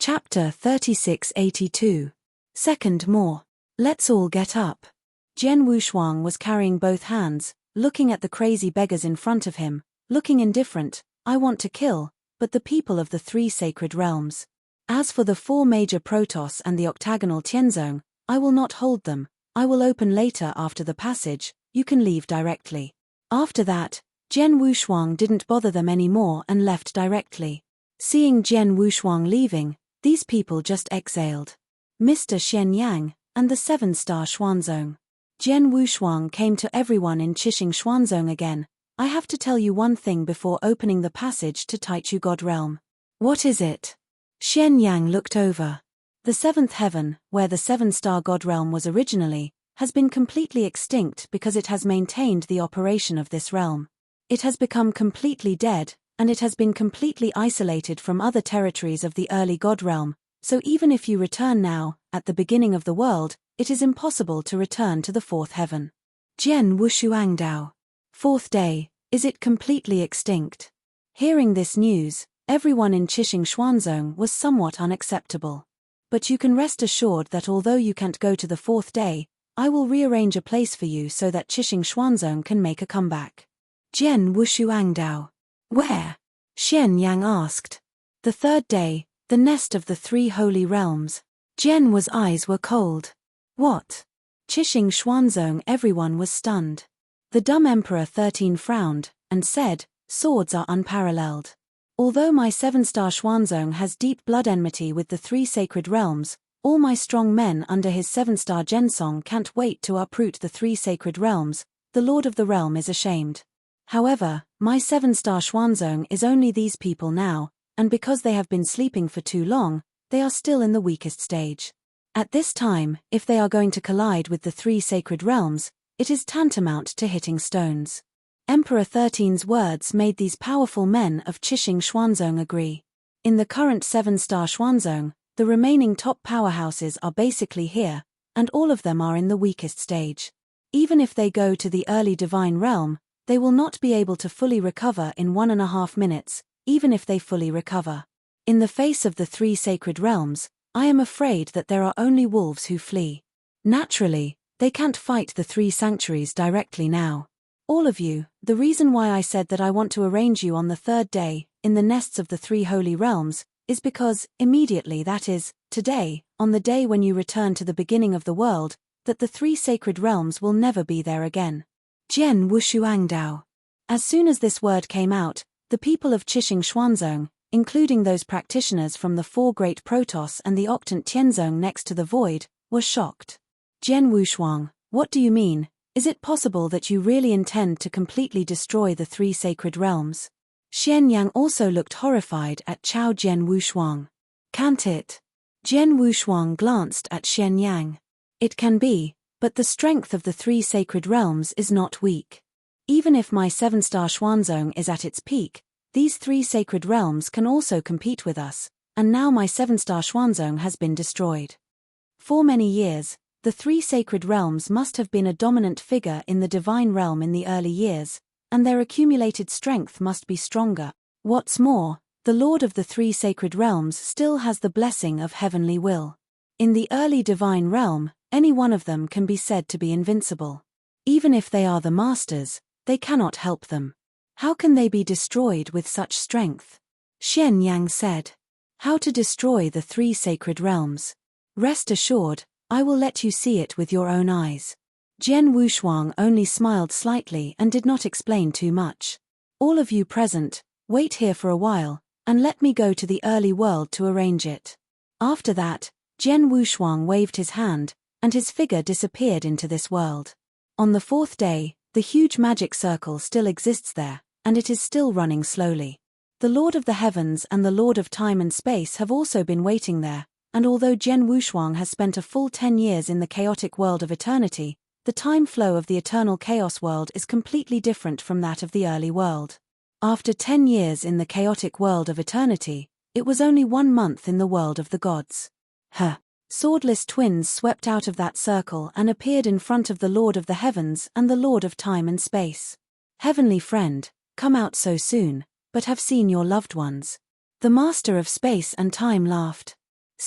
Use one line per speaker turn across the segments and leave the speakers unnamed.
Chapter 3682. Second more. Let's all get up. Jian Wushuang was carrying both hands, looking at the crazy beggars in front of him, looking indifferent. I want to kill, but the people of the three sacred realms. As for the four major protoss and the octagonal Tianzong, I will not hold them. I will open later after the passage. You can leave directly. After that, Jian Wushuang didn't bother them anymore and left directly. Seeing Jian Wushuang leaving, these people just exhaled. Mr. Shen Yang, and the 7-star Xuanzong. Jian Wushuang came to everyone in Qixing Xuanzong again. I have to tell you one thing before opening the passage to Taichu God Realm. What is it? Shen Yang looked over. The 7th heaven, where the 7-star God Realm was originally, has been completely extinct because it has maintained the operation of this realm. It has become completely dead, and it has been completely isolated from other territories of the early God Realm, so even if you return now, at the beginning of the world, it is impossible to return to the 4th heaven. Jian Wushuang Dao. 4th day, is it completely extinct? Hearing this news, everyone in Qixing Xuanzong was somewhat unacceptable. But you can rest assured that although you can't go to the 4th day, I will rearrange a place for you so that Qixing Xuanzong can make a comeback. Jian Wushuang Dao. Where? Shen Yang asked. The 3rd day, the nest of the 3 holy realms. Jian's eyes were cold. What? Qixing Xuanzong. Everyone was stunned. The dumb Emperor 13 frowned, and said, swords are unparalleled. Although my 7-star Xuanzong has deep blood enmity with the 3 sacred realms, all my strong men under his 7-star Zhensong can't wait to uproot the 3 sacred realms. The Lord of the Realm is ashamed. However, my 7-star Xuanzong is only these people now, and because they have been sleeping for too long, they are still in the weakest stage. At this time, if they are going to collide with the 3 sacred realms, it is tantamount to hitting stones. Emperor 13's words made these powerful men of Qixing Xuanzong agree. In the current 7-star Xuanzong, the remaining top powerhouses are basically here, and all of them are in the weakest stage. Even if they go to the early divine realm, they will not be able to fully recover in 1.5 minutes, even if they fully recover. In the face of the 3 sacred realms, I am afraid that there are only wolves who flee. Naturally, they can't fight the 3 sanctuaries directly now. All of you, the reason why I said that I want to arrange you on the 3rd day, in the nests of the 3 holy realms, is because, immediately, that is, today, on the day when you return to the beginning of the world, that the 3 sacred realms will never be there again. Jian Wushuang Dao. As soon as this word came out, the people of Qixing Xuanzong, including those practitioners from the 4 great protoss and the octant Tianzong next to the void, were shocked. Jian Wushuang, what do you mean? Is it possible that you really intend to completely destroy the 3 sacred realms? Shen Yang also looked horrified at Jian Wushuang. Can't it? Jian Wushuang glanced at Shen Yang. It can be, but the strength of the 3 sacred realms is not weak. Even if my 7-star Xuanzong is at its peak, these 3 sacred realms can also compete with us, and now my 7-star Xuanzong has been destroyed. For many years, the 3 sacred realms must have been a dominant figure in the divine realm in the early years, and their accumulated strength must be stronger. What's more, the Lord of the 3 sacred realms still has the blessing of heavenly will. In the early divine realm, any one of them can be said to be invincible. Even if they are the masters, they cannot help them. How can they be destroyed with such strength? Shen Yang said. How to destroy the 3 sacred realms? Rest assured, I will let you see it with your own eyes. Jian Wushuang only smiled slightly and did not explain too much. All of you present, wait here for a while, and let me go to the early world to arrange it. After that, Jian Wushuang waved his hand, and his figure disappeared into this world. On the 4th day, the huge magic circle still exists there, and it is still running slowly. The Lord of the Heavens and the Lord of Time and Space have also been waiting there, and although Jian Wushuang has spent a full 10 years in the chaotic world of eternity, the time flow of the eternal chaos world is completely different from that of the early world. After 10 years in the chaotic world of eternity, it was only 1 month in the world of the gods. Swordless twins swept out of that circle and appeared in front of the Lord of the Heavens and the Lord of Time and Space. Heavenly friend, come out so soon, but have seen your loved ones. The Master of Space and Time laughed.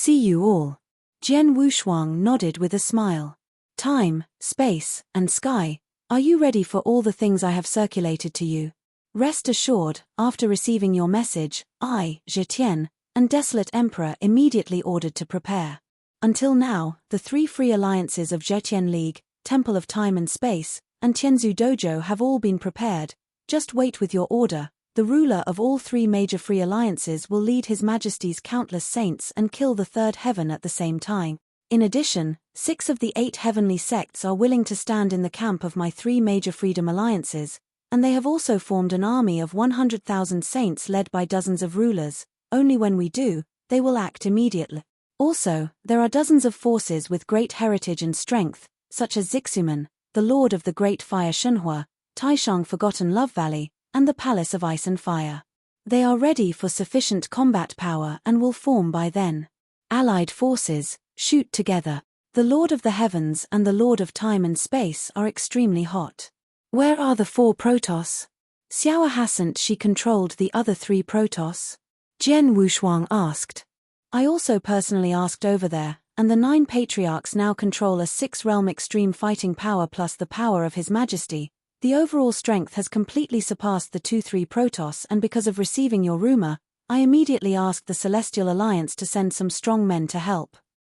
See you all. Jian Wushuang nodded with a smile. Time, space, and sky, are you ready for all the things I have circulated to you? Rest assured, after receiving your message, I, Zetian, and Desolate Emperor immediately ordered to prepare. Until now, the 3 free alliances of Zetian League, Temple of Time and Space, and Tianzu Dojo have all been prepared. Just wait with your order. The ruler of all 3 major free alliances will lead His Majesty's countless saints and kill the 3rd heaven at the same time. In addition, 6 of the 8 heavenly sects are willing to stand in the camp of my 3 major freedom alliances, and they have also formed an army of 100,000 saints led by dozens of rulers. Only when we do, they will act immediately. Also, there are dozens of forces with great heritage and strength, such as Zixuman, the Lord of the Great Fire Shenhua, Taishang Forgotten Love Valley, and the Palace of Ice and Fire. They are ready for sufficient combat power and will form by then. Allied forces, shoot together. The Lord of the Heavens and the Lord of Time and Space are extremely hot. Where are the 4 Protoss? Xiao hasn't she controlled the other 3 Protoss? Jian Wushuang asked. I also personally asked over there, and the 9 Patriarchs now control a 6-realm extreme fighting power plus the power of His Majesty. The overall strength has completely surpassed the 2-3 Protoss, and because of receiving your rumor, I immediately asked the Celestial Alliance to send some strong men to help.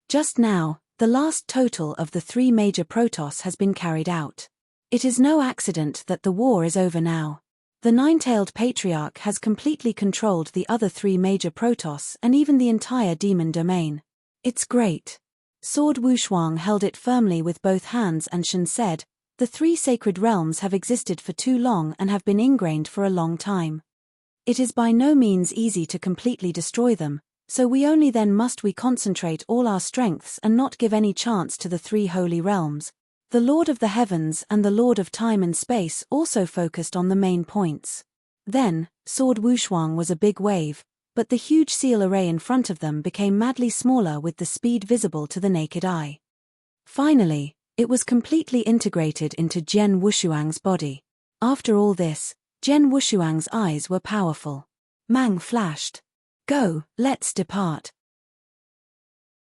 Just now, the last total of the 3 major Protoss has been carried out. It is no accident that the war is over now. The 9-tailed Patriarch has completely controlled the other 3 major Protoss and even the entire demon domain. It's great. Sword Wushuang held it firmly with both hands and Shen said, the 3 sacred realms have existed for too long and have been ingrained for a long time. It is by no means easy to completely destroy them, so we only then must we concentrate all our strengths and not give any chance to the 3 holy realms. The Lord of the Heavens and the Lord of Time and Space also focused on the main points. Then, Sword Wushuang was a big wave, but the huge seal array in front of them became madly smaller with the speed visible to the naked eye. Finally, it was completely integrated into Jian Wushuang's body. After all this, Jian Wushuang's eyes were powerful. Mang flashed. Go, let's depart.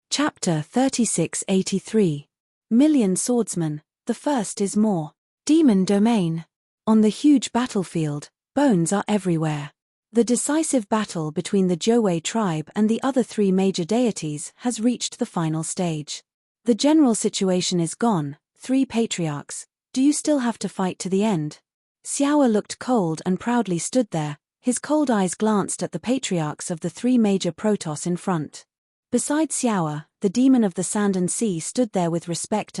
Chapter 3683. Million Swordsmen, the first is more. Demon Domain. On the huge battlefield, bones are everywhere. The decisive battle between the Zhouwei tribe and the other 3 major deities has reached the final stage. The general situation is gone. 3 Patriarchs, do you still have to fight to the end? Xiao looked cold and proudly stood there. His cold eyes glanced at the Patriarchs of the 3 major Protoss in front. Beside Xiao, the demon of the sand and sea stood there with respect,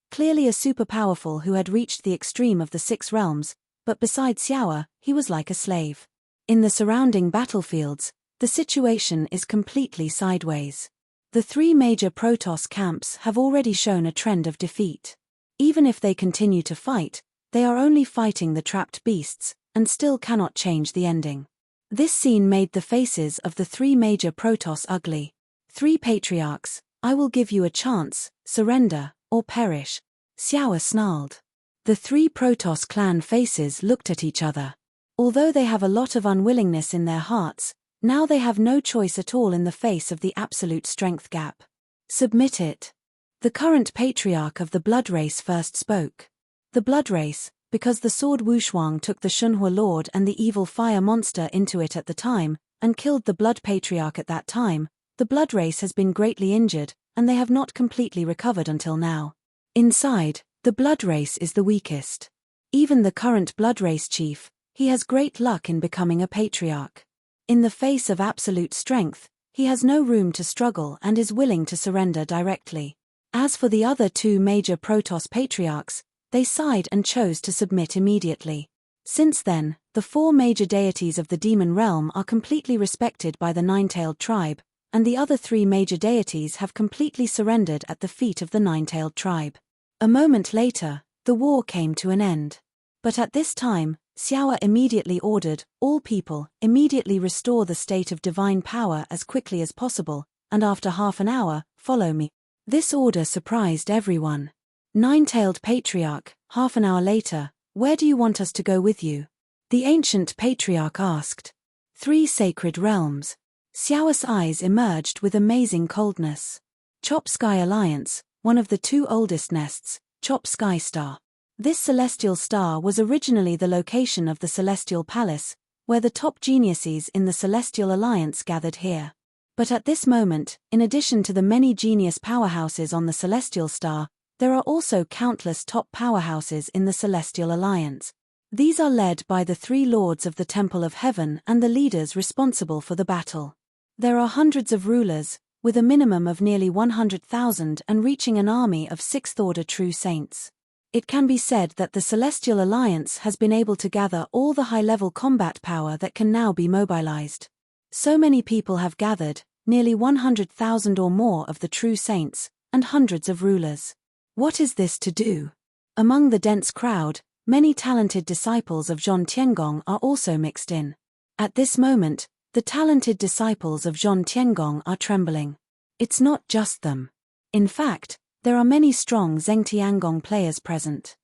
clearly a super powerful who had reached the extreme of the 6 realms, but beside Xiao, he was like a slave. In the surrounding battlefields, the situation is completely sideways. The 3 major Protoss camps have already shown a trend of defeat. Even if they continue to fight, they are only fighting the trapped beasts, and still cannot change the ending. This scene made the faces of the 3 major Protoss ugly. 3 Patriarchs, I will give you a chance, surrender, or perish. Xiao snarled. The 3 Protoss clan faces looked at each other. Although they have a lot of unwillingness in their hearts, now they have no choice at all in the face of the absolute strength gap. Submit it. The current Patriarch of the Blood Race first spoke. The Blood Race, because the Sword Wushuang took the Shenhua Lord and the evil fire monster into it at the time, and killed the Blood Patriarch at that time, the Blood Race has been greatly injured, and they have not completely recovered until now. Inside, the Blood Race is the weakest. Even the current Blood Race chief, he has great luck in becoming a Patriarch. In the face of absolute strength, he has no room to struggle and is willing to surrender directly. As for the other 2 major Protoss Patriarchs, they sighed and chose to submit immediately. Since then, the 4 major deities of the demon realm are completely respected by the 9-tailed tribe, and the other 3 major deities have completely surrendered at the feet of the 9-tailed tribe. A moment later, the war came to an end. But at this time, Xiao immediately ordered, all people, immediately restore the state of divine power as quickly as possible, and after half an hour, follow me. This order surprised everyone. 9-tailed Patriarch, half an hour later, where do you want us to go with you? The ancient Patriarch asked. 3 sacred realms. Xiao's eyes emerged with amazing coldness. Chop Sky Alliance, one of the two oldest nests, Chop Sky Star. This celestial star was originally the location of the Celestial Palace, where the top geniuses in the Celestial Alliance gathered here. But at this moment, in addition to the many genius powerhouses on the Celestial Star, there are also countless top powerhouses in the Celestial Alliance. These are led by the three lords of the Temple of Heaven and the leaders responsible for the battle. There are hundreds of rulers, with a minimum of nearly 100,000 and reaching an army of sixth-order true saints. It can be said that the Celestial Alliance has been able to gather all the high-level combat power that can now be mobilized. So many people have gathered, nearly 100,000 or more of the true saints, and hundreds of rulers. What is this to do? Among the dense crowd, many talented disciples of Zhong Tiangong are also mixed in. At this moment, the talented disciples of Zhong Tiangong are trembling. It's not just them. In fact, there are many strong Zheng Tiangong players present.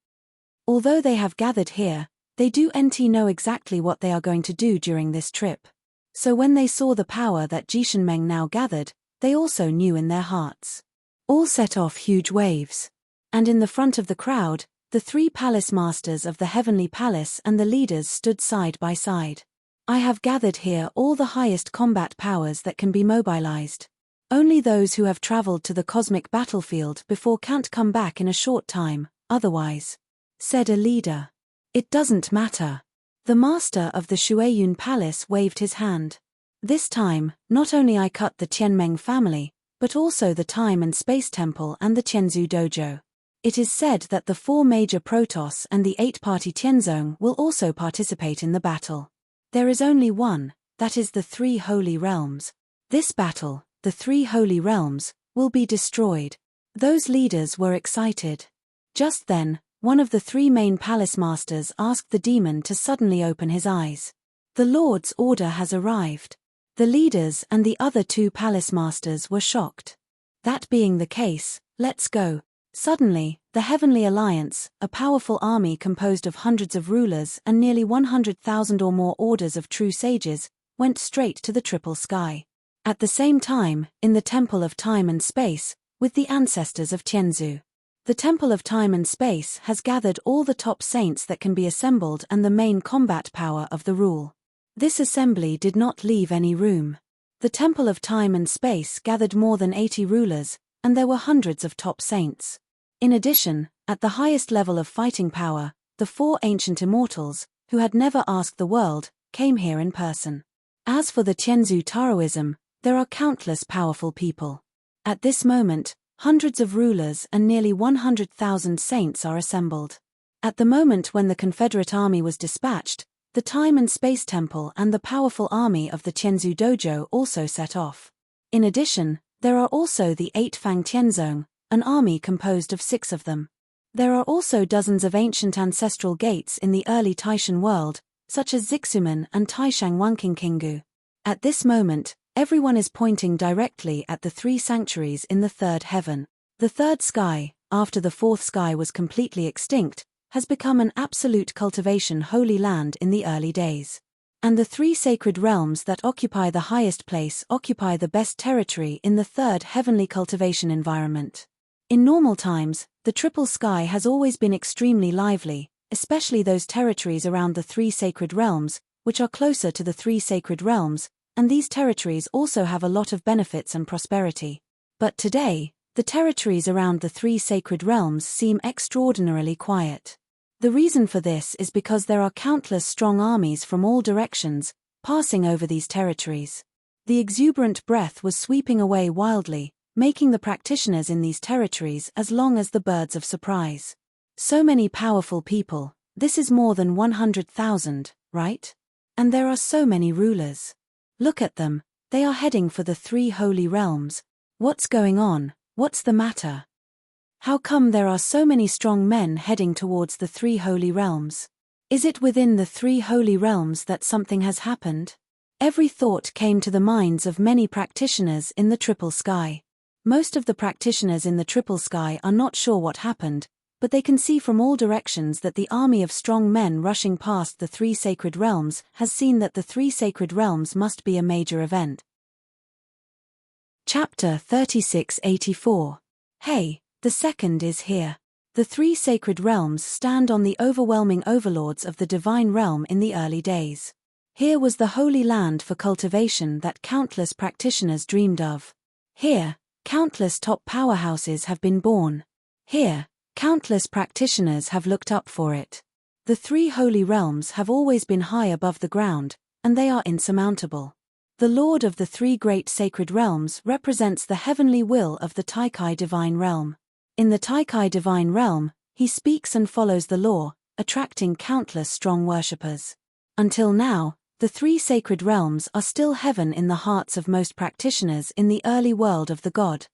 Although they have gathered here, they do know exactly what they are going to do during this trip. So when they saw the power that Jishenmeng now gathered, they also knew in their hearts. All set off huge waves. And in the front of the crowd, the three palace masters of the Heavenly Palace and the leaders stood side by side. I have gathered here all the highest combat powers that can be mobilized. Only those who have traveled to the cosmic battlefield before can't come back in a short time, otherwise, said a leader. It doesn't matter. The master of the Shueyun Palace waved his hand. This time, not only I cut the Tianmeng family, but also the Time and Space Temple and the Tianzhu Dojo. It is said that the 4 major Protoss and the 8-party Tianzong will also participate in the battle. There is only one, that is the 3 Holy Realms. This battle, the 3 Holy Realms, will be destroyed. Those leaders were excited. Just then, one of the 3 main palace masters asked the demon to suddenly open his eyes. The Lord's order has arrived. The leaders and the other 2 palace masters were shocked. That being the case, let's go. Suddenly, the Heavenly Alliance, a powerful army composed of hundreds of rulers and nearly 100,000 or more orders of true sages, went straight to the triple sky. At the same time, in the Temple of Time and Space, with the ancestors of Tianzhu. The Temple of Time and Space has gathered all the top saints that can be assembled and the main combat power of the rule. This assembly did not leave any room. The Temple of Time and Space gathered more than 80 rulers, and there were hundreds of top saints. In addition, at the highest level of fighting power, the 4 ancient immortals, who had never asked the world, came here in person. As for the Tianzhu Taoism, there are countless powerful people. At this moment, hundreds of rulers and nearly 100,000 saints are assembled. At the moment when the Confederate army was dispatched, the Time and Space Temple and the powerful army of the Tianzhu Dojo also set off. In addition, there are also the 8 Fang Tianzong, an army composed of 6 of them. There are also dozens of ancient ancestral gates in the early Taishan world, such as Zixumen and Taishang Wanqingqingu. At this moment, everyone is pointing directly at the 3 sanctuaries in the 3rd heaven. The 3rd sky, after the 4th sky was completely extinct, has become an absolute cultivation holy land in the early days. And the 3 sacred realms that occupy the highest place occupy the best territory in the 3rd heavenly cultivation environment. In normal times, the triple sky has always been extremely lively, especially those territories around the 3 sacred realms, which are closer to the 3 sacred realms, and these territories also have a lot of benefits and prosperity. But today, the territories around the 3 sacred realms seem extraordinarily quiet. The reason for this is because there are countless strong armies from all directions, passing over these territories. The exuberant breath was sweeping away wildly, making the practitioners in these territories as long as the birds of surprise. So many powerful people, this is more than 100,000, right? And there are so many rulers. Look at them, they are heading for the 3 holy realms. What's going on? What's the matter? How come there are so many strong men heading towards the 3 holy realms? Is it within the 3 holy realms that something has happened? Every thought came to the minds of many practitioners in the triple sky. Most of the practitioners in the triple sky are not sure what happened, but they can see from all directions that the army of strong men rushing past the 3 sacred realms has seen that the 3 sacred realms must be a major event. Chapter 3684. Hey, the second is here. The three sacred realms stand on the overwhelming overlords of the divine realm in the early days. Here was the holy land for cultivation that countless practitioners dreamed of. Here, countless top powerhouses have been born. Here, countless practitioners have looked up for it. The three holy realms have always been high above the ground, and they are insurmountable. The Lord of the three great sacred realms represents the heavenly will of the Taikai divine realm. In the Taikai divine realm, he speaks and follows the law, attracting countless strong worshippers. Until now, the three sacred realms are still heaven in the hearts of most practitioners in the early world of the god.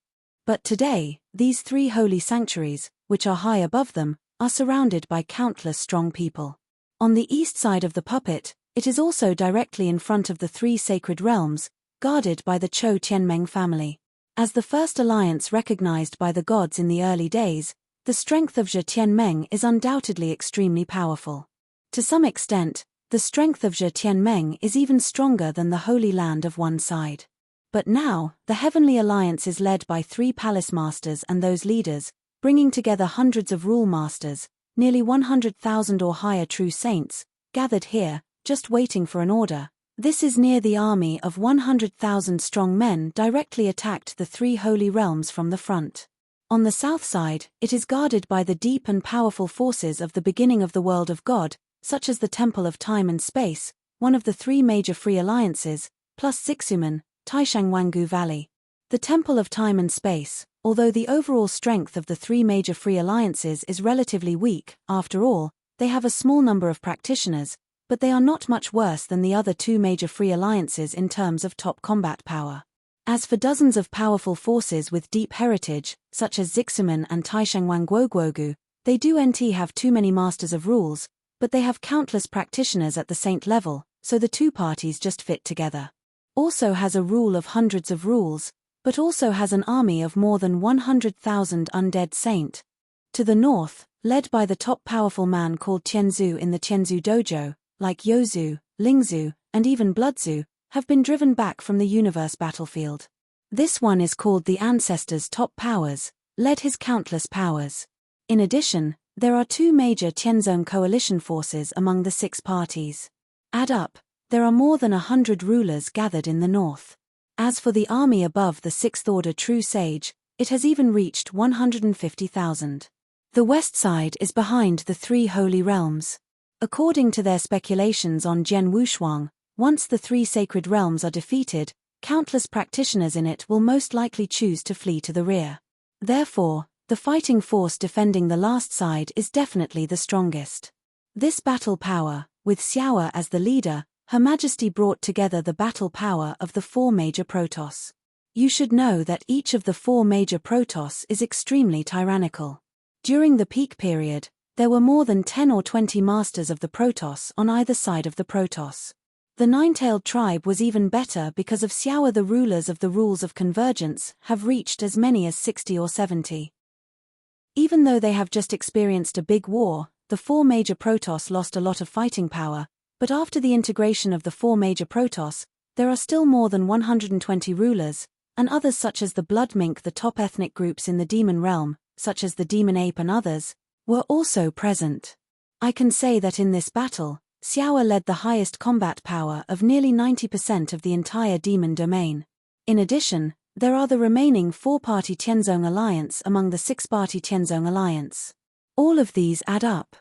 But today, these three holy sanctuaries, which are high above them, are surrounded by countless strong people. On the east side of the puppet, it is also directly in front of the three sacred realms, guarded by the Chou Tianmeng family. As the first alliance recognized by the gods in the early days, the strength of Zhe Tianmeng is undoubtedly extremely powerful. To some extent, the strength of Zhe Tianmeng is even stronger than the Holy Land of one side. But now, the Heavenly Alliance is led by three palace masters and those leaders, bringing together hundreds of rule masters, nearly 100,000 or higher true saints, gathered here, just waiting for an order. This is near the army of 100,000 strong men directly attacked the three holy realms from the front. On the south side, it is guarded by the deep and powerful forces of the beginning of the world of God, such as the Temple of Time and Space, one of the three major free alliances, plus Zixumen, Taishangwangu Valley. The Temple of Time and Space, although the overall strength of the three major free alliances is relatively weak, after all, they have a small number of practitioners, but they are not much worse than the other two major free alliances in terms of top combat power. As for dozens of powerful forces with deep heritage, such as Zixumen and Taishangwanguoguogu, they do have too many masters of rules, but they have countless practitioners at the saint level, so the two parties just fit together. Also has a rule of hundreds of rules, but also has an army of more than 100,000 undead saint. To the north, led by the top powerful man called Tianzu in the Tianzu dojo, like Yozu, Lingzu, and even Bloodzu, have been driven back from the universe battlefield. This one is called the Ancestor's Top Powers, led his countless powers. In addition, there are two major Tianzong coalition forces among the six parties. Add up, there are more than 100 rulers gathered in the north. As for the army above the sixth order true sage, it has even reached 150,000. The west side is behind the three holy realms. According to their speculations on Jian Wushuang, once the three sacred realms are defeated, countless practitioners in it will most likely choose to flee to the rear. Therefore, the fighting force defending the last side is definitely the strongest. This battle power, with Xiaoer as the leader, Her Majesty brought together the battle power of the four major Protoss. You should know that each of the four major Protoss is extremely tyrannical. During the peak period, there were more than 10 or 20 masters of the Protoss on either side of the Protoss. The nine-tailed tribe was even better because of Xiaoer. The rulers of the rules of convergence have reached as many as 60 or 70. Even though they have just experienced a big war, the four major Protoss lost a lot of fighting power, but after the integration of the four major Protoss, there are still more than 120 rulers, and others such as the Blood Mink. The top ethnic groups in the demon realm, such as the demon ape and others, were also present. I can say that in this battle, Xiaoer led the highest combat power of nearly 90% of the entire demon domain. In addition, there are the remaining four-party Tianzong alliance among the six-party Tianzong alliance. All of these add up.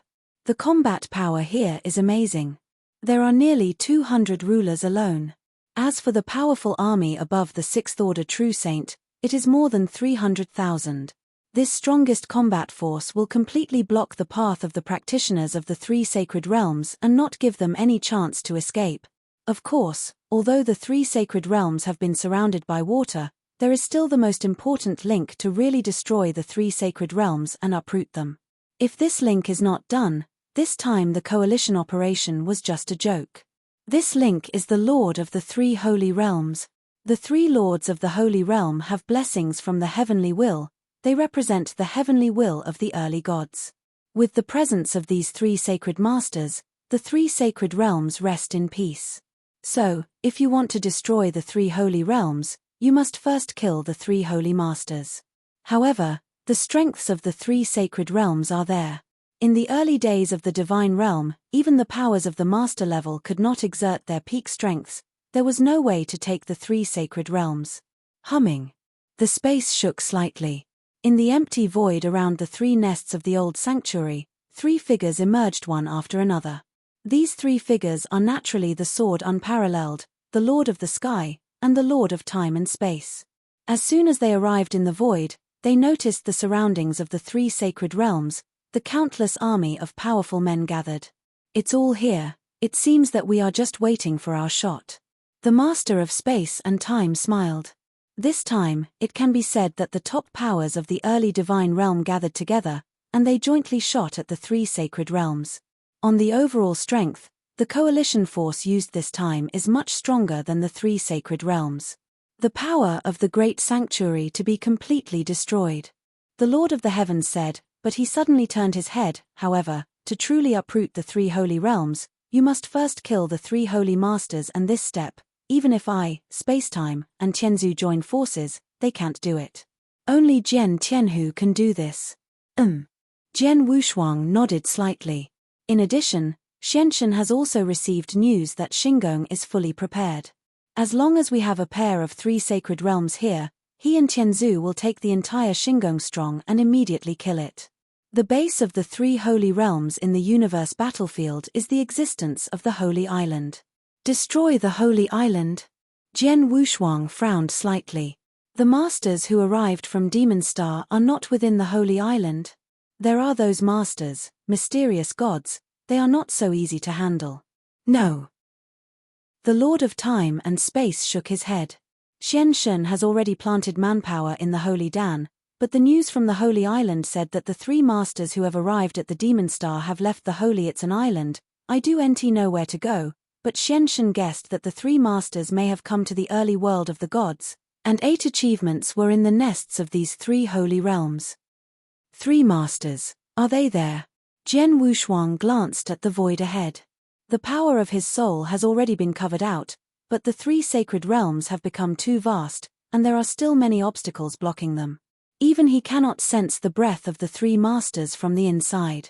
The combat power here is amazing. There are nearly 200 rulers alone. As for the powerful army above the sixth order true saint, it is more than 300,000. This strongest combat force will completely block the path of the practitioners of the three sacred realms and not give them any chance to escape. Of course, although the three sacred realms have been surrounded by water, there is still the most important link to really destroy the three sacred realms and uproot them. If this link is not done, this time the coalition operation was just a joke. This link is the Lord of the three holy realms. The three lords of the holy realm have blessings from the heavenly will. They represent the heavenly will of the early gods. With the presence of these three sacred masters, the three sacred realms rest in peace. So, if you want to destroy the three holy realms, you must first kill the 3 holy masters. However, the strengths of the 3 sacred realms are there. In the early days of the divine realm, even the powers of the master level could not exert their peak strengths. There was no way to take the 3 sacred realms. Humming. The space shook slightly. In the empty void around the 3 nests of the old sanctuary, 3 figures emerged one after another. These 3 figures are naturally the sword unparalleled, the Lord of the Sky, and the Lord of Time and Space. As soon as they arrived in the void, they noticed the surroundings of the 3 sacred realms, the countless army of powerful men gathered. It's all here, it seems that we are just waiting for our shot. The Master of Space and Time smiled. This time, it can be said that the top powers of the early divine realm gathered together, and they jointly shot at the 3 sacred realms. On the overall strength, the coalition force used this time is much stronger than the 3 sacred realms. The power of the great sanctuary to be completely destroyed. The Lord of the Heavens said, but he suddenly turned his head. However, to truly uproot the 3 holy realms, you must first kill the 3 holy masters, and this step, even if I, Spacetime, and Tianzu join forces, they can't do it. Only Jian Tianhu can do this. Jian Wushuang nodded slightly. In addition, Xianshan has also received news that Xingong is fully prepared. As long as we have a pair of 3 sacred realms here, he and Tianzu will take the entire Xingong strong and immediately kill it. The base of the 3 holy realms in the universe battlefield is the existence of the Holy Island. Destroy the Holy Island? Jian Wushuang frowned slightly. The masters who arrived from Demon Star are not within the Holy Island. There are those masters, mysterious gods, they are not so easy to handle. No. The Lord of Time and Space shook his head. Xianshan has already planted manpower in the Holy Dan, but the news from the Holy Island said that the 3 masters who have arrived at the Demon Star have left the Holy. It's an island. I do not know where to go, but Xianshan guessed that the 3 masters may have come to the early world of the gods, and 8 achievements were in the nests of these 3 holy realms. 3 masters, are they there? Jian Wushuang glanced at the void ahead. The power of his soul has already been covered out, but the 3 sacred realms have become too vast, and there are still many obstacles blocking them. Even he cannot sense the breath of the 3 masters from the inside.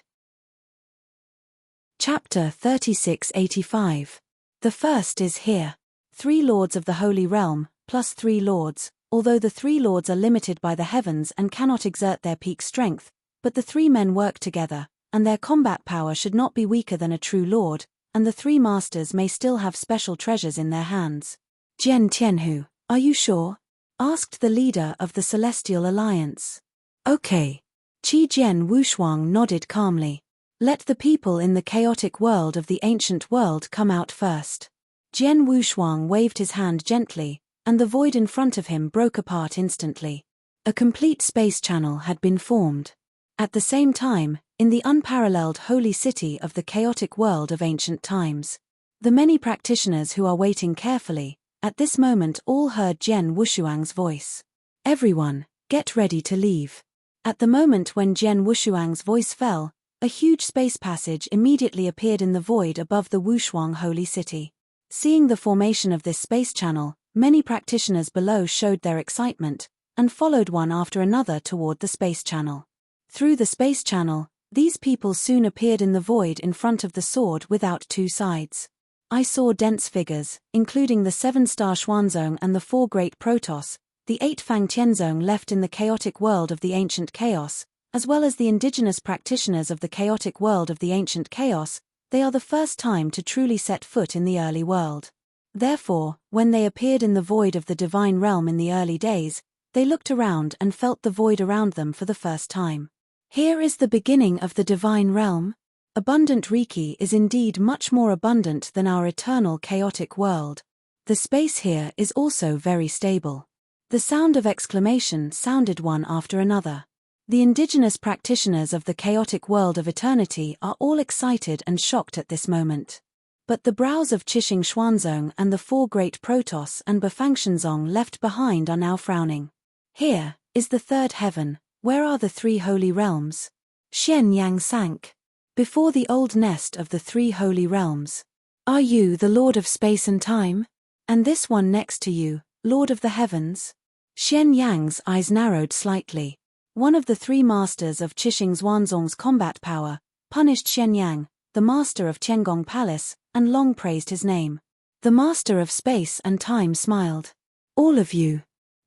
Chapter 3685. The first is here. 3 lords of the Holy Realm, plus 3 lords, although the 3 lords are limited by the heavens and cannot exert their peak strength, but the 3 men work together, and their combat power should not be weaker than a true lord, and the 3 masters may still have special treasures in their hands. Jian Tianhu, are you sure? Asked the leader of the Celestial Alliance. Okay. Qi Jian Wushuang nodded calmly. Let the people in the chaotic world of the ancient world come out first. Jian Wushuang waved his hand gently, and the void in front of him broke apart instantly. A complete space channel had been formed. At the same time, in the unparalleled holy city of the chaotic world of ancient times, the many practitioners who are waiting carefully, at this moment all heard Jian Wushuang's voice. Everyone, get ready to leave. At the moment when Jian Wushuang's voice fell, a huge space passage immediately appeared in the void above the Wushuang holy city. Seeing the formation of this space channel, many practitioners below showed their excitement, and followed one after another toward the space channel. Through the space channel, these people soon appeared in the void in front of the sword without 2 sides. I saw dense figures, including the 7-star Xuanzong and the 4 great Protoss, the 8 Fang Tianzong left in the chaotic world of the ancient chaos, as well as the indigenous practitioners of the chaotic world of the ancient chaos. They are the first time to truly set foot in the early world. Therefore, when they appeared in the void of the divine realm in the early days, they looked around and felt the void around them for the first time. Here is the beginning of the divine realm. Abundant Reiki is indeed much more abundant than our eternal chaotic world. The space here is also very stable. The sound of exclamation sounded one after another. The indigenous practitioners of the chaotic world of eternity are all excited and shocked at this moment. But the brows of Chixing Xuanzong and the 4 great Protoss and Bafangshenzong left behind are now frowning. Here is the 3rd heaven. Where are the 3 holy realms? Xian Yang sank. Before the old nest of the 3 holy realms. Are you the Lord of Space and Time? And this one next to you, Lord of the Heavens? Xian Yang's eyes narrowed slightly. One of the three masters of Qixing Xuanzong's combat power punished Xian Yang, the master of Tiangong Palace, and long praised his name. The master of space and time smiled. All of you.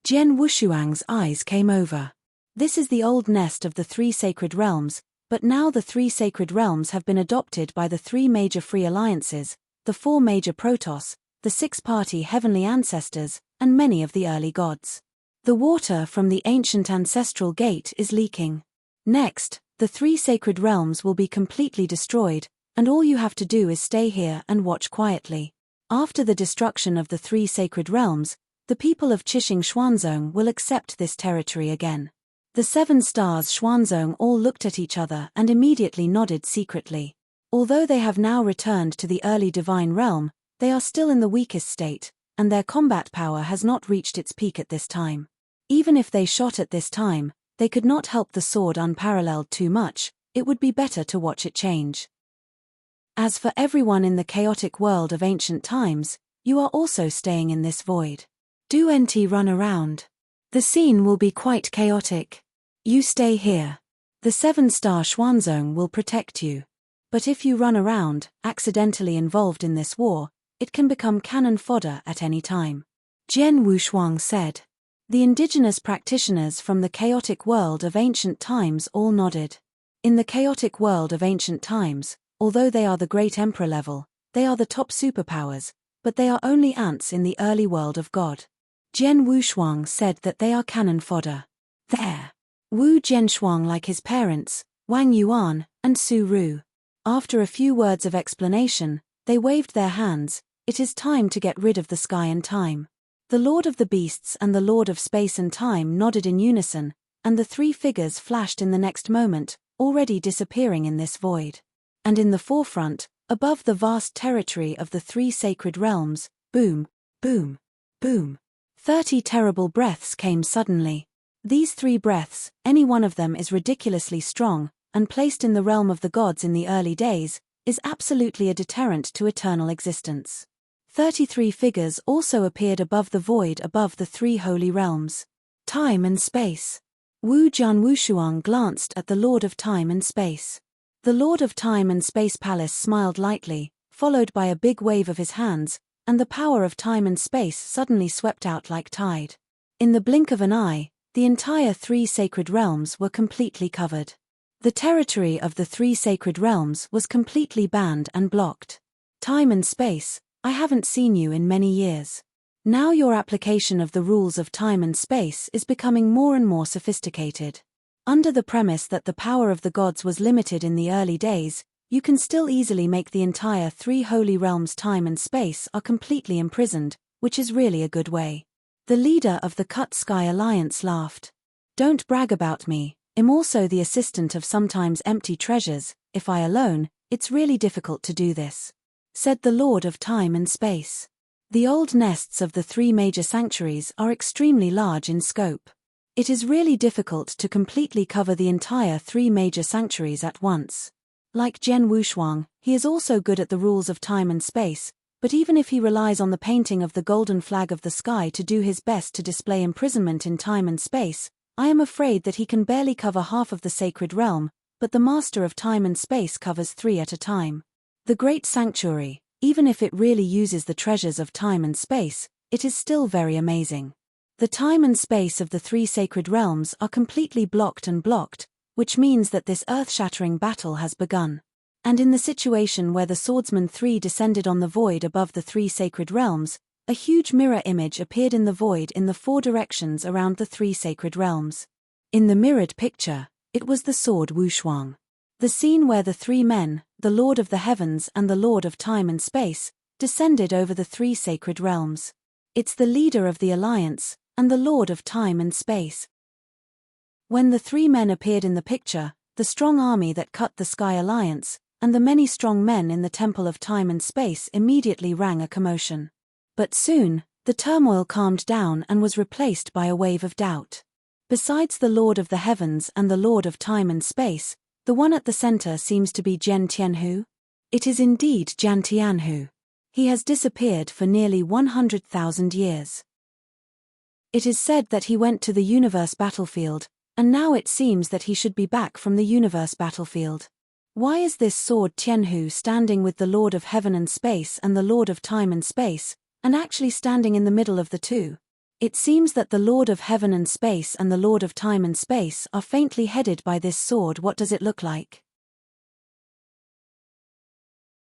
Jian Wushuang's eyes came over. This is the old nest of the three sacred realms, but now the three sacred realms have been adopted by the three major free alliances, the four major protoss, the six-party heavenly ancestors, and many of the early gods. The water from the ancient ancestral gate is leaking. Next, the three sacred realms will be completely destroyed, and all you have to do is stay here and watch quietly. After the destruction of the three sacred realms, the people of Qixing Xuanzong will accept this territory again. The 7 stars Xuanzong all looked at each other and immediately nodded secretly. Although they have now returned to the early divine realm, they are still in the weakest state, and their combat power has not reached its peak at this time. Even if they shot at this time, they could not help the sword unparalleled too much. It would be better to watch it change. As for everyone in the chaotic world of ancient times, you are also staying in this void. Do NT run around. The scene will be quite chaotic. You stay here. The 7-star Xuanzong will protect you. But if you run around, accidentally involved in this war, it can become cannon fodder at any time. Jian Wushuang said. The indigenous practitioners from the chaotic world of ancient times all nodded. In the chaotic world of ancient times, although they are the great emperor level, they are the top superpowers, but they are only ants in the early world of God. Jian Wushuang said that they are cannon fodder. There. Wu Jianshuang like his parents, Wang Yuan, and Su Ru. After a few words of explanation, they waved their hands. It is time to get rid of the sky and time. The Lord of the Beasts and the Lord of Space and Time nodded in unison, and the three figures flashed in the next moment, already disappearing in this void. And in the forefront, above the vast territory of the three sacred realms, boom, boom, boom. 30 terrible breaths came suddenly. These 3 breaths, any one of them is ridiculously strong, and placed in the realm of the gods in the early days, is absolutely a deterrent to eternal existence. 33 figures also appeared above the void above the 3 holy realms. Time and space. Wu Jianwushuang glanced at the Lord of Time and Space. The Lord of Time and Space Palace smiled lightly, followed by a big wave of his hands, and the power of time and space suddenly swept out like tide. In the blink of an eye, the entire 3 sacred realms were completely covered. The territory of the 3 sacred realms was completely banned and blocked. Time and space, I haven't seen you in many years. Now your application of the rules of time and space is becoming more and more sophisticated. Under the premise that the power of the gods was limited in the early days, you can still easily make the entire 3 holy realms time and space are completely imprisoned, which is really a good way. The leader of the Cut Sky Alliance laughed. Don't brag about me, I'm also the assistant of sometimes empty treasures. If I alone, it's really difficult to do this, said the Lord of Time and Space. The old nests of the 3 major sanctuaries are extremely large in scope. It is really difficult to completely cover the entire 3 major sanctuaries at once. Like Jian Wushuang, he is also good at the rules of time and space, but even if he relies on the painting of the golden flag of the sky to do his best to display imprisonment in time and space, I am afraid that he can barely cover half of the sacred realm, but the master of time and space covers 3 at a time. The great sanctuary, even if it really uses the treasures of time and space, it is still very amazing. The time and space of the 3 sacred realms are completely blocked, which means that this earth-shattering battle has begun. And in the situation where the Swordsman 3 descended on the void above the 3 sacred realms, a huge mirror image appeared in the void in the 4 directions around the 3 sacred realms. In the mirrored picture, it was the sword Wushuang. The scene where the 3 men, the Lord of the Heavens and the Lord of Time and Space, descended over the 3 sacred realms. It's the leader of the Alliance, and the Lord of Time and Space. When the 3 men appeared in the picture, the strong army that cut the Sky Alliance, and the many strong men in the Temple of Time and Space immediately rang a commotion. But soon, the turmoil calmed down and was replaced by a wave of doubt. Besides the Lord of the Heavens and the Lord of Time and Space, the one at the center seems to be Jian Tianhu. It is indeed Jian Tianhu. He has disappeared for nearly 100,000 years. It is said that he went to the universe battlefield, and now it seems that he should be back from the universe battlefield. Why is this sword Tianhu standing with the Lord of Heaven and Space and the Lord of Time and Space, and actually standing in the middle of the two? It seems that the Lord of Heaven and Space and the Lord of Time and Space are faintly headed by this sword. What does it look like?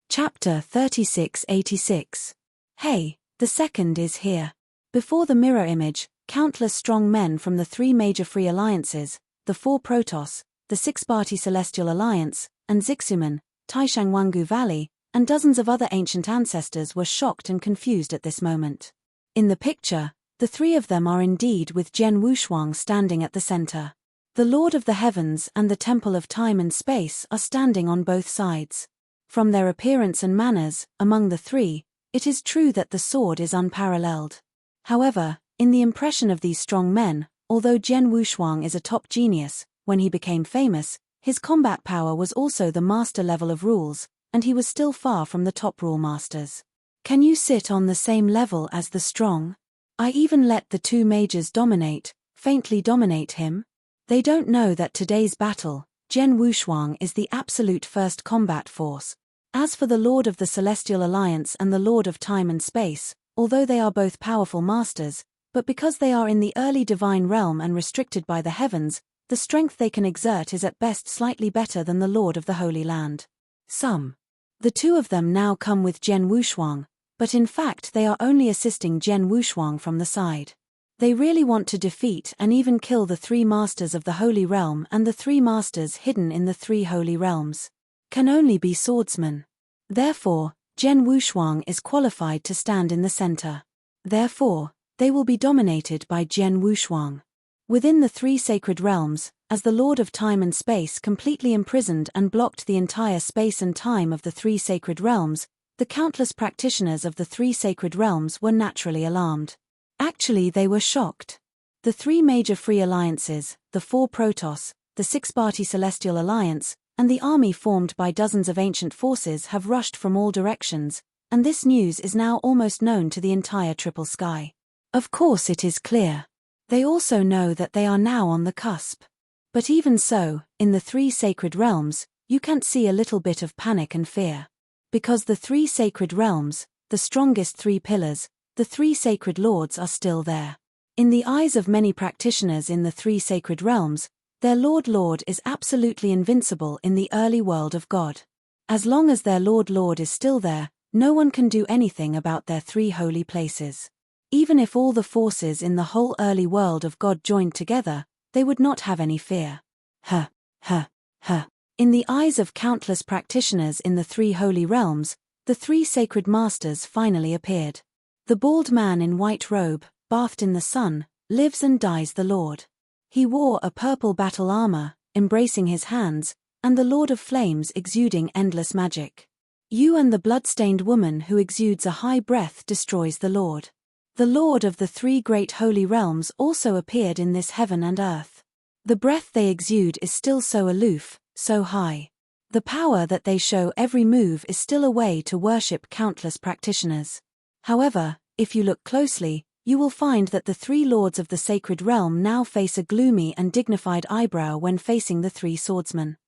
Chapter 3686. Hey, the second is here. Before the mirror image, countless strong men from the three major free alliances, the four Protoss, the six-party Celestial Alliance, and Zixumen, Taishangwangu Valley, and dozens of other ancient ancestors were shocked and confused at this moment. In the picture, the three of them are indeed with Jian Wushuang standing at the center. The Lord of the Heavens and the Temple of Time and Space are standing on both sides. From their appearance and manners, among the three, it is true that the sword is unparalleled. However, in the impression of these strong men, although Jian Wushuang is a top genius, when he became famous, his combat power was also the master level of rules, and he was still far from the top rule masters. Can you sit on the same level as the strong? I even let the two majors faintly dominate him? They don't know that today's battle, Jian Wushuang is the absolute first combat force. As for the Lord of the Celestial Alliance and the Lord of Time and Space, although they are both powerful masters, but because they are in the early divine realm and restricted by the heavens, the strength they can exert is at best slightly better than the Lord of the Holy Land. The two of them now come with Jian Wushuang, but in fact they are only assisting Jian Wushuang from the side. They really want to defeat and even kill the three masters of the Holy Realm, and the three masters hidden in the three Holy Realms can only be swordsmen. Therefore, Jian Wushuang is qualified to stand in the center. Therefore, they will be dominated by Jian Wushuang. Within the three sacred realms, as the Lord of Time and Space completely imprisoned and blocked the entire space and time of the three sacred realms, the countless practitioners of the three sacred realms were naturally alarmed. Actually, they were shocked. The three major free alliances, the four Protoss, the six-party Celestial Alliance, and the army formed by dozens of ancient forces have rushed from all directions, and this news is now almost known to the entire Triple Sky. Of course it is clear. They also know that they are now on the cusp. But even so, in the three sacred realms, you can't see a little bit of panic and fear. Because the three sacred realms, the strongest three pillars, the three sacred lords are still there. In the eyes of many practitioners in the three sacred realms, their Lord is absolutely invincible in the early world of God. As long as their Lord is still there, no one can do anything about their three holy places. Even if all the forces in the whole early world of God joined together, they would not have any fear. In the eyes of countless practitioners in the three holy realms, the three sacred masters finally appeared. The bald man in white robe, bathed in the sun, lives and dies the Lord. He wore a purple battle armor, embracing his hands, and the Lord of Flames exuding endless magic. You and the blood-stained woman who exudes a high breath destroys the Lord. The Lord of the three great holy realms also appeared in this heaven and earth. The breath they exude is still so aloof, so high. The power that they show every move is still a way to worship countless practitioners. However, if you look closely, you will find that the three lords of the sacred realm now face a gloomy and dignified eyebrow when facing the three swordsmen.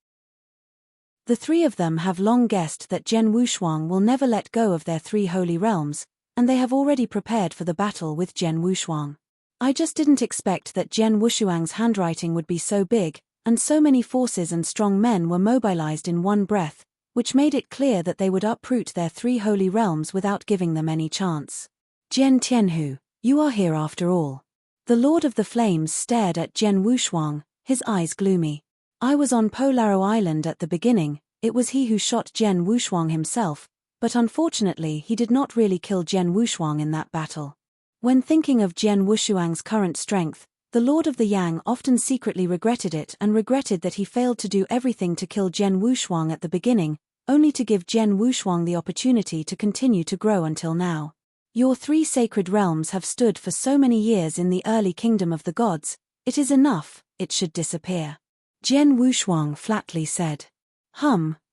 The three of them have long guessed that Jian Wushuang will never let go of their three holy realms, and they have already prepared for the battle with Jian Wushuang. I just didn't expect that Jian Wushuang's handwriting would be so big, and so many forces and strong men were mobilized in one breath, which made it clear that they would uproot their three holy realms without giving them any chance. Jian Tianhu, you are here after all. The Lord of the Flames stared at Jian Wushuang, his eyes gloomy. I was on Polaro Island at the beginning. It was he who shot Jian Wushuang himself, but unfortunately he did not really kill Jian Wushuang in that battle. When thinking of Jian Wushuang's current strength, the Lord of the Yang often secretly regretted it and regretted that he failed to do everything to kill Jian Wushuang at the beginning, only to give Jian Wushuang the opportunity to continue to grow until now. Your three sacred realms have stood for so many years in the early kingdom of the gods, it is enough, it should disappear. Jian Wushuang flatly said.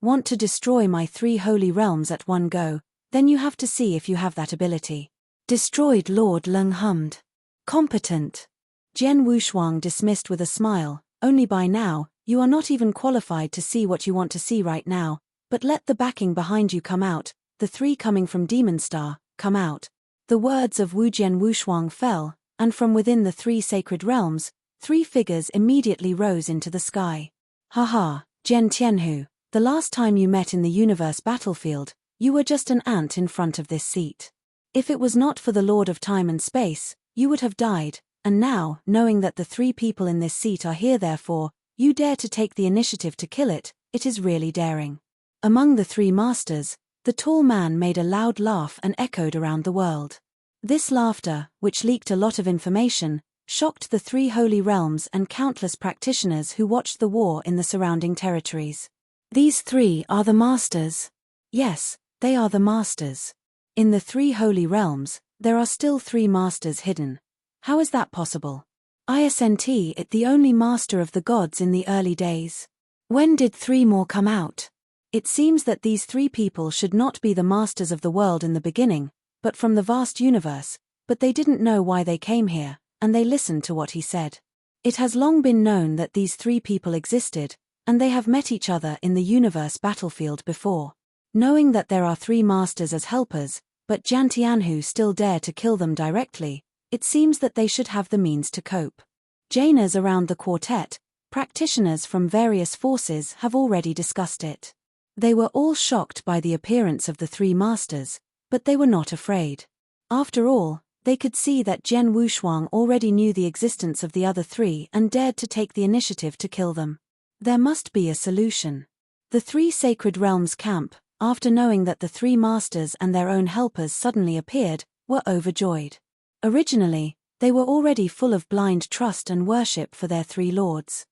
Want to destroy my three holy realms at one go, then you have to see if you have that ability. Destroyed Lord Leng hummed. Competent. Jian Wushuang dismissed with a smile. Only by now, you are not even qualified to see what you want to see right now, but let the backing behind you come out, the three coming from Demon Star, come out. The words of Wu Jian Wushuang fell, and from within the three sacred realms, three figures immediately rose into the sky. Haha, Jian Tianhu, the last time you met in the universe battlefield, you were just an ant in front of this seat. If it was not for the Lord of Time and Space, you would have died, and now, knowing that the three people in this seat are here therefore, you dare to take the initiative to kill it, it is really daring. Among the three masters, the tall man made a loud laugh and echoed around the world. This laughter, which leaked a lot of information, shocked the three holy realms and countless practitioners who watched the war in the surrounding territories. These three are the masters. Yes, they are the masters. In the three holy realms, there are still three masters hidden. How is that possible? Isn't it the only master of the gods in the early days? When did three more come out? It seems that these three people should not be the masters of the world in the beginning, but from the vast universe, but they didn't know why they came here, and they listened to what he said. It has long been known that these three people existed, and they have met each other in the universe battlefield before. Knowing that there are three masters as helpers, but Jian Tianhu still dare to kill them directly, it seems that they should have the means to cope. Jainas around the quartet, practitioners from various forces have already discussed it. They were all shocked by the appearance of the three masters, but they were not afraid. After all, they could see that Jian Wushuang already knew the existence of the other three and dared to take the initiative to kill them. There must be a solution. The three sacred realms camp, after knowing that the three masters and their own helpers suddenly appeared, were overjoyed. Originally, they were already full of blind trust and worship for their three lords.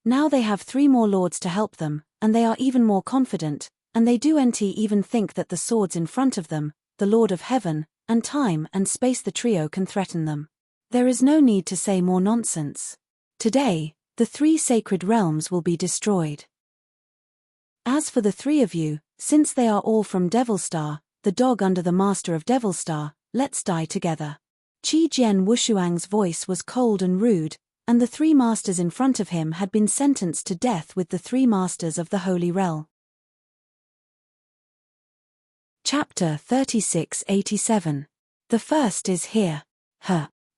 Now they have three more lords to help them, and they are even more confident, and they don't even think that the swords in front of them, the Lord of Heaven, and Time and Space, the trio, can threaten them. There is no need to say more nonsense. Today, the three sacred realms will be destroyed. As for the three of you, since they are all from Devil Star, the dog under the master of Devil Star, let's die together. Qi Jian Wushuang's voice was cold and rude, and the three masters in front of him had been sentenced to death with the three masters of the Holy Realm. Chapter 3687. The first is here.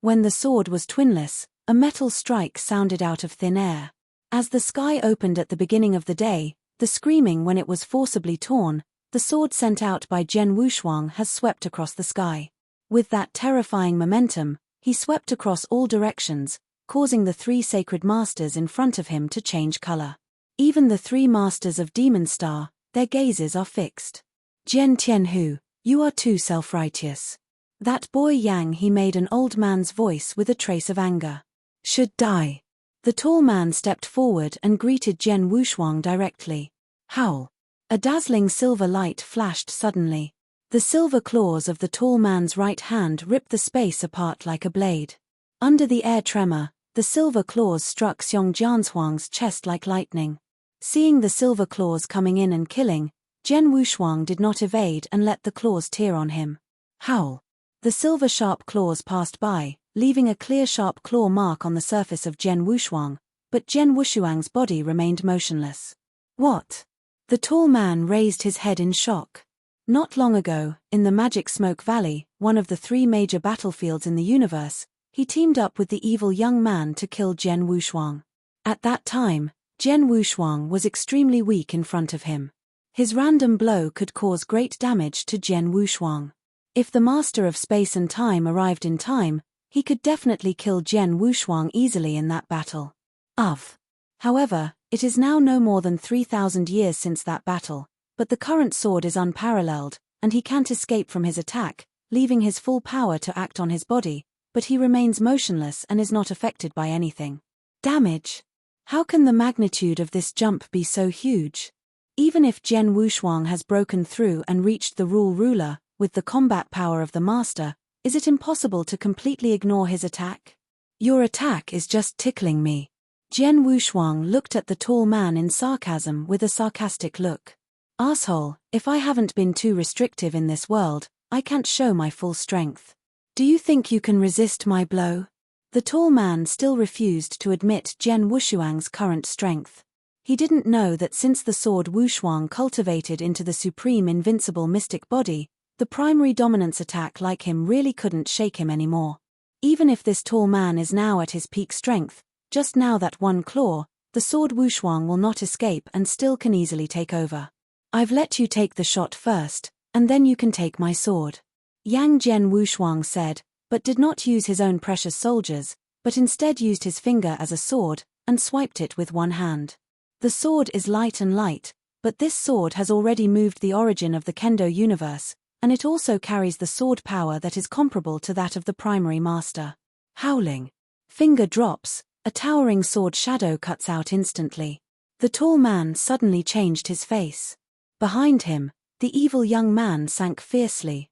When the sword was twinless, a metal strike sounded out of thin air. As the sky opened at the beginning of the day, the screaming when it was forcibly torn, the sword sent out by Jian Wushuang has swept across the sky. With that terrifying momentum, he swept across all directions, causing the three sacred masters in front of him to change color. Even the three masters of Demon Star, their gazes are fixed. Jian Tianhu, you are too self-righteous. That boy Yang, he made an old man's voice with a trace of anger. Should die. The tall man stepped forward and greeted Jian Wushuang directly. Howl. A dazzling silver light flashed suddenly. The silver claws of the tall man's right hand ripped the space apart like a blade. Under the air tremor, the silver claws struck Xiong Jianhuang's chest like lightning. Seeing the silver claws coming in and killing, Jian Wushuang did not evade and let the claws tear on him. Howl. The silver sharp claws passed by, leaving a clear sharp claw mark on the surface of Jian Wushuang, but Jian Wushuang's body remained motionless. What? The tall man raised his head in shock. Not long ago, in the Magic Smoke Valley, one of the three major battlefields in the universe, he teamed up with the evil young man to kill Jian Wushuang. At that time, Jian Wushuang was extremely weak in front of him. His random blow could cause great damage to Jian Wushuang. If the Master of Space and Time arrived in time, he could definitely kill Jian Wushuang easily in that battle. However, it is now no more than 3,000 years since that battle, but the current sword is unparalleled, and he can't escape from his attack, leaving his full power to act on his body, but he remains motionless and is not affected by anything. Damage? How can the magnitude of this jump be so huge? Even if Jian Wushuang has broken through and reached the ruler, with the combat power of the master, is it impossible to completely ignore his attack? Your attack is just tickling me. Jian Wushuang looked at the tall man in sarcasm with a sarcastic look. Asshole, if I haven't been too restrictive in this world, I can't show my full strength. Do you think you can resist my blow? The tall man still refused to admit Jian Wushuang's current strength. He didn't know that since the sword Wushuang cultivated into the supreme invincible mystic body, the primary dominance attack like him really couldn't shake him anymore. Even if this tall man is now at his peak strength, just now that one claw, the sword Wushuang will not escape and still can easily take over. I've let you take the shot first, and then you can take my sword. Yang Jian Wushuang said, but did not use his own precious soldiers, but instead used his finger as a sword, and swiped it with one hand. The sword is light and light, but this sword has already moved the origin of the Kendo universe, and it also carries the sword power that is comparable to that of the primary master. Howling. Finger drops, a towering sword shadow cuts out instantly. The tall man suddenly changed his face. Behind him, the evil young man sank fiercely,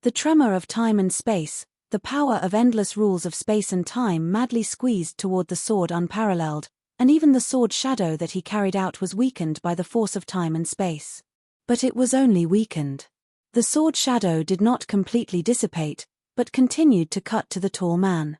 The tremor of time and space, the power of endless rules of space and time madly squeezed toward the sword unparalleled, and even the sword shadow that he carried out was weakened by the force of time and space. But it was only weakened. The sword shadow did not completely dissipate, but continued to cut to the tall man.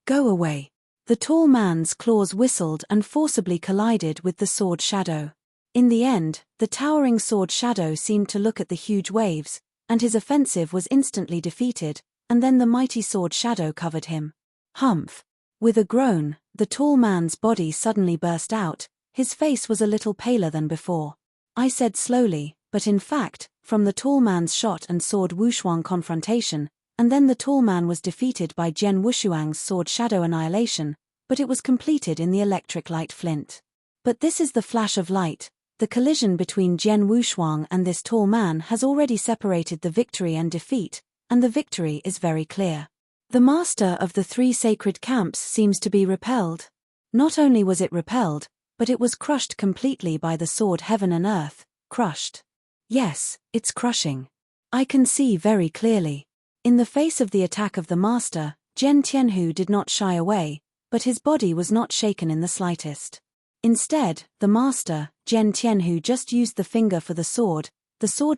Go away. The tall man's claws whistled and forcibly collided with the sword shadow. In the end, the towering sword shadow seemed to look at the huge waves, and his offensive was instantly defeated, and then the mighty sword shadow covered him. Humph! With a groan, the tall man's body suddenly burst out, his face was a little paler than before. I said slowly, but in fact, from the tall man's shot and sword Wushuang confrontation, and then the tall man was defeated by Jian Wushuang's sword shadow annihilation, but it was completed in the electric light flint. But this is the flash of light. The collision between Jian Wushuang and this tall man has already separated the victory and defeat, and the victory is very clear. The master of the three sacred camps seems to be repelled. Not only was it repelled, but it was crushed completely by the sword heaven and earth, crushed. Yes, it's crushing. I can see very clearly. In the face of the attack of the master, Zhen Tianhu did not shy away, but his body was not shaken in the slightest. Instead, the master, Zhen Tianhu, just used the finger for the sword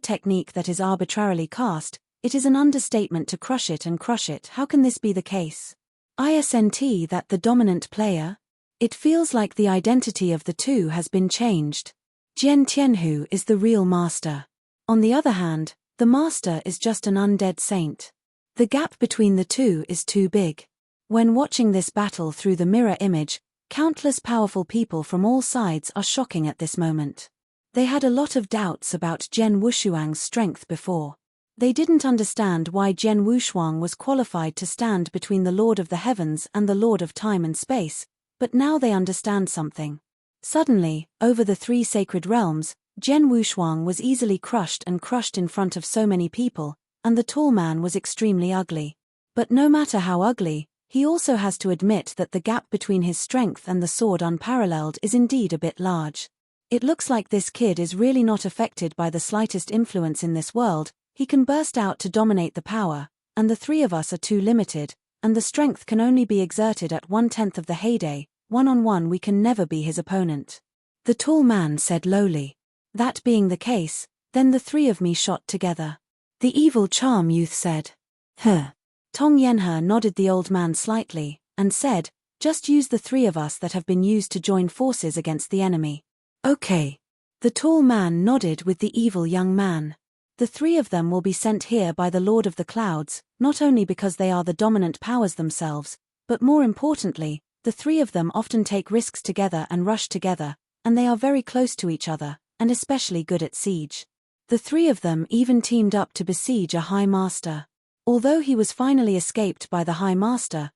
technique that is arbitrarily cast. It is an understatement to crush it and crush it. How can this be the case? Isn't that the dominant player? It feels like the identity of the two has been changed. Zhen Tianhu is the real master. On the other hand, the master is just an undead saint. The gap between the two is too big. When watching this battle through the mirror image, countless powerful people from all sides are shocking at this moment. They had a lot of doubts about Jian Wushuang's strength before. They didn't understand why Jian Wushuang was qualified to stand between the Lord of the Heavens and the Lord of Time and Space, but now they understand something. Suddenly, over the three sacred realms, Jian Wushuang was easily crushed in front of so many people, and the tall man was extremely ugly. But no matter how ugly, he also has to admit that the gap between his strength and the sword unparalleled is indeed a bit large. It looks like this kid is really not affected by the slightest influence in this world. He can burst out to dominate the power, and the three of us are too limited, and the strength can only be exerted at 1/10 of the heyday. One-on-one we can never be his opponent. The tall man said lowly. That being the case, then the three of me shot together. The evil charm youth said. Tong Yanhe nodded the old man slightly, and said, just use the three of us that have been used to join forces against the enemy. Okay. The tall man nodded with the evil young man. The three of them will be sent here by the Lord of the Clouds, not only because they are the dominant powers themselves, but more importantly, the three of them often take risks together and rush together, and they are very close to each other, and especially good at siege. The three of them even teamed up to besiege a High Master. Although he was finally escaped by the High Master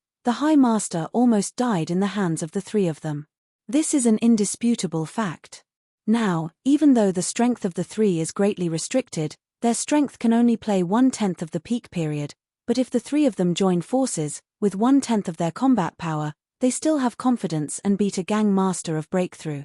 almost died in the hands of the three of them. This is an indisputable fact. Now, even though the strength of the three is greatly restricted, their strength can only play 1/10 of the peak period, but if the three of them join forces, with 1/10 of their combat power, they still have confidence and beat a gang master of breakthrough.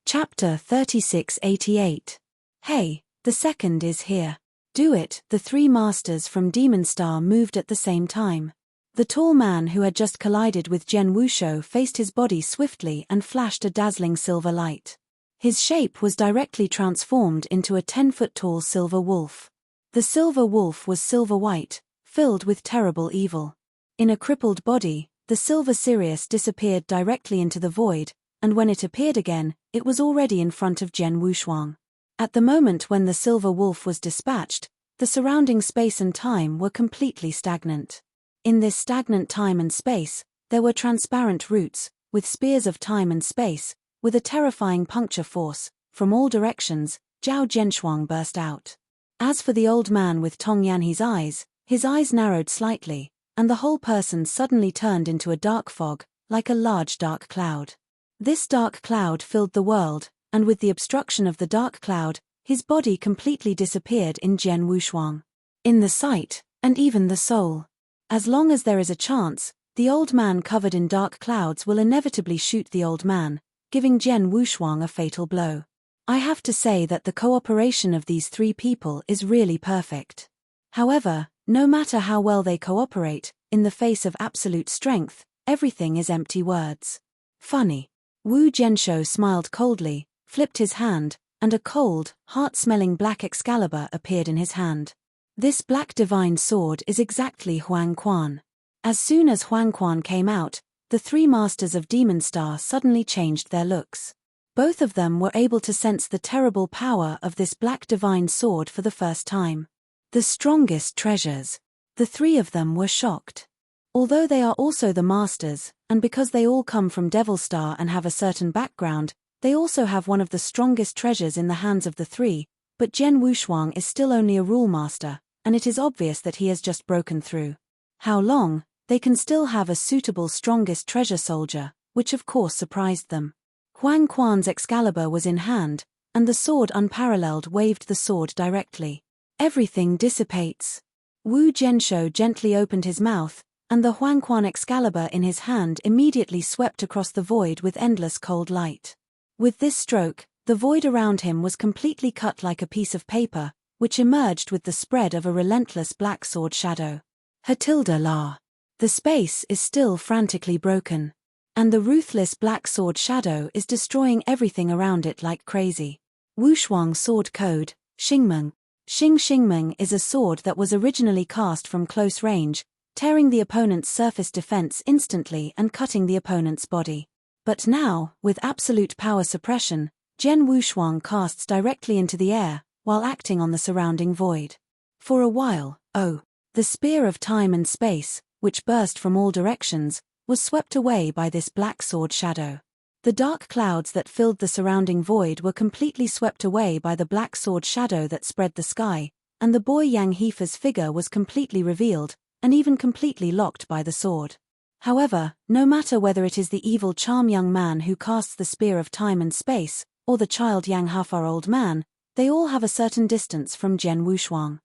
Chapter 3688. Hey, the second is here. Do it. The three masters from Demon Star moved at the same time. The tall man who had just collided with Jian Wushuang faced his body swiftly and flashed a dazzling silver light. His shape was directly transformed into a 10-foot-tall silver wolf. The silver wolf was silver-white, filled with terrible evil. In a crippled body, the silver Sirius disappeared directly into the void, and when it appeared again, it was already in front of Jian Wushuang. At the moment when the silver wolf was dispatched, the surrounding space and time were completely stagnant. In this stagnant time and space, there were transparent roots, with spears of time and space, with a terrifying puncture force. From all directions, Zhao Zhenshuang burst out. As for the old man with Tong Yanhe's eyes, his eyes narrowed slightly, and the whole person suddenly turned into a dark fog, like a large dark cloud. This dark cloud filled the world, and with the obstruction of the dark cloud, his body completely disappeared in Jian Wushuang. In the sight, and even the soul. As long as there is a chance, the old man covered in dark clouds will inevitably shoot the old man, giving Jian Wushuang a fatal blow. I have to say that the cooperation of these three people is really perfect. However, no matter how well they cooperate, in the face of absolute strength, everything is empty words. Funny. Wu Zhenshou smiled coldly, flipped his hand, and a cold, heart-smelling black Excalibur appeared in his hand. This black divine sword is exactly Huang Quan. As soon as Huang Quan came out, the three masters of Demon Star suddenly changed their looks. Both of them were able to sense the terrible power of this black divine sword for the first time. The strongest treasures. The three of them were shocked. Although they are also the masters, and because they all come from Devil Star and have a certain background, they also have one of the strongest treasures in the hands of the three, but Jian Wushuang is still only a rule master, and it is obvious that he has just broken through. How long? They can still have a suitable strongest treasure soldier, which of course surprised them. Huang Quan's Excalibur was in hand, and the sword unparalleled waved the sword directly. Everything dissipates. Wu Zhenshou gently opened his mouth, and the Huang Quan Excalibur in his hand immediately swept across the void with endless cold light. With this stroke, the void around him was completely cut like a piece of paper, which emerged with the spread of a relentless black sword shadow. Hatilda La. The space is still frantically broken. And the ruthless black sword shadow is destroying everything around it like crazy. Wushuang sword code, Xingmeng. Xingmeng is a sword that was originally cast from close range, tearing the opponent's surface defense instantly and cutting the opponent's body. But now, with absolute power suppression, Jian Wushuang casts directly into the air, while acting on the surrounding void. For a while, the spear of time and space, which burst from all directions, was swept away by this black sword shadow. The dark clouds that filled the surrounding void were completely swept away by the black sword shadow that spread the sky, and the boy Yang Hefa's figure was completely revealed, and even completely locked by the sword. However, no matter whether it is the evil charm young man who casts the spear of time and space, or the child Yang Hefa old man, they all have a certain distance from Jian Wushuang.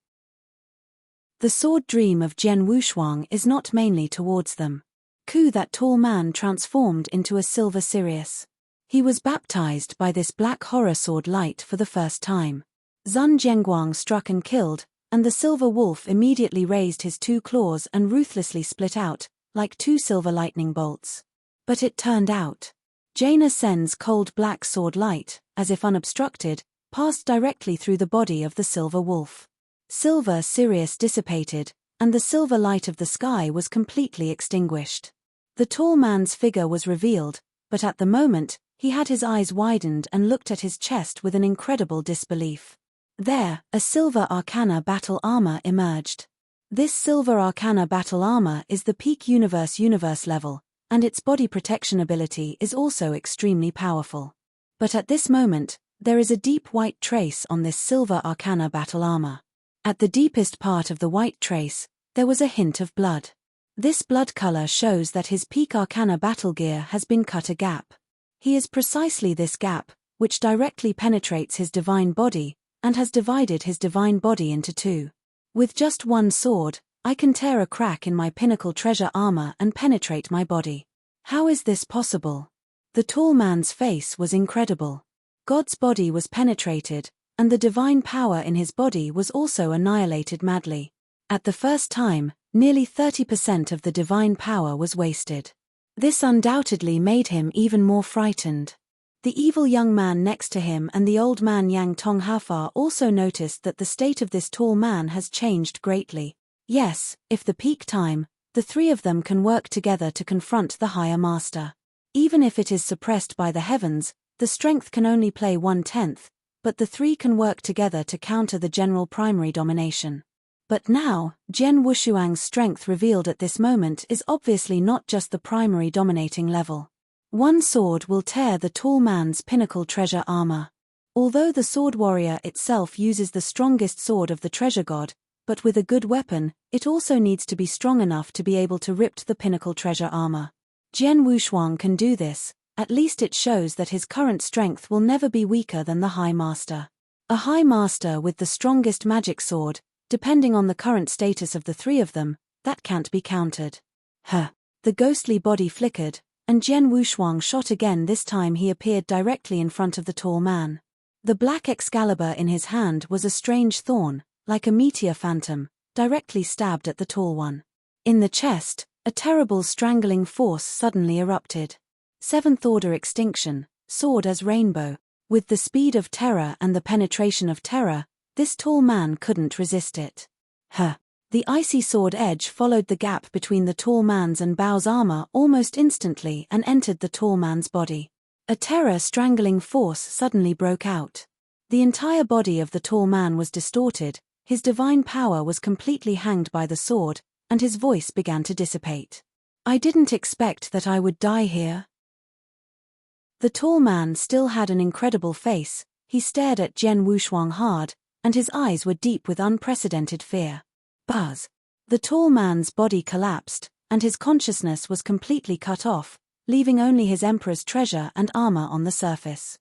The sword dream of Jian Wushuang is not mainly towards them. That tall man transformed into a silver Sirius. He was baptized by this black horror sword light for the first time. Zun Zhenguang struck and killed, and the silver wolf immediately raised his two claws and ruthlessly split out, like two silver lightning bolts. But it turned out. Jaina Sen's cold black sword light, as if unobstructed, passed directly through the body of the silver wolf. Silver Sirius dissipated, and the silver light of the sky was completely extinguished. The tall man's figure was revealed, but at the moment, he had his eyes widened and looked at his chest with an incredible disbelief. There, a silver arcana battle armor emerged. This silver arcana battle armor is the peak universe level, and its body protection ability is also extremely powerful. But at this moment, there is a deep white trace on this silver arcana battle armor. At the deepest part of the white trace, there was a hint of blood. This blood color shows that his peak arcana battle gear has been cut a gap. He is precisely this gap, which directly penetrates his divine body, and has divided his divine body into two. With just one sword, I can tear a crack in my pinnacle treasure armor and penetrate my body. How is this possible? The tall man's face was incredible. God's body was penetrated, and the divine power in his body was also annihilated madly. At the first time, nearly 30% of the divine power was wasted. This undoubtedly made him even more frightened. The evil young man next to him and the old man Yang Tonghafa also noticed that the state of this tall man has changed greatly. Yes, if the peak time, the three of them can work together to confront the higher master. Even if it is suppressed by the heavens, the strength can only play 1/10, but the three can work together to counter the general primary domination. But now, Jian Wushuang's strength revealed at this moment is obviously not just the primary dominating level. One sword will tear the tall man's pinnacle treasure armor. Although the sword warrior itself uses the strongest sword of the treasure god, but with a good weapon, it also needs to be strong enough to be able to rip the pinnacle treasure armor. Jian Wushuang can do this. At least it shows that his current strength will never be weaker than the High Master. A High Master with the strongest magic sword, depending on the current status of the three of them, that can't be countered. The ghostly body flickered, and Jian Wushuang shot again. This time he appeared directly in front of the tall man. The black Excalibur in his hand was a strange thorn, like a meteor phantom, directly stabbed at the tall one. In the chest, a terrible strangling force suddenly erupted. Seventh order extinction, sword as rainbow. With the speed of terror and the penetration of terror, this tall man couldn't resist it. The icy sword edge followed the gap between the tall man's and Bao's armor almost instantly and entered the tall man's body. A terror-strangling force suddenly broke out. The entire body of the tall man was distorted, his divine power was completely hanged by the sword, and his voice began to dissipate. I didn't expect that I would die here. The tall man still had an incredible face. He stared at Jian Wushuang hard, and his eyes were deep with unprecedented fear. Buzz. The tall man's body collapsed, and his consciousness was completely cut off, leaving only his emperor's treasure and armor on the surface.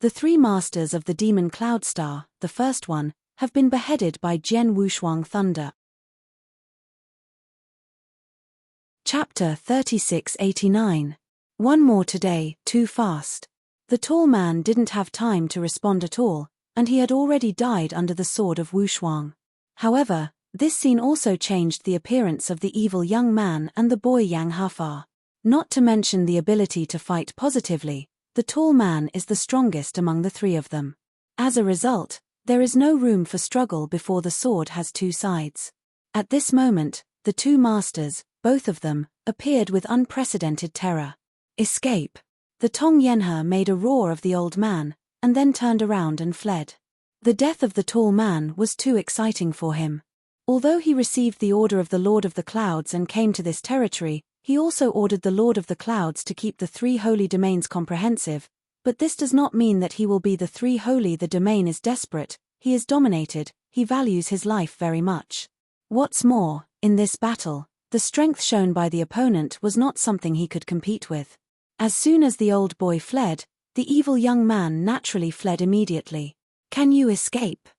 The three masters of the demon Cloud Star, the first one, have been beheaded by Jian Wushuang Thunder. Chapter 3689. One more today, too fast. The tall man didn't have time to respond at all, and he had already died under the sword of Wushuang. However, this scene also changed the appearance of the evil young man and the boy Yang Hafa. Not to mention the ability to fight positively, the tall man is the strongest among the three of them. As a result, there is no room for struggle before the sword has two sides. At this moment, the two masters, both of them, appeared with unprecedented terror. Escape! The Tong Yenhe made a roar of the old man, and then turned around and fled. The death of the tall man was too exciting for him. Although he received the order of the Lord of the Clouds and came to this territory, he also ordered the Lord of the Clouds to keep the three holy domains comprehensive, but this does not mean that he will be the three holy. The domain is desperate, he is dominated, he values his life very much. What's more, in this battle, the strength shown by the opponent was not something he could compete with. As soon as the old boy fled, the evil young man naturally fled immediately. Can you escape?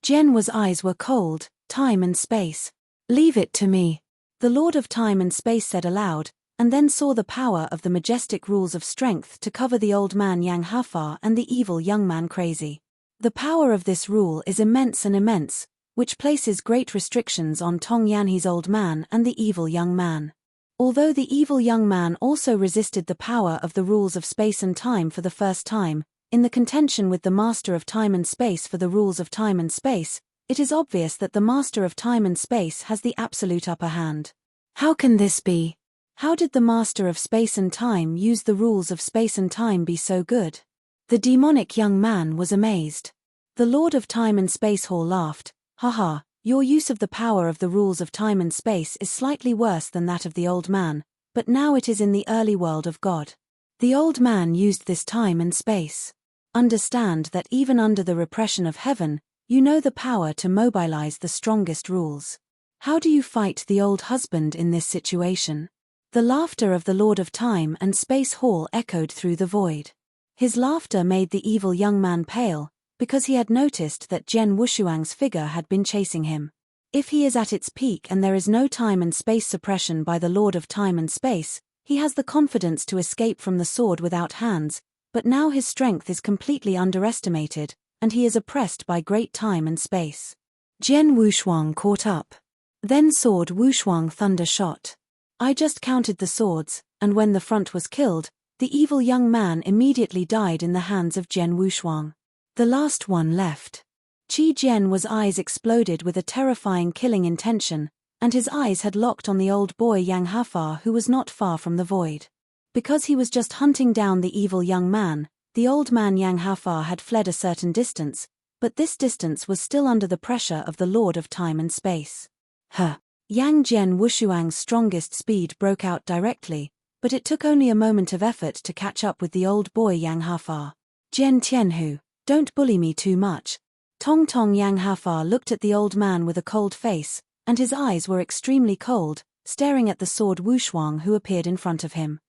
Jian's eyes were cold. Time and space. Leave it to me. The Lord of Time and Space said aloud, and then saw the power of the majestic rules of strength to cover the old man Yang Hafa and the evil young man Crazy. The power of this rule is immense and immense, which places great restrictions on Tong Yanhe's old man and the evil young man. Although the evil young man also resisted the power of the rules of space and time for the first time, in the contention with the Master of Time and Space for the rules of time and space, it is obvious that the Master of Time and Space has the absolute upper hand. How can this be? How did the Master of Space and Time use the rules of space and time be so good? The demonic young man was amazed. The Lord of Time and Space Hall laughed. Haha, your use of the power of the rules of time and space is slightly worse than that of the old man, but now it is in the early world of God. The old man used this time and space. Understand that even under the repression of heaven, you know the power to mobilize the strongest rules. How do you fight the old husband in this situation? The laughter of the Lord of Time and Space Hall echoed through the void. His laughter made the evil young man pale, because he had noticed that Jian Wushuang's figure had been chasing him. If he is at its peak and there is no time and space suppression by the Lord of Time and Space, he has the confidence to escape from the sword without hands, but now his strength is completely underestimated, and he is oppressed by great time and space. Jian Wushuang caught up. Then sword Wushuang Thunder shot. I just counted the swords, and when the front was killed, The evil young man immediately died in the hands of Jian Wushuang. The last one left. Qi Jian's eyes exploded with a terrifying killing intention, and his eyes had locked on the old boy Yang Hafar, who was not far from the void. Because he was just hunting down the evil young man, the old man Yang Hafar had fled a certain distance, but this distance was still under the pressure of the Lord of Time and Space. Yang Jian Wushuang's strongest speed broke out directly, but it took only a moment of effort to catch up with the old boy Yang Hafar. Jian Tianhu, don't bully me too much. Tong Tong. Yang Hafar looked at the old man with a cold face, and his eyes were extremely cold, staring at the sword Wushuang who appeared in front of him.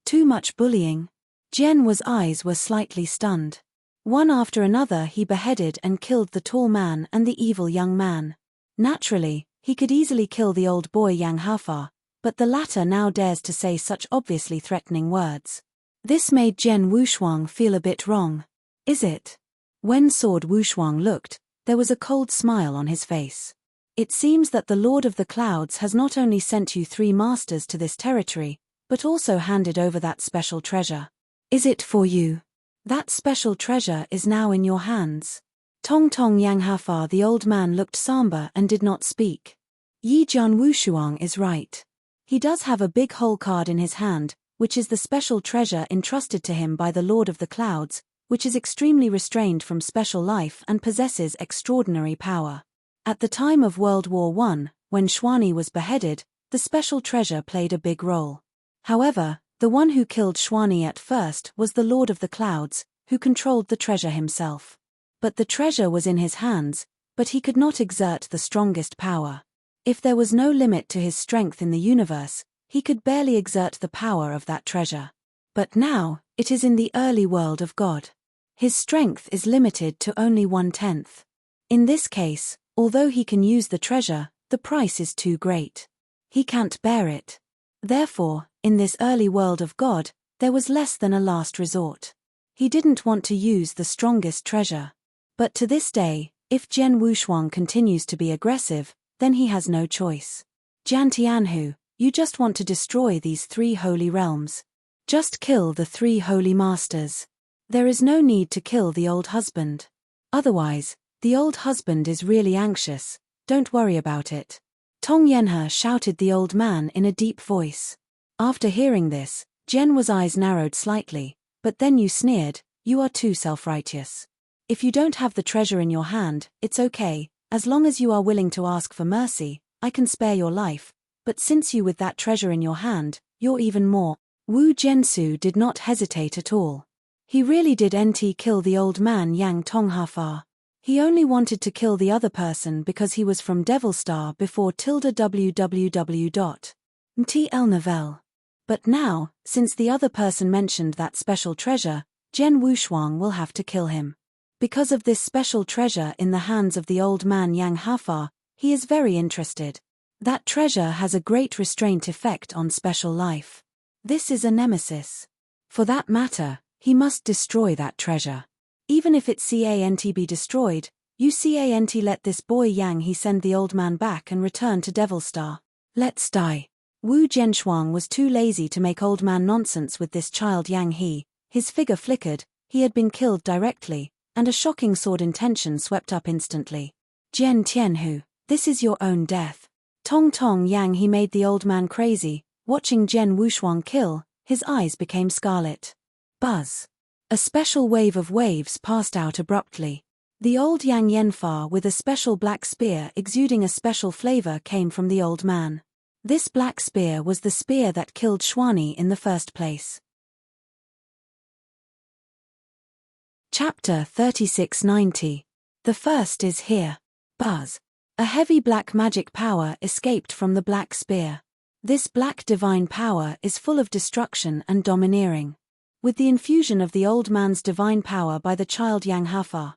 Too much bullying. Jian's eyes were slightly stunned. One after another he beheaded and killed the tall man and the evil young man. Naturally, he could easily kill the old boy Yang Hafar, but the latter now dares to say such obviously threatening words. This made Jian Wushuang feel a bit wrong. Is it? When Sword Wushuang looked, there was a cold smile on his face. It seems that the Lord of the Clouds has not only sent you 3 masters to this territory, but also handed over that special treasure. Is it for you? That special treasure is now in your hands. Tong Tong. Yang Hafar, the old man, looked somber and did not speak. Jian Wushuang is right. He does have a big hole card in his hand, which is the special treasure entrusted to him by the Lord of the Clouds, which is extremely restrained from special life and possesses extraordinary power. At the time of World War I, when Xuani was beheaded, the special treasure played a big role. However, the one who killed Xuani at first was the Lord of the Clouds, who controlled the treasure himself. But the treasure was in his hands, but he could not exert the strongest power. If there was no limit to his strength in the universe, he could barely exert the power of that treasure. But now, it is in the early world of God. His strength is limited to only 1/10. In this case, although he can use the treasure, the price is too great. He can't bear it. Therefore, in this early world of God, there was less than a last resort. He didn't want to use the strongest treasure. But to this day, if Jian Wushuang continues to be aggressive, then he has no choice. Jian Tianhu, you just want to destroy these 3 holy realms. Just kill the 3 holy masters. There is no need to kill the old husband. Otherwise, the old husband is really anxious. Don't worry about it. Tong Yanhe shouted the old man in a deep voice. After hearing this, Jian's eyes narrowed slightly, but then you sneered, you are too self-righteous. If you don't have the treasure in your hand, it's okay, as long as you are willing to ask for mercy, I can spare your life, but since you with that treasure in your hand, you're even more. Wu Jiansu did not hesitate at all. He really did kill the old man Yang Tonghafar. He only wanted to kill the other person because he was from Devil Star before www.mtlnovel. But now, since the other person mentioned that special treasure, Jian Wushuang will have to kill him. Because of this special treasure in the hands of the old man Yang Hafar, he is very interested. That treasure has a great restraint effect on special life. This is a nemesis. For that matter, he must destroy that treasure. Even if it can't be destroyed, you can't let this boy Yang he send the old man back and return to Devil Star. Let's die. Wu Jianshuang was too lazy to make old man nonsense with this child Yang his figure flickered, he had been killed directly, and a shocking sword intention swept up instantly. Jian Tianhu, this is your own death. Tong Tong Yang he made the old man crazy, watching Jian Wushuang kill, his eyes became scarlet. Buzz. A special wave of waves passed out abruptly. The old Yang Yanfar with a special black spear exuding a special flavor came from the old man. This black spear was the spear that killed Xuani in the first place. Chapter 3690. The first is here. Buzz. A heavy black magic power escaped from the black spear. This black divine power is full of destruction and domineering. With the infusion of the old man's divine power by the child Yang Hafar,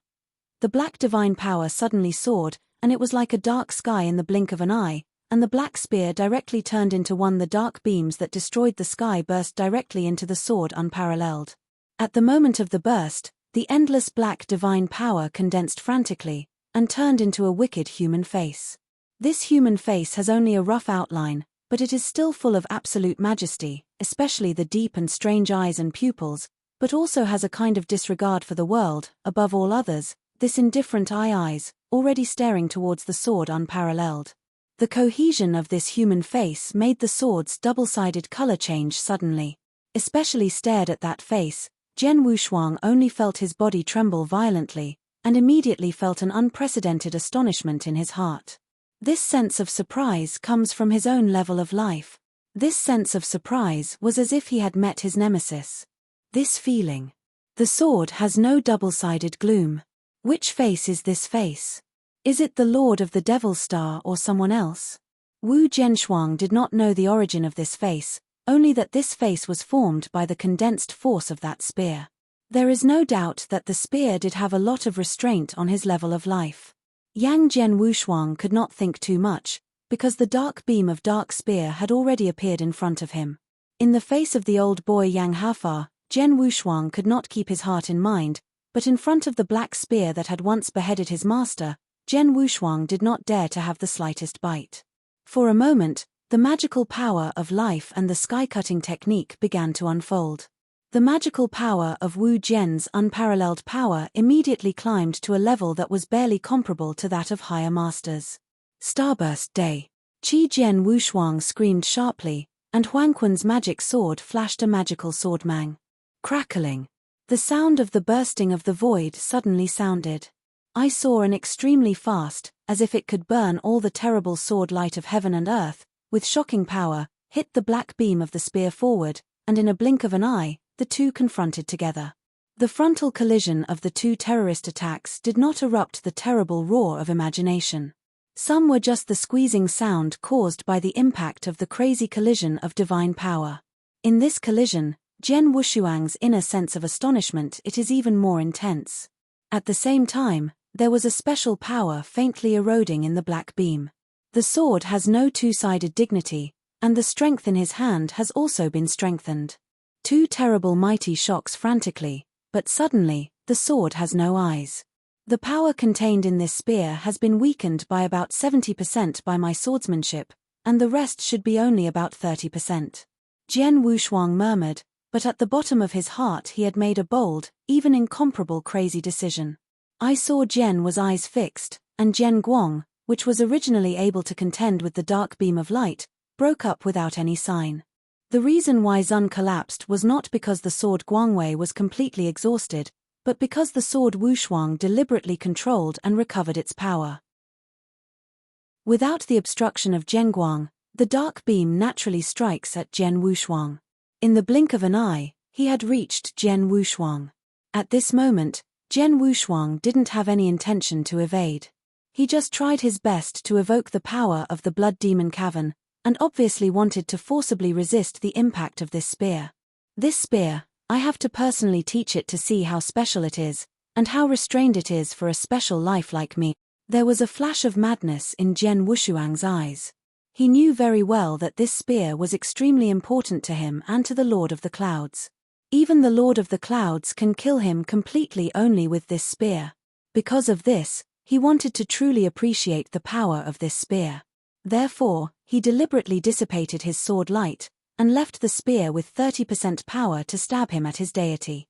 the black divine power suddenly soared, and it was like a dark sky in the blink of an eye, and the black spear directly turned into one. The dark beams that destroyed the sky burst directly into the sword unparalleled. At the moment of the burst, the endless black divine power condensed frantically, and turned into a wicked human face. This human face has only a rough outline, but it is still full of absolute majesty, especially the deep and strange eyes and pupils, but also has a kind of disregard for the world, above all others, this indifferent eyes, already staring towards the sword unparalleled. The cohesion of this human face made the sword's double-sided color change suddenly. Especially stared at that face, Jian Wushuang only felt his body tremble violently, and immediately felt an unprecedented astonishment in his heart. This sense of surprise comes from his own level of life. This sense of surprise was as if he had met his nemesis. This feeling. The sword has no double-sided gloom. Which face is this face? Is it the Lord of the Devil's Star or someone else? Wu Zhenshuang did not know the origin of this face, only that this face was formed by the condensed force of that spear. There is no doubt that the spear did have a lot of restraint on his level of life. Yang Jian Wushuang could not think too much, because the dark beam of dark spear had already appeared in front of him. In the face of the old boy Yang Hafa, Jian Wushuang could not keep his heart in mind, but in front of the black spear that had once beheaded his master, Jian Wushuang did not dare to have the slightest bite. For a moment, the magical power of life and the sky-cutting technique began to unfold. The magical power of Wu Jian's unparalleled power immediately climbed to a level that was barely comparable to that of higher masters. Starburst Day. Qi Jian Wushuang screamed sharply, and Huangquan's magic sword flashed a magical swordmang. Crackling. The sound of the bursting of the void suddenly sounded. I saw an extremely fast, as if it could burn all the terrible sword light of heaven and earth, with shocking power, hit the black beam of the spear forward, and in a blink of an eye, the two confronted together. The frontal collision of the two terrorist attacks did not erupt the terrible roar of imagination. Some were just the squeezing sound caused by the impact of the crazy collision of divine power. In this collision, Jian Wushuang's inner sense of astonishment it is even more intense. At the same time, there was a special power faintly eroding in the black beam. The sword has no two-sided dignity, and the strength in his hand has also been strengthened. Two terrible mighty shocks frantically, but suddenly, the sword has no eyes. The power contained in this spear has been weakened by about 70% by my swordsmanship, and the rest should be only about 30%. Jian Wushuang murmured, but at the bottom of his heart he had made a bold, even incomparable crazy decision. I saw Jian was eyes fixed, and Jian Guang, which was originally able to contend with the dark beam of light, broke up without any sign. The reason why Zun collapsed was not because the sword Guangwei was completely exhausted, but because the sword Wushuang deliberately controlled and recovered its power. Without the obstruction of Jian Guang, the dark beam naturally strikes at Jian Wushuang. In the blink of an eye, he had reached Jian Wushuang. At this moment, Jian Wushuang didn't have any intention to evade. He just tried his best to evoke the power of the Blood Demon Cavern, and obviously wanted to forcibly resist the impact of this spear. This spear, I have to personally teach it to see how special it is, and how restrained it is for a special life like me. There was a flash of madness in Jian Wushuang's eyes. He knew very well that this spear was extremely important to him and to the Lord of the Clouds. Even the Lord of the Clouds can kill him completely only with this spear. Because of this, he wanted to truly appreciate the power of this spear. Therefore, he deliberately dissipated his sword light, and left the spear with 30% power to stab him at his deity.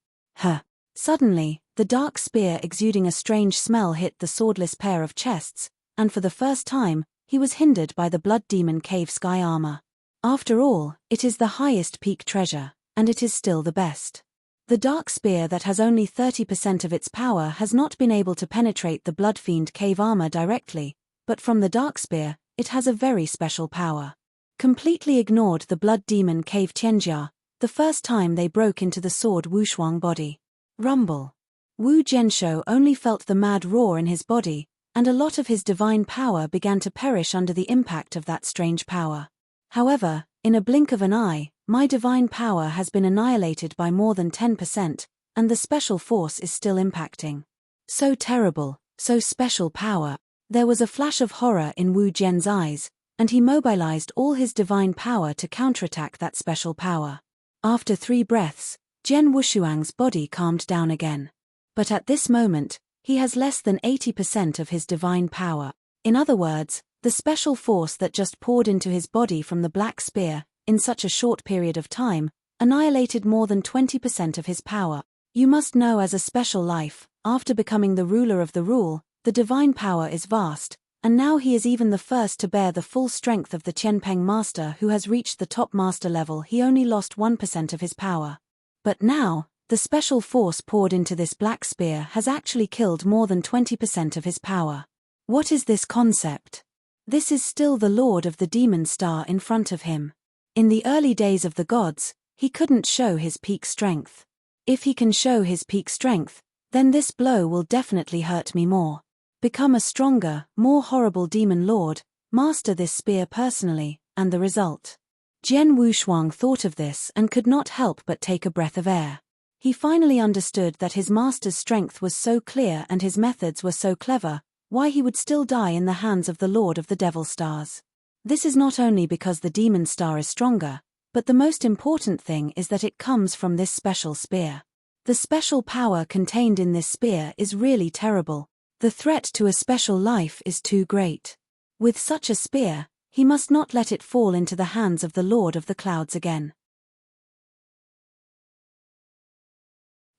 Suddenly, the dark spear exuding a strange smell hit the swordless pair of chests, and for the first time, he was hindered by the Blood Demon Cave sky armor. After all, it is the highest peak treasure, and it is still the best. The dark spear that has only 30% of its power has not been able to penetrate the Bloodfiend Cave armor directly, but from the dark spear, it has a very special power. Completely ignored the Blood Demon Cave Tianjia, the first time they broke into the sword Wushuang body. Rumble. Wu Zhenshou only felt the mad roar in his body, and a lot of his divine power began to perish under the impact of that strange power. However, in a blink of an eye, my divine power has been annihilated by more than 10%, and the special force is still impacting. So terrible, so special power. There was a flash of horror in Wu Zhen's eyes, and he mobilized all his divine power to counterattack that special power. After 3 breaths, Jian Wushuang's body calmed down again. But at this moment, he has less than 80% of his divine power. In other words, The special force that just poured into his body from the black spear, in such a short period of time, annihilated more than 20% of his power. You must know, as a special life, after becoming the ruler of the rule, the divine power is vast, and now he is even the first to bear the full strength of the Qianpeng master who has reached the top master level. He only lost 1% of his power. But now, the special force poured into this black spear has actually killed more than 20% of his power. What is this concept? This is still the Lord of the Demon Star in front of him. In the early days of the gods, he couldn't show his peak strength. If he can show his peak strength, then this blow will definitely hurt me more. Become a stronger, more horrible demon lord, master this spear personally, and the result. Jian Wushuang thought of this and could not help but take a breath of air. He finally understood that his master's strength was so clear and his methods were so clever, why he would still die in the hands of the Lord of the Devil Stars. This is not only because the demon star is stronger, but the most important thing is that it comes from this special spear. The special power contained in this spear is really terrible. The threat to a special life is too great. With such a spear, he must not let it fall into the hands of the Lord of the Clouds again.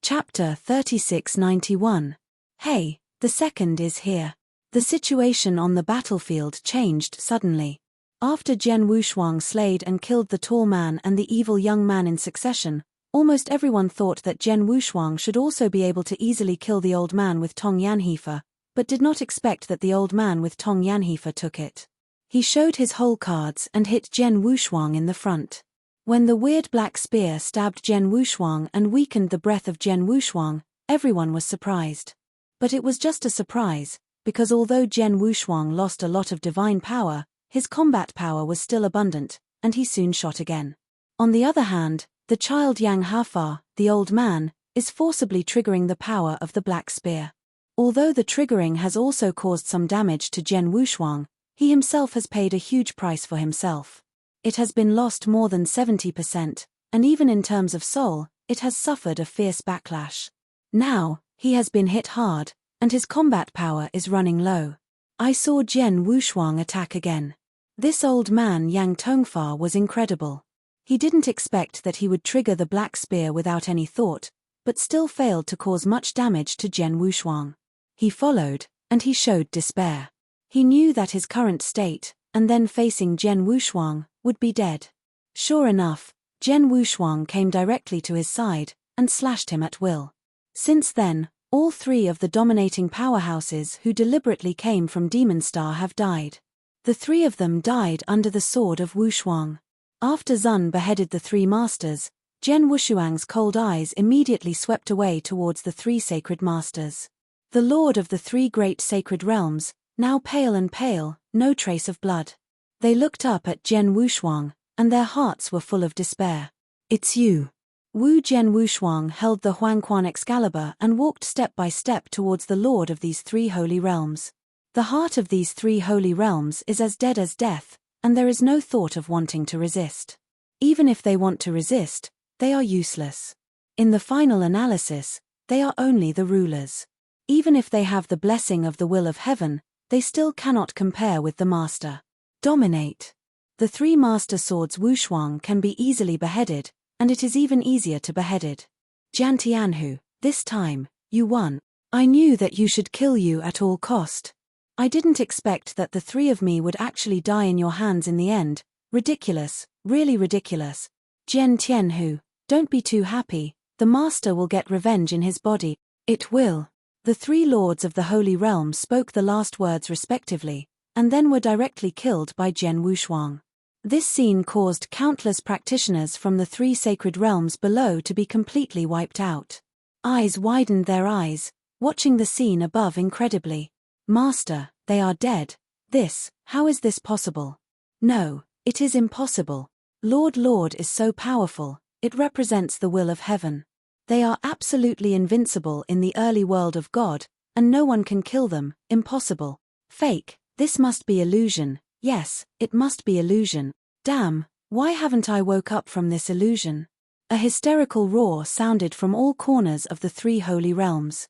Chapter 3691. Hey, the second is here. The situation on the battlefield changed suddenly. After Jian Wushuang slayed and killed the tall man and the evil young man in succession, almost everyone thought that Jian Wushuang should also be able to easily kill the old man with Tong Yanhefa, but did not expect that the old man with Tong Yanhefa took it. He showed his whole cards and hit Jian Wushuang in the front. When the weird black spear stabbed Jian Wushuang and weakened the breath of Jian Wushuang, everyone was surprised. But it was just a surprise, because although Jian Wushuang lost a lot of divine power, his combat power was still abundant, and he soon shot again. On the other hand, the child Yang Hafa, the old man, is forcibly triggering the power of the black spear. Although the triggering has also caused some damage to Jian Wushuang, he himself has paid a huge price for himself. It has been lost more than 70%, and even in terms of soul, it has suffered a fierce backlash. Now, he has been hit hard, and his combat power is running low. I saw Jian Wushuang attack again. This old man Yang Tongfa was incredible. He didn't expect that he would trigger the black spear without any thought, but still failed to cause much damage to Jian Wushuang. He followed, and he showed despair. He knew that his current state, and then facing Jian Wushuang, would be dead. Sure enough, Jian Wushuang came directly to his side, and slashed him at will. Since then, all three of the dominating powerhouses who deliberately came from Demon Star have died. The three of them died under the sword of Wushuang. After Zun beheaded the three masters, Jian Wushuang's cold eyes immediately swept away towards the three sacred masters. The lord of the three great sacred realms, now pale and pale, no trace of blood. They looked up at Jian Wushuang, and their hearts were full of despair. It's you. Jian Wushuang held the Huangquan Excalibur and walked step by step towards the lord of these three holy realms. The heart of these three holy realms is as dead as death, and there is no thought of wanting to resist. Even if they want to resist, they are useless. In the final analysis, they are only the rulers. Even if they have the blessing of the will of heaven, they still cannot compare with the master. Dominate. The three master swords Wushuang can be easily beheaded, and it is even easier to beheaded. Jian Tianhu, this time, you won. I knew that you should kill you at all cost. I didn't expect that the three of me would actually die in your hands in the end. Ridiculous, really ridiculous. Jian Tianhu, don't be too happy, the master will get revenge in his body. It will. The three lords of the Holy Realm spoke the last words respectively, and then were directly killed by Jian Wushuang. This scene caused countless practitioners from the three sacred realms below to be completely wiped out. Eyes widened their eyes, watching the scene above incredibly. Master, they are dead. How is this possible? No, it is impossible. Lord is so powerful, it represents the will of heaven. They are absolutely invincible in the early world of God, and no one can kill them, impossible. Fake, this must be illusion, yes, it must be illusion. Damn, why haven't I woke up from this illusion? A hysterical roar sounded from all corners of the three holy realms.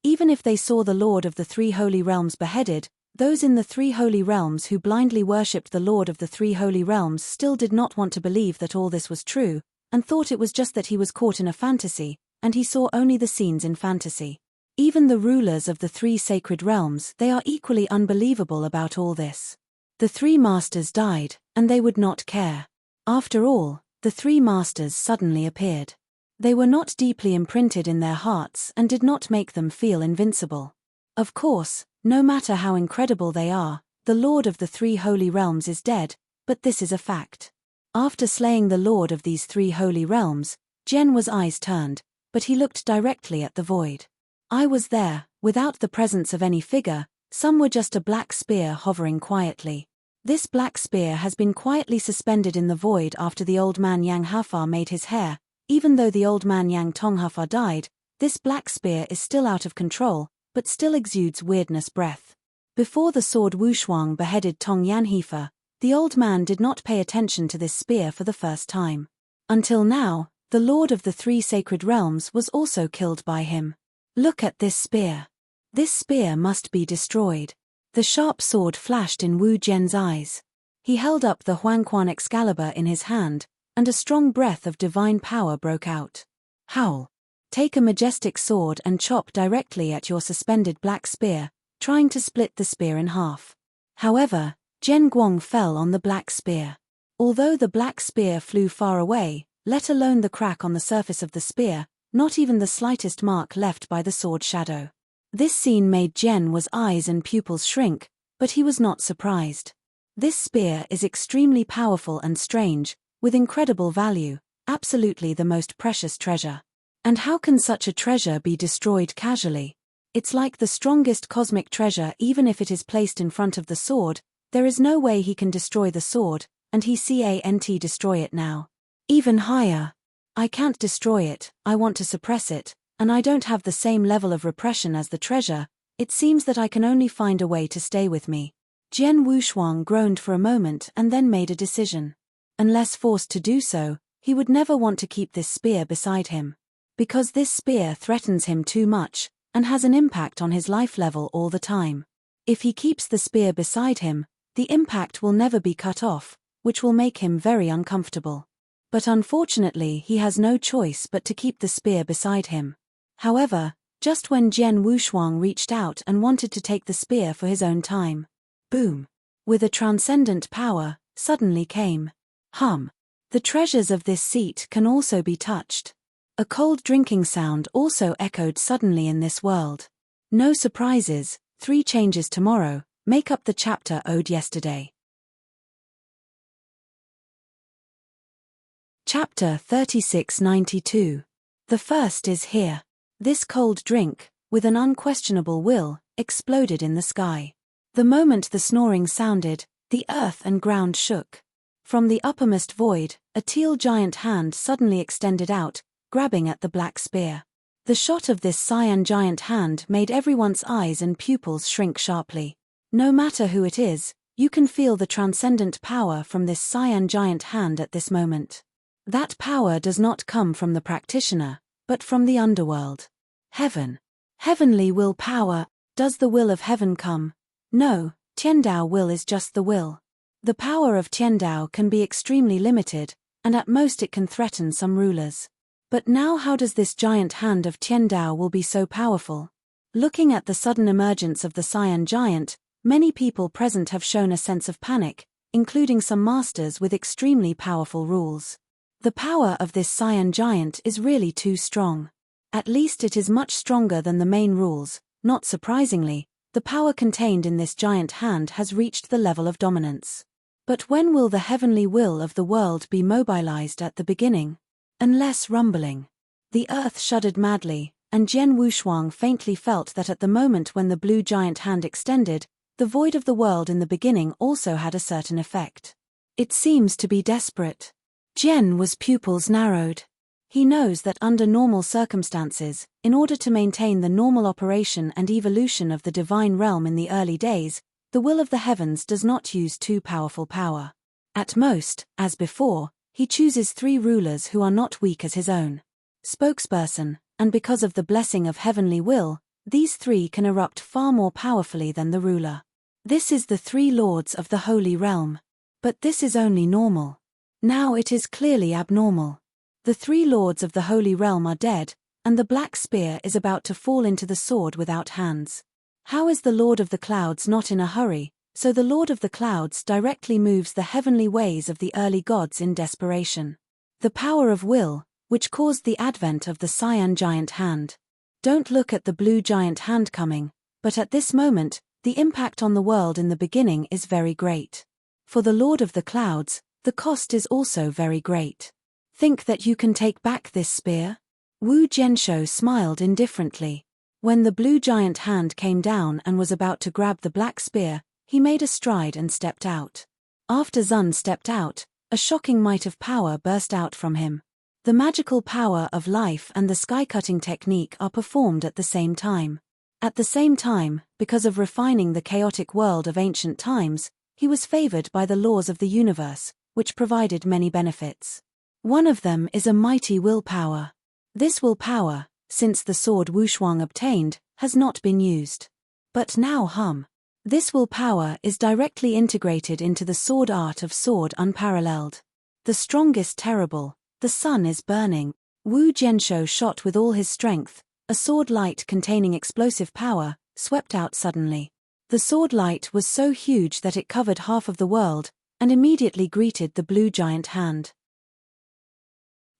Even if they saw the Lord of the three holy realms beheaded, Those in the three holy realms who blindly worshipped the Lord of the three holy realms still did not want to believe that all this was true, and thought it was just that he was caught in a fantasy, and he saw only the scenes in fantasy. Even the rulers of the three sacred realms, they are equally unbelievable about all this. The three masters died, and they would not care. After all, the three masters suddenly appeared. They were not deeply imprinted in their hearts and did not make them feel invincible. Of course, no matter how incredible they are, the Lord of the three holy realms is dead, but this is a fact. After slaying the Lord of these three holy realms, Jen was eyes turned, but he looked directly at the void. I was there, without the presence of any figure, some were just a black spear hovering quietly. This black spear has been quietly suspended in the void after the old man Yang Hafa made his hair. Even though the old man Yang Tonghafa died, this black spear is still out of control, but still exudes weirdness breath. Before the sword Wushuang beheaded Tong Yanhefa, the old man did not pay attention to this spear for the first time. Until now, the Lord of the three sacred realms was also killed by him. Look at this spear. This spear must be destroyed. The sharp sword flashed in Wu Zhen's eyes. He held up the Huangquan Excalibur in his hand, and a strong breath of divine power broke out. Howl! Take a majestic sword and chop directly at your suspended black spear, trying to split the spear in half. However, Zhen Guang fell on the black spear. Although the black spear flew far away, let alone the crack on the surface of the spear, not even the slightest mark left by the sword shadow. This scene made Zhen's eyes and pupils shrink, but he was not surprised. This spear is extremely powerful and strange, with incredible value, absolutely the most precious treasure. And how can such a treasure be destroyed casually? It's like the strongest cosmic treasure. Even if it is placed in front of the sword, there is no way he can destroy the sword, and he can't destroy it now. Even higher. I can't destroy it, I want to suppress it, and I don't have the same level of repression as the treasure. It seems that I can only find a way to stay with me. Jian Wushuang groaned for a moment and then made a decision. Unless forced to do so, he would never want to keep this spear beside him. Because this spear threatens him too much, and has an impact on his life level all the time. If he keeps the spear beside him, the impact will never be cut off, which will make him very uncomfortable. But unfortunately he has no choice but to keep the spear beside him. However, just when Jian Wushuang reached out and wanted to take the spear for his own time, boom! With a transcendent power, suddenly came. Hum! The treasures of this seat can also be touched. A cold drinking sound also echoed suddenly in this world. No surprises, 3 changes tomorrow, make up the chapter owed yesterday. Chapter 3692. The first is here. This cold drink, with an unquestionable will, exploded in the sky. The moment the snoring sounded, the earth and ground shook. From the uppermost void, a teal giant hand suddenly extended out, grabbing at the black spear. The shot of this cyan giant hand made everyone's eyes and pupils shrink sharply. No matter who it is, you can feel the transcendent power from this cyan giant hand at this moment. That power does not come from the practitioner, but from the underworld. Heaven. Heavenly will power. Does the will of heaven come? No, Tiandao will is just the will. The power of Tiandao can be extremely limited, and at most it can threaten some rulers. But now how does this giant hand of Tiandao will be so powerful? Looking at the sudden emergence of the cyan giant, many people present have shown a sense of panic, including some masters with extremely powerful rules. The power of this cyan giant is really too strong. At least it is much stronger than the main rules. Not surprisingly, the power contained in this giant hand has reached the level of dominance. But when will the heavenly will of the world be mobilized at the beginning? Unless rumbling. The earth shuddered madly, and Jian Wushuang faintly felt that at the moment when the blue giant hand extended, the void of the world in the beginning also had a certain effect. It seems to be desperate. Jian's pupils narrowed. He knows that under normal circumstances, in order to maintain the normal operation and evolution of the divine realm in the early days, the will of the heavens does not use too powerful power. At most, as before, he chooses 3 rulers who are not weak as his own spokesperson, and because of the blessing of heavenly will, these 3 can erupt far more powerfully than the ruler. This is the three lords of the Holy Realm. But this is only normal. Now it is clearly abnormal. The three lords of the Holy Realm are dead, and the black spear is about to fall into the sword without hands. How is the Lord of the Clouds not in a hurry? So the Lord of the Clouds directly moves the heavenly ways of the early gods in desperation. The power of will, which caused the advent of the cyan giant hand. Don't look at the blue giant hand coming, but at this moment, the impact on the world in the beginning is very great. For the Lord of the Clouds, the cost is also very great. Think that you can take back this spear? Wu Jianshou smiled indifferently. When the blue giant hand came down and was about to grab the black spear, he made a stride and stepped out. After Zun stepped out, a shocking might of power burst out from him. The magical power of life and the sky-cutting technique are performed at the same time. At the same time, because of refining the chaotic world of ancient times, he was favored by the laws of the universe, which provided many benefits. One of them is a mighty willpower. This willpower, since the sword Wushuang obtained, has not been used. But now this willpower is directly integrated into the sword art of sword unparalleled. The strongest terrible, the sun is burning. Wu Jianshou shot with all his strength, a sword light containing explosive power, swept out suddenly. The sword light was so huge that it covered half of the world, and immediately greeted the blue giant hand.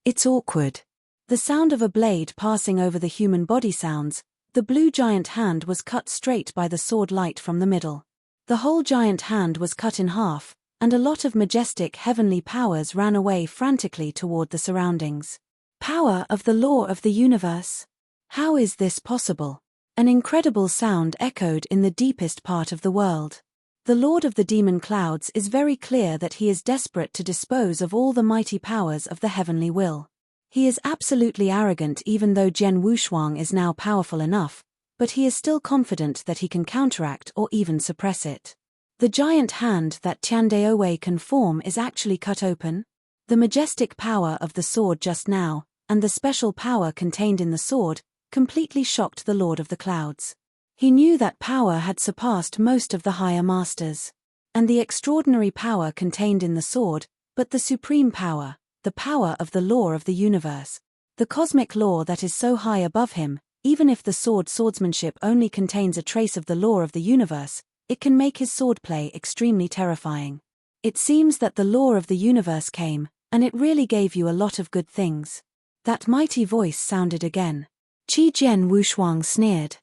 It's awkward. The sound of a blade passing over the human body sounds. The blue giant hand was cut straight by the sword light from the middle. The whole giant hand was cut in half, and a lot of majestic heavenly powers ran away frantically toward the surroundings. Power of the law of the universe? How is this possible? An incredible sound echoed in the deepest part of the world. The Lord of the Demon Clouds is very clear that he is desperate to dispose of all the mighty powers of the heavenly will. He is absolutely arrogant even though Jian Wushuang is now powerful enough, but he is still confident that he can counteract or even suppress it. The giant hand that Tiandaowei can form is actually cut open. The majestic power of the sword just now, and the special power contained in the sword, completely shocked the Lord of the Clouds. He knew that power had surpassed most of the higher masters. And the extraordinary power contained in the sword, but the supreme power, the power of the law of the universe. The cosmic law that is so high above him, even if the swordsmanship only contains a trace of the law of the universe, it can make his swordplay extremely terrifying. It seems that the law of the universe came, and it really gave you a lot of good things. That mighty voice sounded again. Qi Jian Wushuang sneered.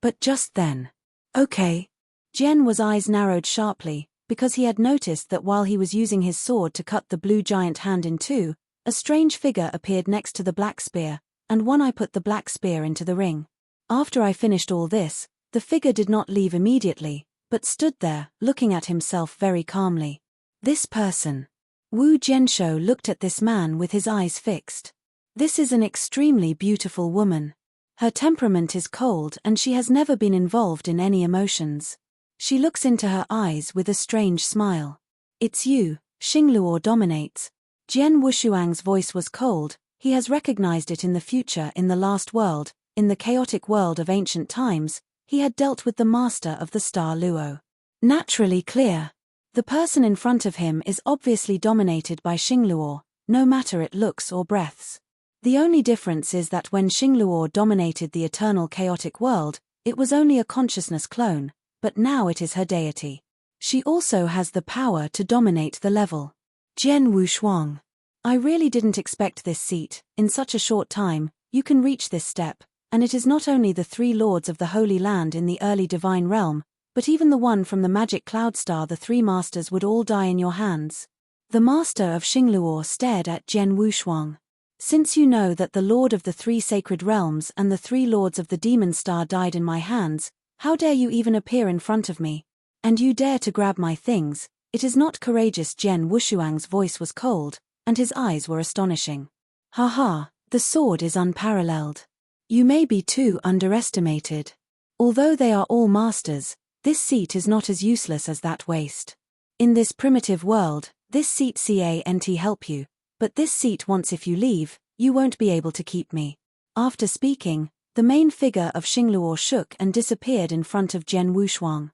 But just then. Okay. Jian's eyes narrowed sharply, because he had noticed that while he was using his sword to cut the blue giant hand in two, a strange figure appeared next to the black spear, and one eye put the black spear into the ring. After I finished all this, the figure did not leave immediately, but stood there, looking at himself very calmly. This person. Wu Jianshou looked at this man with his eyes fixed. This is an extremely beautiful woman. Her temperament is cold and she has never been involved in any emotions. She looks into her eyes with a strange smile. It's you, Xingluo dominates. Jian Wushuang's voice was cold. He has recognized it in the future in the last world, in the chaotic world of ancient times. He had dealt with the master of the star Luo. Naturally clear. The person in front of him is obviously dominated by Xingluo, no matter it looks or breaths. The only difference is that when Xingluo dominated the eternal chaotic world, it was only a consciousness clone, but now it is her deity. She also has the power to dominate the level. Jian Wushuang. I really didn't expect this seat. In such a short time, you can reach this step, and it is not only the three lords of the Holy Land in the early divine realm, but even the one from the magic cloud star. The three masters would all die in your hands. The master of Xingluo stared at Jian Wushuang. Since you know that the lord of the three sacred realms and the three lords of the demon star died in my hands, how dare you even appear in front of me? And you dare to grab my things? It is not courageous. Jian Wushuang's voice was cold, and his eyes were astonishing. Ha ha, the sword is unparalleled. You may be too underestimated. Although they are all masters, this seat is not as useless as that waste. In this primitive world, this seat can't help you. But this seat once if you leave, you won't be able to keep me. After speaking, the main figure of Xingluo shook and disappeared in front of Jian Wushuang.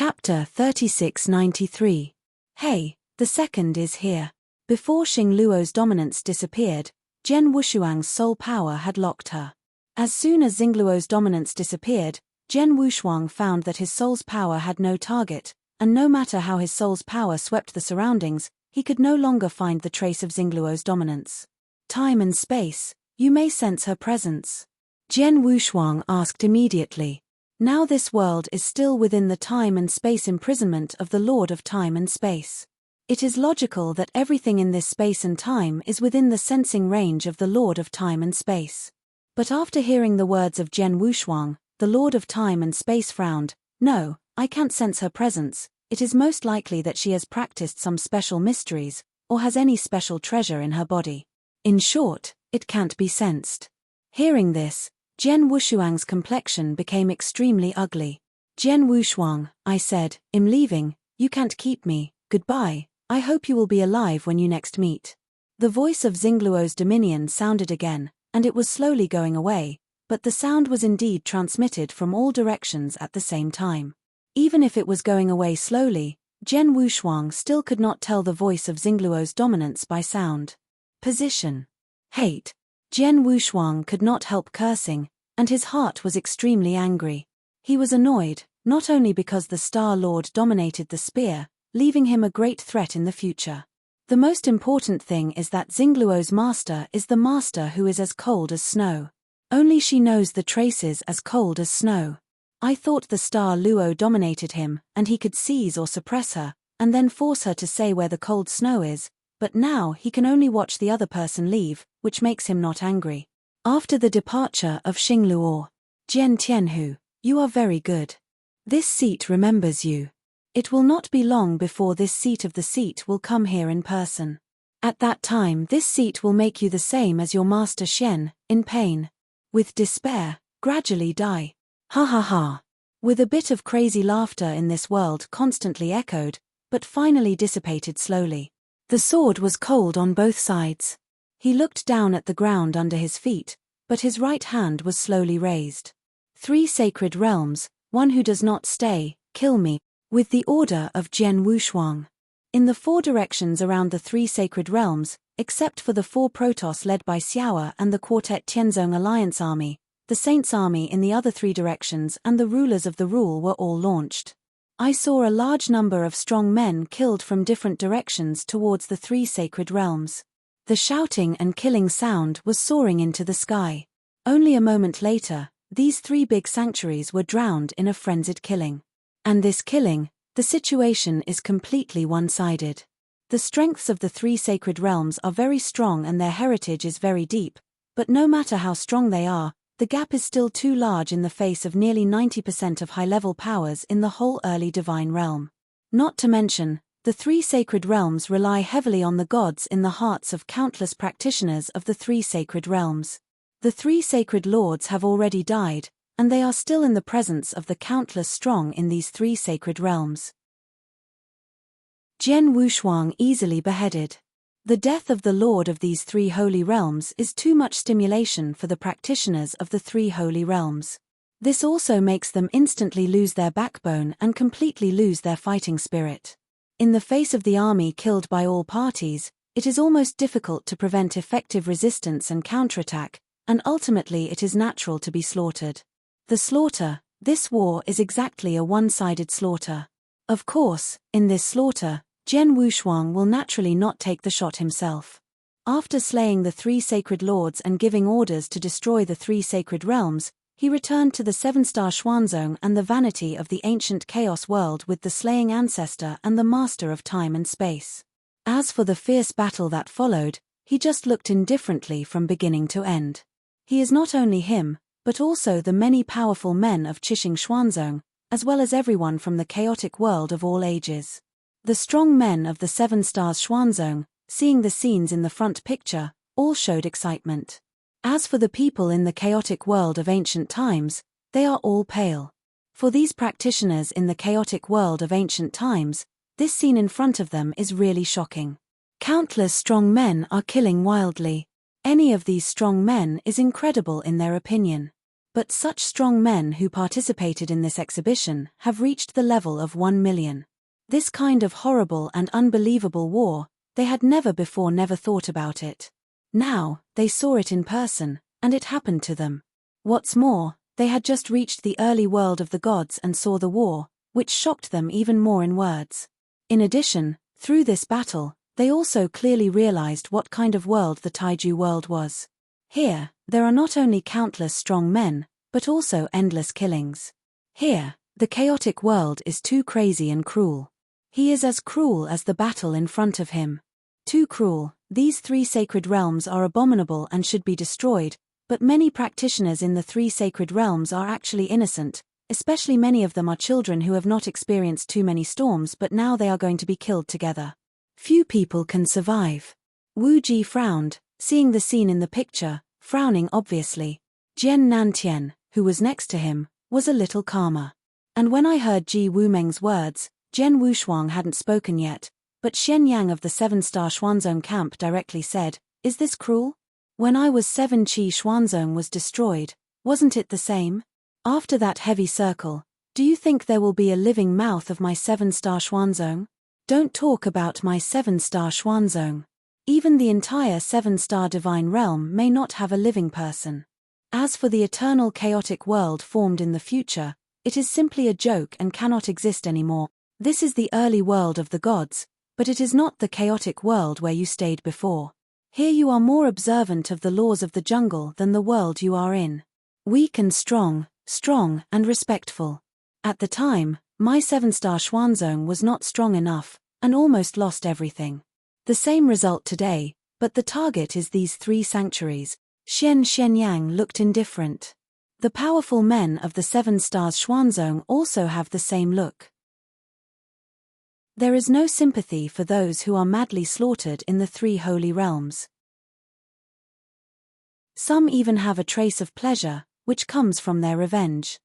Chapter 3693. Hey, the second is here. Before Xing Luo's dominance disappeared, Jian Wushuang's soul power had locked her. As soon as Xingluo's dominance disappeared, Jian Wushuang found that his soul's power had no target, and no matter how his soul's power swept the surroundings, he could no longer find the trace of Xingluo's dominance. Time and space, you may sense her presence. Jian Wushuang asked immediately. Now this world is still within the time and space imprisonment of the Lord of Time and Space. It is logical that everything in this space and time is within the sensing range of the Lord of Time and Space. But after hearing the words of Jian Wushuang, the Lord of Time and Space frowned. No, I can't sense her presence. It is most likely that she has practiced some special mysteries, or has any special treasure in her body. In short, it can't be sensed. Hearing this, Jian Wushuang's complexion became extremely ugly. Jian Wushuang, I said, I'm leaving, you can't keep me, goodbye, I hope you will be alive when you next meet. The voice of Xingluo's dominion sounded again, and it was slowly going away, but the sound was indeed transmitted from all directions at the same time. Even if it was going away slowly, Jian Wushuang still could not tell the voice of Xingluo's dominance by sound. Position. Hate. Jian Wushuang could not help cursing, and his heart was extremely angry. He was annoyed, not only because the Star Lord dominated the spear, leaving him a great threat in the future. The most important thing is that Xingluo's master is the master who is as cold as snow. Only she knows the traces as cold as snow. I thought the Star Luo dominated him, and he could seize or suppress her, and then force her to say where the cold snow is, but now he can only watch the other person leave, which makes him not angry. After the departure of Xing Luo, Jian Tianhu, you are very good. This seat remembers you. It will not be long before this seat of the seat will come here in person. At that time this seat will make you the same as your master Xian, in pain. With despair, gradually die. Ha ha ha. With a bit of crazy laughter in this world constantly echoed, but finally dissipated slowly. The sword was cold on both sides. He looked down at the ground under his feet, but his right hand was slowly raised. 3 sacred realms, one who does not stay, kill me, with the order of Jian Wushuang. In the 4 directions around the 3 sacred realms, except for the 4 Protoss led by Xiaoer and the Quartet Tianzong Alliance army, the Saints' army in the other 3 directions and the rulers of the rule were all launched. I saw a large number of strong men killed from different directions towards the 3 sacred realms. The shouting and killing sound was soaring into the sky. Only a moment later, these 3 big sanctuaries were drowned in a frenzied killing. And this killing, the situation is completely one-sided. The strengths of the 3 sacred realms are very strong and their heritage is very deep, but no matter how strong they are, the gap is still too large in the face of nearly 90% of high-level powers in the whole early divine realm. Not to mention, the 3 sacred realms rely heavily on the gods in the hearts of countless practitioners of the 3 sacred realms. The 3 sacred lords have already died, and they are still in the presence of the countless strong in these 3 sacred realms. Jian Wushuang easily beheaded. The death of the lord of these 3 holy realms is too much stimulation for the practitioners of the 3 holy realms. This also makes them instantly lose their backbone and completely lose their fighting spirit. In the face of the army killed by all parties, it is almost difficult to prevent effective resistance and counterattack, and ultimately it is natural to be slaughtered. The slaughter, this war is exactly a one-sided slaughter. Of course, in this slaughter, Jian Wushuang will naturally not take the shot himself. After slaying the 3 sacred lords and giving orders to destroy the 3 sacred realms, he returned to the 7-star Xuanzong and the vanity of the ancient chaos world with the slaying ancestor and the master of time and space. As for the fierce battle that followed, he just looked indifferently from beginning to end. He is not only him, but also the many powerful men of Qixing Xuanzong, as well as everyone from the chaotic world of all ages. The strong men of the 7 stars Xuanzong, seeing the scenes in the front picture, all showed excitement. As for the people in the chaotic world of ancient times, they are all pale. For these practitioners in the chaotic world of ancient times, this scene in front of them is really shocking. Countless strong men are killing wildly. Any of these strong men is incredible in their opinion. But such strong men who participated in this exhibition have reached the level of 1 million. This kind of horrible and unbelievable war, they had never before thought about it. Now, they saw it in person, and it happened to them. What's more, they had just reached the early world of the gods and saw the war, which shocked them even more in words. In addition, through this battle, they also clearly realized what kind of world the Taiju world was. Here, there are not only countless strong men, but also endless killings. Here, the chaotic world is too crazy and cruel. He is as cruel as the battle in front of him. Too cruel, these 3 sacred realms are abominable and should be destroyed, but many practitioners in the 3 sacred realms are actually innocent, especially many of them are children who have not experienced too many storms but now they are going to be killed together. Few people can survive. Wu Ji frowned, seeing the scene in the picture, frowning obviously. Jian Nantian, who was next to him, was a little calmer. And when I heard Ji Wumeng's words, Jian Wushuang hadn't spoken yet, but Xian Yang of the 7-star Xuanzong camp directly said, "Is this cruel? When I was 7 Qi Xuanzong was destroyed, wasn't it the same? After that heavy circle, do you think there will be a living mouth of my 7-star Xuanzong? Don't talk about my 7-star Xuanzong. Even the entire 7-star divine realm may not have a living person. As for the eternal chaotic world formed in the future, it is simply a joke and cannot exist anymore. This is the early world of the gods, but it is not the chaotic world where you stayed before. Here you are more observant of the laws of the jungle than the world you are in. Weak and strong and respectful. At the time, my 7-star Xuanzong was not strong enough, and almost lost everything. The same result today, but the target is these 3 sanctuaries." Xian Yang looked indifferent. The powerful men of the 7 stars Xuanzong also have the same look. There is no sympathy for those who are madly slaughtered in the 3 holy realms. Some even have a trace of pleasure, which comes from their revenge.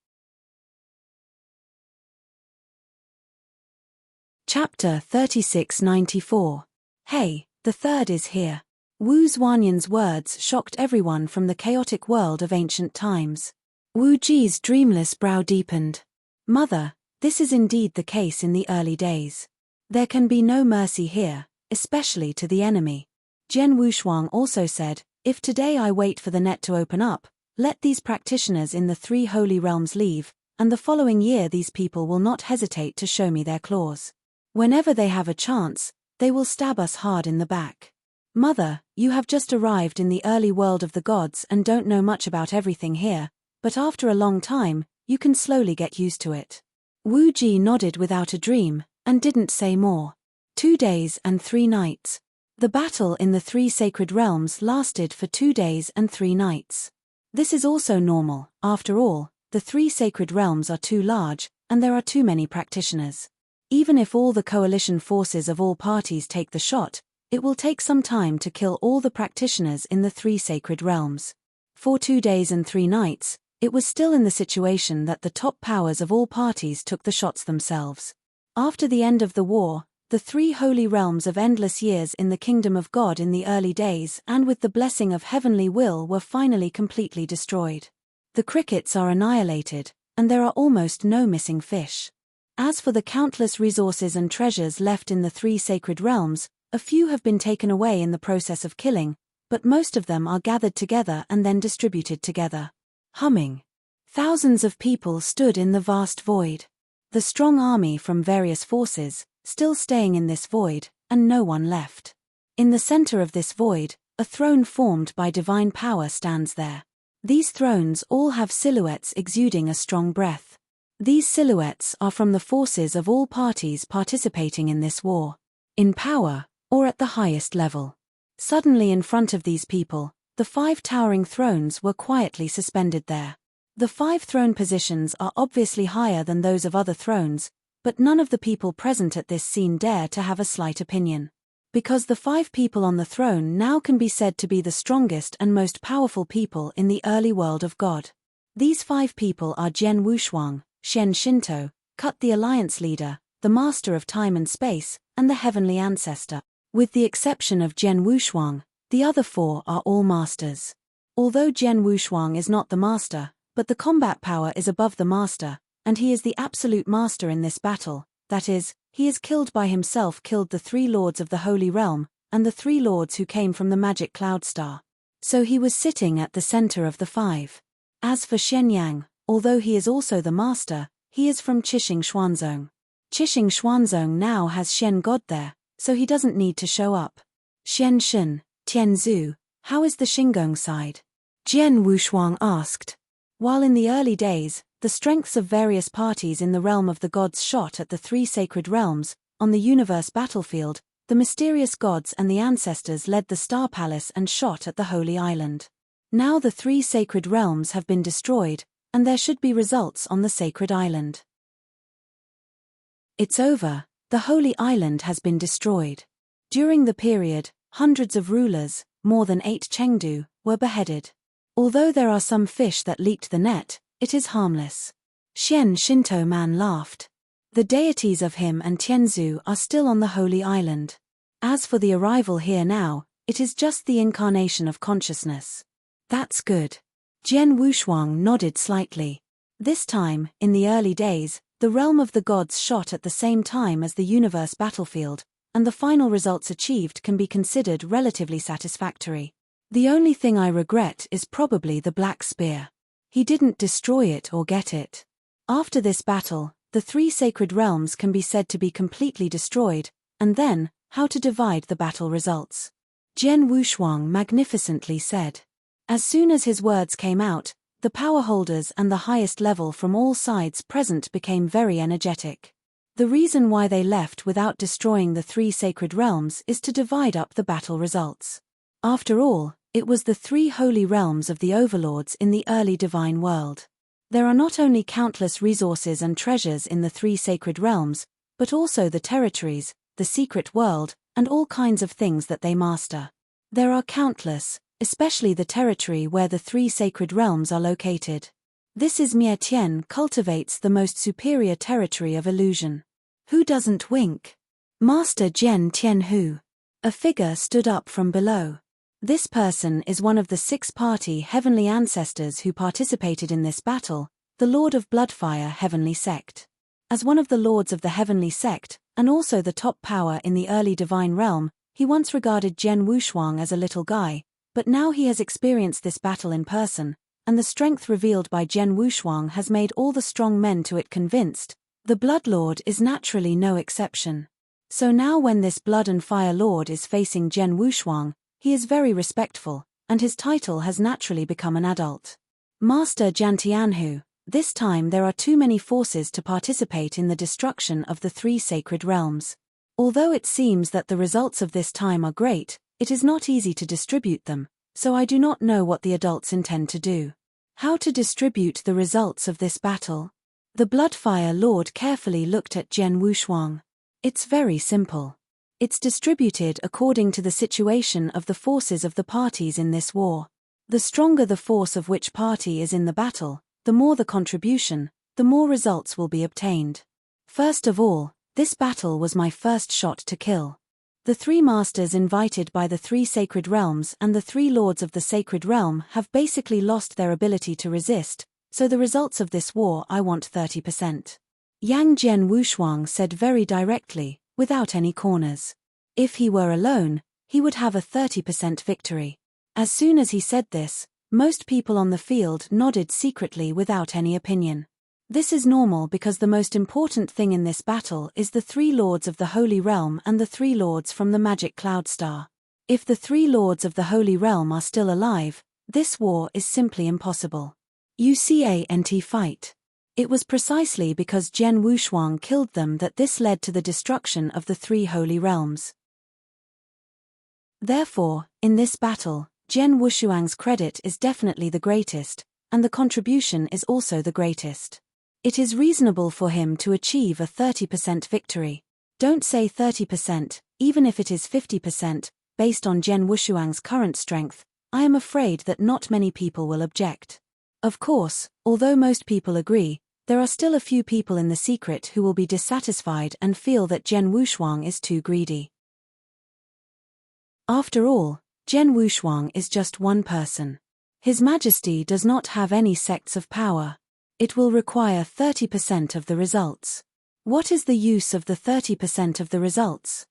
Chapter 3694. Hey, the third is here. Wu Zuanyan's words shocked everyone from the chaotic world of ancient times. Wu Ji's dreamless brow deepened. Mother, this is indeed the case in the early days. There can be no mercy here, especially to the enemy. Jian Wushuang also said, if today I wait for the net to open up, let these practitioners in the 3 holy realms leave, and the following year these people will not hesitate to show me their claws. Whenever they have a chance, they will stab us hard in the back. Mother, you have just arrived in the early world of the gods and don't know much about everything here, but after a long time, you can slowly get used to it. Wu Ji nodded without a dream, and didn't say more. 2 days and 3 nights. The battle in the 3 sacred realms lasted for 2 days and 3 nights. This is also normal, after all, the 3 sacred realms are too large, and there are too many practitioners. Even if all the coalition forces of all parties take the shot, it will take some time to kill all the practitioners in the 3 sacred realms. For 2 days and 3 nights, it was still in the situation that the top powers of all parties took the shots themselves. After the end of the war, the 3 holy realms of endless years in the kingdom of God in the early days and with the blessing of heavenly will were finally completely destroyed. The crickets are annihilated, and there are almost no missing fish. As for the countless resources and treasures left in the 3 sacred realms, a few have been taken away in the process of killing, but most of them are gathered together and then distributed together. Humming. Thousands of people stood in the vast void. The strong army from various forces, still staying in this void, and no one left. In the center of this void, a throne formed by divine power stands there. These thrones all have silhouettes exuding a strong breath. These silhouettes are from the forces of all parties participating in this war. In power, or at the highest level. Suddenly in front of these people, the 5 towering thrones were quietly suspended there. The 5 throne positions are obviously higher than those of other thrones, but none of the people present at this scene dare to have a slight opinion. Because the 5 people on the throne now can be said to be the strongest and most powerful people in the early world of God. These 5 people are Jian Wushuang, Shen Shinto, Kut the Alliance Leader, the Master of Time and Space, and the Heavenly Ancestor. With the exception of Jian Wushuang, the other 4 are all masters. Although Jian Wushuang is not the master, But the combat power is above the master, and he is the absolute master in this battle. That is, he is killed by himself, killed the three lords of the Holy Realm, and the three lords who came from the magic cloud star. So he was sitting at the center of the five. As for Shenyang, although he is also the master, he is from Qixing Xuanzong. Qixing Xuanzong now has Shen God there, so he doesn't need to show up. Shen Shen, Tianzu, how is the Xingong side? Jian Wushuang asked. While in the early days, the strengths of various parties in the realm of the gods shot at the three sacred realms, on the universe battlefield, the mysterious gods and the ancestors led the Star Palace and shot at the Holy Island. Now the three sacred realms have been destroyed, and there should be results on the sacred island. It's over, the Holy Island has been destroyed. During the period, hundreds of rulers, more than 8 Chengdu, were beheaded. Although there are some fish that leaked the net, it is harmless. Xian Shinto man laughed. The deities of him and Tianzu are still on the Holy Island. As for the arrival here now, it is just the incarnation of consciousness. That's good. Jian Wushuang nodded slightly. This time, in the early days, the realm of the gods shot at the same time as the universe battlefield, and the final results achieved can be considered relatively satisfactory. The only thing I regret is probably the Black Spear. He didn't destroy it or get it. After this battle, the three sacred realms can be said to be completely destroyed, and then, how to divide the battle results. Jian Wushuang magnificently said. As soon as his words came out, the power holders and the highest level from all sides present became very energetic. The reason why they left without destroying the three sacred realms is to divide up the battle results. After all, it was the three holy realms of the overlords in the early divine world. There are not only countless resources and treasures in the three sacred realms, but also the territories, the secret world, and all kinds of things that they master. There are countless, especially the territory where the three sacred realms are located. This is Mie Tian cultivates the most superior territory of illusion. Who doesn't wink? Master Jian Tianhu. A figure stood up from below. This person is one of the 6-party heavenly ancestors who participated in this battle, the Lord of Bloodfire Heavenly Sect. As one of the lords of the Heavenly Sect, and also the top power in the early divine realm, he once regarded Jian Wushuang as a little guy, but now he has experienced this battle in person, and the strength revealed by Jian Wushuang has made all the strong men to it convinced. The Blood Lord is naturally no exception. So now when this Blood and Fire Lord is facing Jian Wushuang, he is very respectful, and his title has naturally become an adult. Master Jiantianhu, this time there are too many forces to participate in the destruction of the three sacred realms. Although it seems that the results of this time are great, it is not easy to distribute them, so I do not know what the adults intend to do. How to distribute the results of this battle? The Bloodfire Lord carefully looked at Jian Wushuang. It's very simple. It's distributed according to the situation of the forces of the parties in this war. The stronger the force of which party is in the battle, the more the contribution, the more results will be obtained. First of all, this battle was my first shot to kill. The 3 masters invited by the 3 sacred realms and the 3 lords of the sacred realm have basically lost their ability to resist, so the results of this war I want 30%. Yang Jian Wushuang said very directly, without any corners. If he were alone, he would have a 30% victory. As soon as he said this, most people on the field nodded secretly without any opinion. This is normal because the most important thing in this battle is the 3 lords of the Holy Realm and the 3 lords from the Magic Cloud Star. If the 3 lords of the Holy Realm are still alive, this war is simply impossible. UCANT fight. It was precisely because Jian Wushuang killed them that this led to the destruction of the 3 holy realms. Therefore, in this battle, Jian Wushuang's credit is definitely the greatest, and the contribution is also the greatest. It is reasonable for him to achieve a 30% victory. Don't say 30%, even if it is 50%, based on Jian Wushuang's current strength, I am afraid that not many people will object. Of course, although most people agree, there are still a few people in the secret who will be dissatisfied and feel that Jian Wushuang is too greedy. After all, Jian Wushuang is just one person. His Majesty does not have any sects of power. It will require 30% of the results. What is the use of the 30% of the results?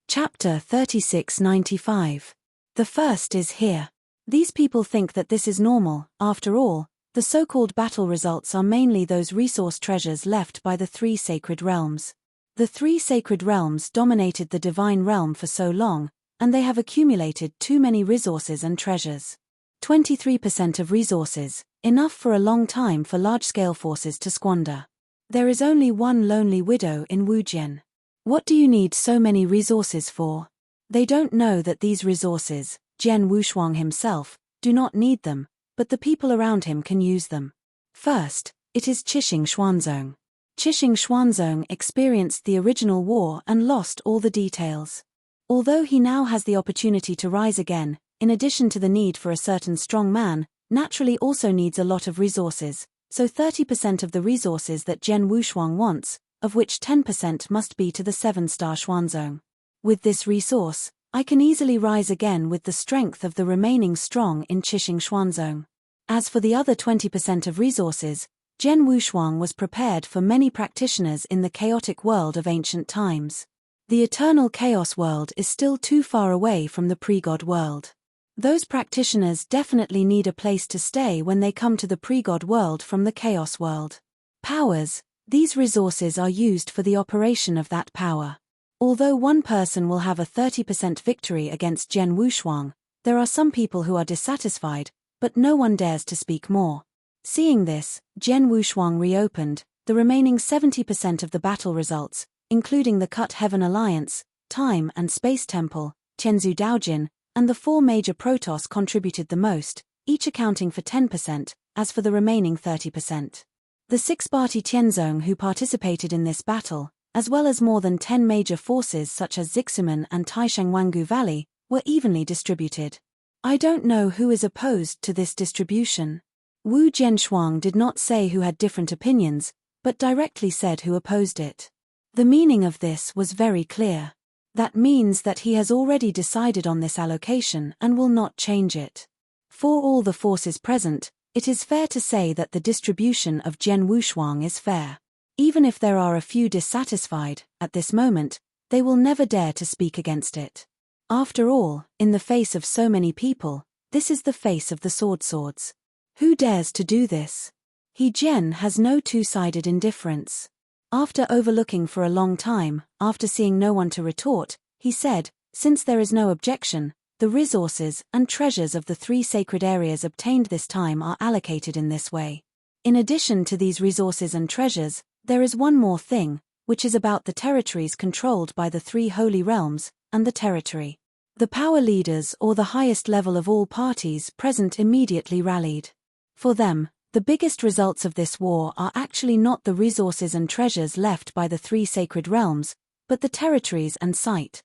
Chapter 3695. The first is here. These people think that this is normal. After all, the so-called battle results are mainly those resource treasures left by the three sacred realms. The three sacred realms dominated the divine realm for so long, and they have accumulated too many resources and treasures. 23% of resources, enough for a long time for large-scale forces to squander. There is only one lonely widow in Wujian. What do you need so many resources for? They don't know that these resources, Jian Wushuang himself, do not need them, but the people around him can use them. First, it is Qixing Xuanzong. Qixing Xuanzong experienced the original war and lost all the details. Although he now has the opportunity to rise again, in addition to the need for a certain strong man, naturally also needs a lot of resources, so 30% of the resources that Jian Wushuang wants, of which 10% must be to the 7-star Xuanzong. With this resource, I can easily rise again with the strength of the remaining strong in Qixing Xuanzong. As for the other 20% of resources, Jian Wushuang was prepared for many practitioners in the chaotic world of ancient times. The eternal chaos world is still too far away from the pre-God world. Those practitioners definitely need a place to stay when they come to the pre-God world from the chaos world. Powers. These resources are used for the operation of that power. Although one person will have a 30% victory against Jian Wushuang, there are some people who are dissatisfied, but no one dares to speak more. Seeing this, Jian Wushuang reopened the remaining 70% of the battle results, including the Cut Heaven Alliance, Time and Space Temple, Tianzu Daojin, and the 4 major Protoss contributed the most, each accounting for 10%, as for the remaining 30%. The 6 Bati Tianzong who participated in this battle, as well as more than 10 major forces such as Zixumen and Taisheng Wangu Valley, were evenly distributed. I don't know who is opposed to this distribution. Wu Jianshuang did not say who had different opinions, but directly said who opposed it. The meaning of this was very clear. That means that he has already decided on this allocation and will not change it. For all the forces present, it is fair to say that the distribution of Jian Wushuang is fair. Even if there are a few dissatisfied, at this moment, they will never dare to speak against it. After all, in the face of so many people, this is the face of the swords. Who dares to do this? He Jian has no two-sided indifference. After overlooking for a long time, after seeing no one to retort, he said, since there is no objection, the resources and treasures of the 3 sacred areas obtained this time are allocated in this way. In addition to these resources and treasures, there is one more thing, which is about the territories controlled by the 3 holy realms, and the territory. The power leaders or the highest level of all parties present immediately rallied. For them, the biggest results of this war are actually not the resources and treasures left by the 3 sacred realms, but the territories and site.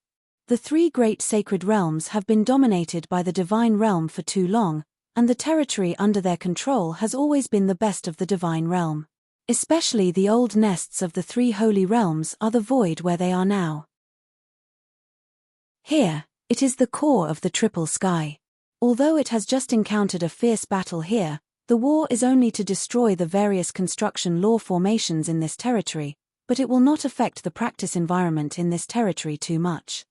The 3 great sacred realms have been dominated by the divine realm for too long, and the territory under their control has always been the best of the divine realm. Especially the old nests of the 3 holy realms are the void where they are now. Here, it is the core of the triple sky. Although it has just encountered a fierce battle here, the war is only to destroy the various construction law formations in this territory, but it will not affect the practice environment in this territory too much.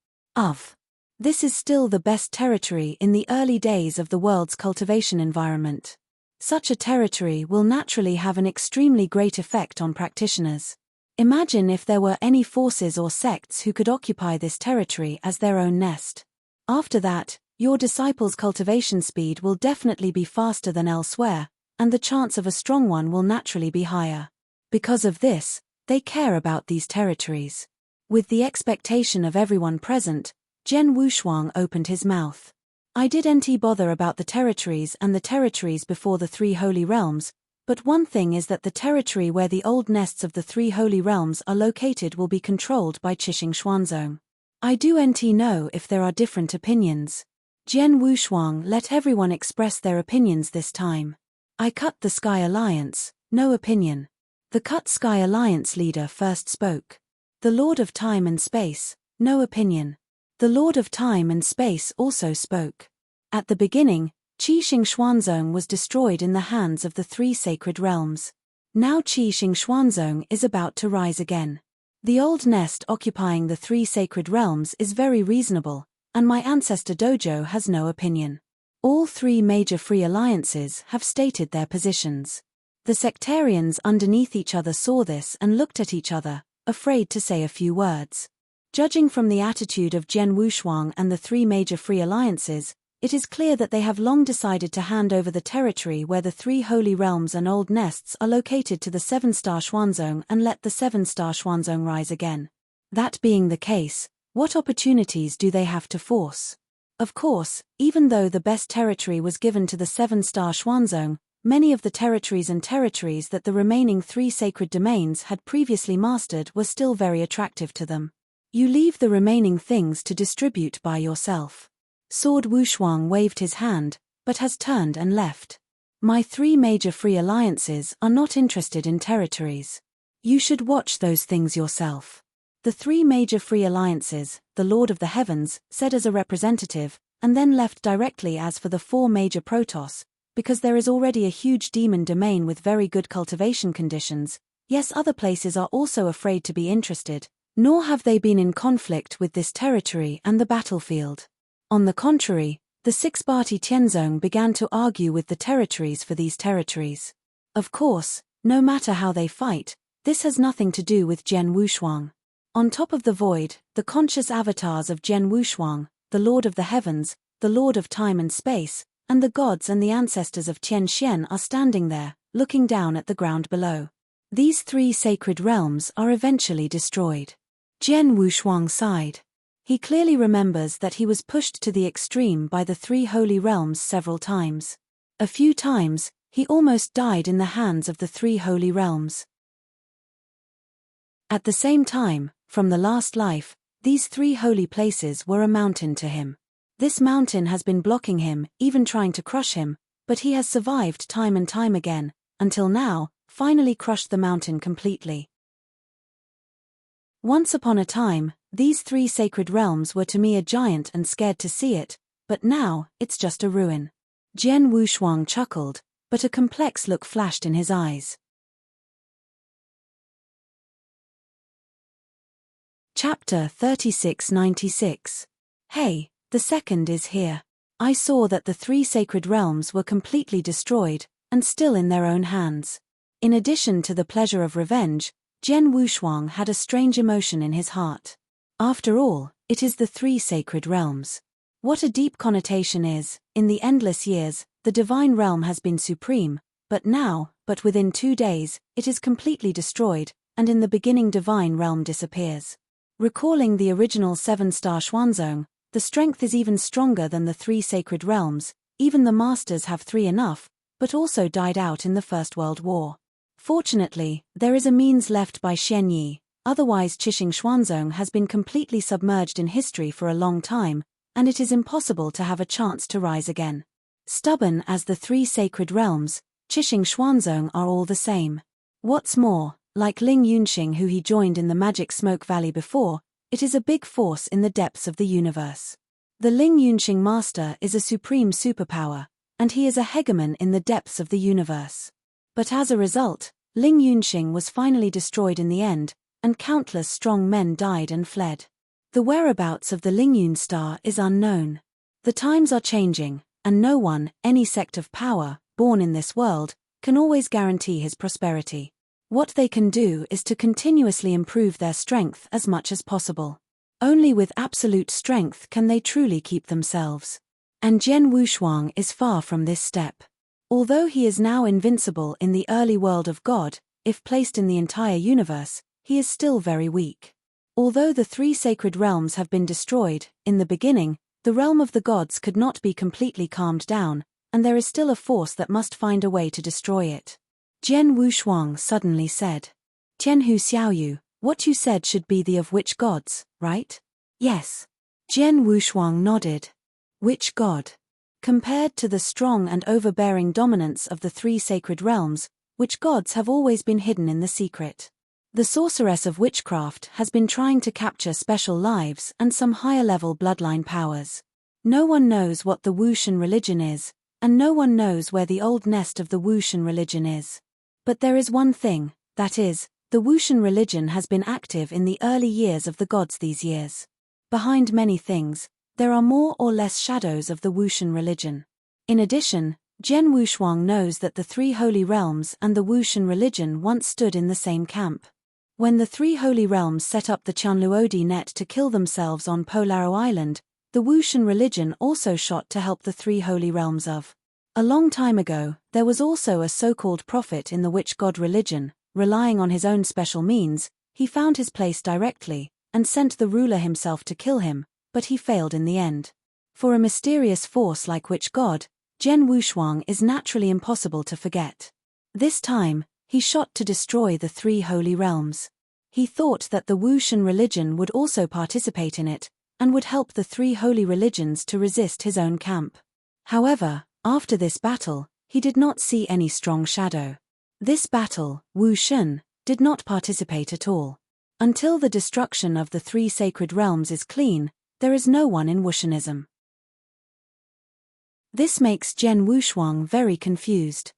This is still the best territory in the early days of the world's cultivation environment. Such a territory will naturally have an extremely great effect on practitioners. Imagine if there were any forces or sects who could occupy this territory as their own nest. After that, your disciples' cultivation speed will definitely be faster than elsewhere, and the chance of a strong one will naturally be higher. Because of this, they care about these territories. With the expectation of everyone present, Jian Wushuang opened his mouth. I didn't bother about the territories and the territories before the 3 holy realms, but one thing is that the territory where the old nests of the 3 holy realms are located will be controlled by Qixing Xuanzong. I do know if there are different opinions. Jian Wushuang let everyone express their opinions this time. I Cut the Sky Alliance, no opinion. The Cut Sky Alliance leader first spoke. The Lord of Time and Space, no opinion. The Lord of Time and Space also spoke. At the beginning, Qi Xing Xuanzong was destroyed in the hands of the three sacred realms. Now Qi Xing Xuanzong is about to rise again. The old nest occupying the three sacred realms is very reasonable, and my ancestor dojo has no opinion. All three major free alliances have stated their positions. The sectarians underneath each other saw this and looked at each other, afraid to say a few words. Judging from the attitude of Jian Wushuang and the three major free alliances, it is clear that they have long decided to hand over the territory where the three holy realms and old nests are located to the seven-star Xuanzong and let the seven-star Xuanzong rise again. That being the case, what opportunities do they have to force? Of course, even though the best territory was given to the seven-star Xuanzong, many of the territories that the remaining three sacred domains had previously mastered were still very attractive to them. You leave the remaining things to distribute by yourself. Sword Wushuang waved his hand, but has turned and left. My three major free alliances are not interested in territories. You should watch those things yourself. The three major free alliances, the Lord of the Heavens, said as a representative, and then left directly as for the four major protoss, because there is already a huge demon domain with very good cultivation conditions. Yes, other places are also afraid to be interested, nor have they been in conflict with this territory and the battlefield. On the contrary, the six-party Tianzong began to argue with the territories for these territories. Of course, no matter how they fight, this has nothing to do with Jian Wushuang. On top of the void, the conscious avatars of Jian Wushuang, the Lord of the Heavens, the Lord of Time and Space, and the gods and the ancestors of Tian Xian are standing there, looking down at the ground below. These three sacred realms are eventually destroyed. Jian Wushuang sighed. He clearly remembers that he was pushed to the extreme by the three holy realms several times. A few times, he almost died in the hands of the three holy realms. At the same time, from the last life, these three holy places were a mountain to him. This mountain has been blocking him, even trying to crush him, but he has survived time and time again, until now, finally crushed the mountain completely. Once upon a time, these three sacred realms were to me a giant and scared to see it, but now, it's just a ruin. Jian Wushuang chuckled, but a complex look flashed in his eyes. Chapter 3696. Hey, the second is here. I saw that the three sacred realms were completely destroyed, and still in their own hands. In addition to the pleasure of revenge, Jian Wushuang had a strange emotion in his heart. After all, it is the three sacred realms. What a deep connotation is, in the endless years, the divine realm has been supreme, but within 2 days, it is completely destroyed, and in the beginning divine realm disappears. Recalling the original seven-star Xuanzong, the strength is even stronger than the three sacred realms, even the masters have three enough, but also died out in the First World War. Fortunately, there is a means left by Xian Yi, otherwise Qi Xing Xuanzong has been completely submerged in history for a long time, and it is impossible to have a chance to rise again. Stubborn as the three sacred realms, Qi Xing Xuanzong are all the same. What's more, like Ling Yunxing who he joined in the Magic Smoke Valley before, it is a big force in the depths of the universe. The Ling Yunxing master is a supreme superpower, and he is a hegemon in the depths of the universe. But as a result, Ling Yunxing was finally destroyed in the end, and countless strong men died and fled. The whereabouts of the Lingyun star is unknown. The times are changing, and no one, any sect of power, born in this world, can always guarantee his prosperity. What they can do is to continuously improve their strength as much as possible. Only with absolute strength can they truly keep themselves. And Jian Wushuang is far from this step. Although he is now invincible in the early world of God, if placed in the entire universe, he is still very weak. Although the three sacred realms have been destroyed, in the beginning, the realm of the gods could not be completely calmed down, and there is still a force that must find a way to destroy it. Jian Wushuang suddenly said. Tianhu Xiaoyu, what you said should be the of which gods, right? Yes. Jian Wushuang nodded. Which god? Compared to the strong and overbearing dominance of the three sacred realms, which gods have always been hidden in the secret. The sorceress of witchcraft has been trying to capture special lives and some higher-level bloodline powers. No one knows what the Wushan religion is, and no one knows where the old nest of the Wushan religion is. But there is one thing, that is, the Wushan religion has been active in the early years of the gods these years. Behind many things, there are more or less shadows of the Wushan religion. In addition, Jian Wushuang knows that the three holy realms and the Wushan religion once stood in the same camp. When the three holy realms set up the Qianluodi net to kill themselves on Polaro Island, the Wushan religion also shot to help the three holy realms of. A long time ago, there was also a so-called prophet in the witch god religion. Relying on his own special means, he found his place directly, and sent the ruler himself to kill him, but he failed in the end. For a mysterious force like witch god, Jian Wushuang is naturally impossible to forget. This time, he shot to destroy the three holy realms. He thought that the Wushan religion would also participate in it, and would help the three holy religions to resist his own camp. However, after this battle, he did not see any strong shadow. This battle, Wushan, did not participate at all. Until the destruction of the three sacred realms is clean, there is no one in Wushanism. This makes Jian Wushuang very confused.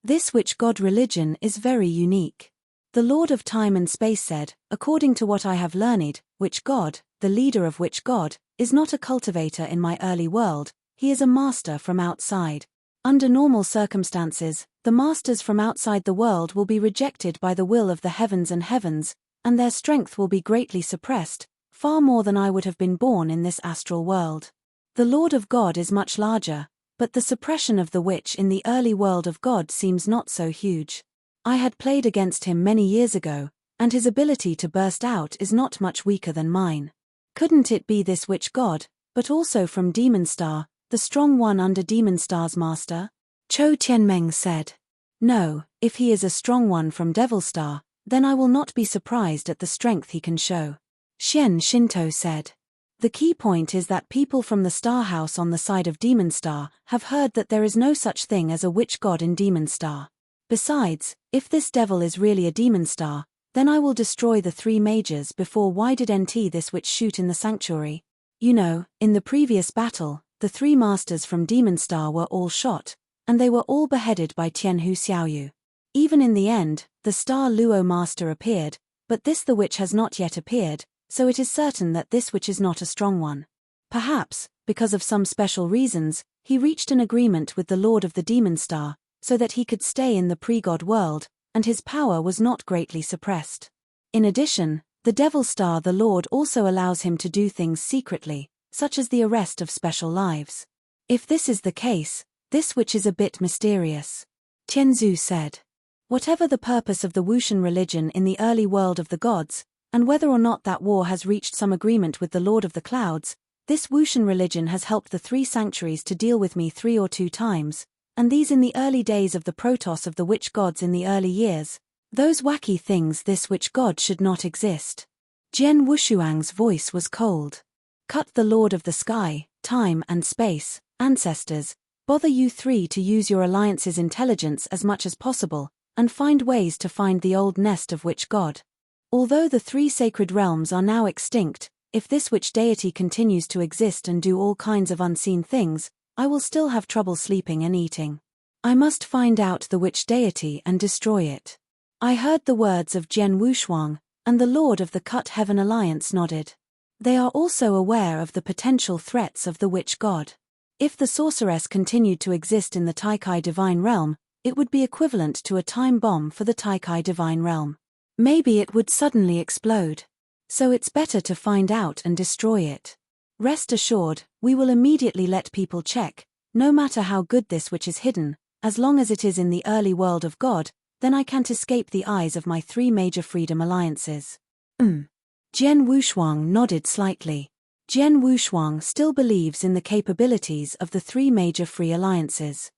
This witch god religion is very unique. The Lord of Time and Space said, according to what I have learned, witch god, the leader of witch god, is not a cultivator in my early world, he is a master from outside. Under normal circumstances, the masters from outside the world will be rejected by the will of the heavens, and their strength will be greatly suppressed, far more than I would have been born in this astral world. The Lord of God is much larger, but the suppression of the witch in the early world of God seems not so huge. I had played against him many years ago, and his ability to burst out is not much weaker than mine. Couldn't it be this witch god, but also from Demon Star, the strong one under Demon Star's master? Chou Tianmeng said. No, if he is a strong one from Devil Star, then I will not be surprised at the strength he can show. Xian Shinto said. The key point is that people from the Star House on the side of Demon Star have heard that there is no such thing as a witch god in Demon Star. Besides, if this devil is really a Demon Star, then I will destroy the three mages before. Why didn't this witch shoot in the sanctuary? You know, in the previous battle, the three masters from Demon Star were all shot, and they were all beheaded by Tianhu Xiaoyu. Even in the end, the Star Luo master appeared, but the witch has not yet appeared, so it is certain that this witch is not a strong one. Perhaps, because of some special reasons, he reached an agreement with the Lord of the Demon Star, so that he could stay in the pre-god world, and his power was not greatly suppressed. In addition, the Devil Star the Lord also allows him to do things secretly, such as the arrest of special lives. If this is the case, this witch is a bit mysterious. Tianzu said. Whatever the purpose of the Wushan religion in the early world of the gods, and whether or not that war has reached some agreement with the Lord of the Clouds, this Wushan religion has helped the three sanctuaries to deal with me 3 or 2 times, and these in the early days of the protos of the witch gods in the early years. Those wacky things, this witch god should not exist. Jian Wushuang's voice was cold. Cut the Lord of the Sky, Time and Space, ancestors, bother you three to use your alliance's intelligence as much as possible, and find ways to find the old nest of witch god. Although the 3 sacred realms are now extinct, if this witch deity continues to exist and do all kinds of unseen things, I will still have trouble sleeping and eating. I must find out the witch deity and destroy it. I heard the words of Jian Wushuang, and the Lord of the Cut Heaven Alliance nodded. They are also aware of the potential threats of the witch god. If the sorceress continued to exist in the Taikai Divine Realm, it would be equivalent to a time bomb for the Taikai Divine Realm. Maybe it would suddenly explode. So it's better to find out and destroy it. Rest assured, we will immediately let people check, no matter how good this witch is hidden, as long as it is in the early world of God, then I can't escape the eyes of my 3 major freedom alliances. Jian Wushuang nodded slightly. Jian Wushuang still believes in the capabilities of the 3 major free alliances.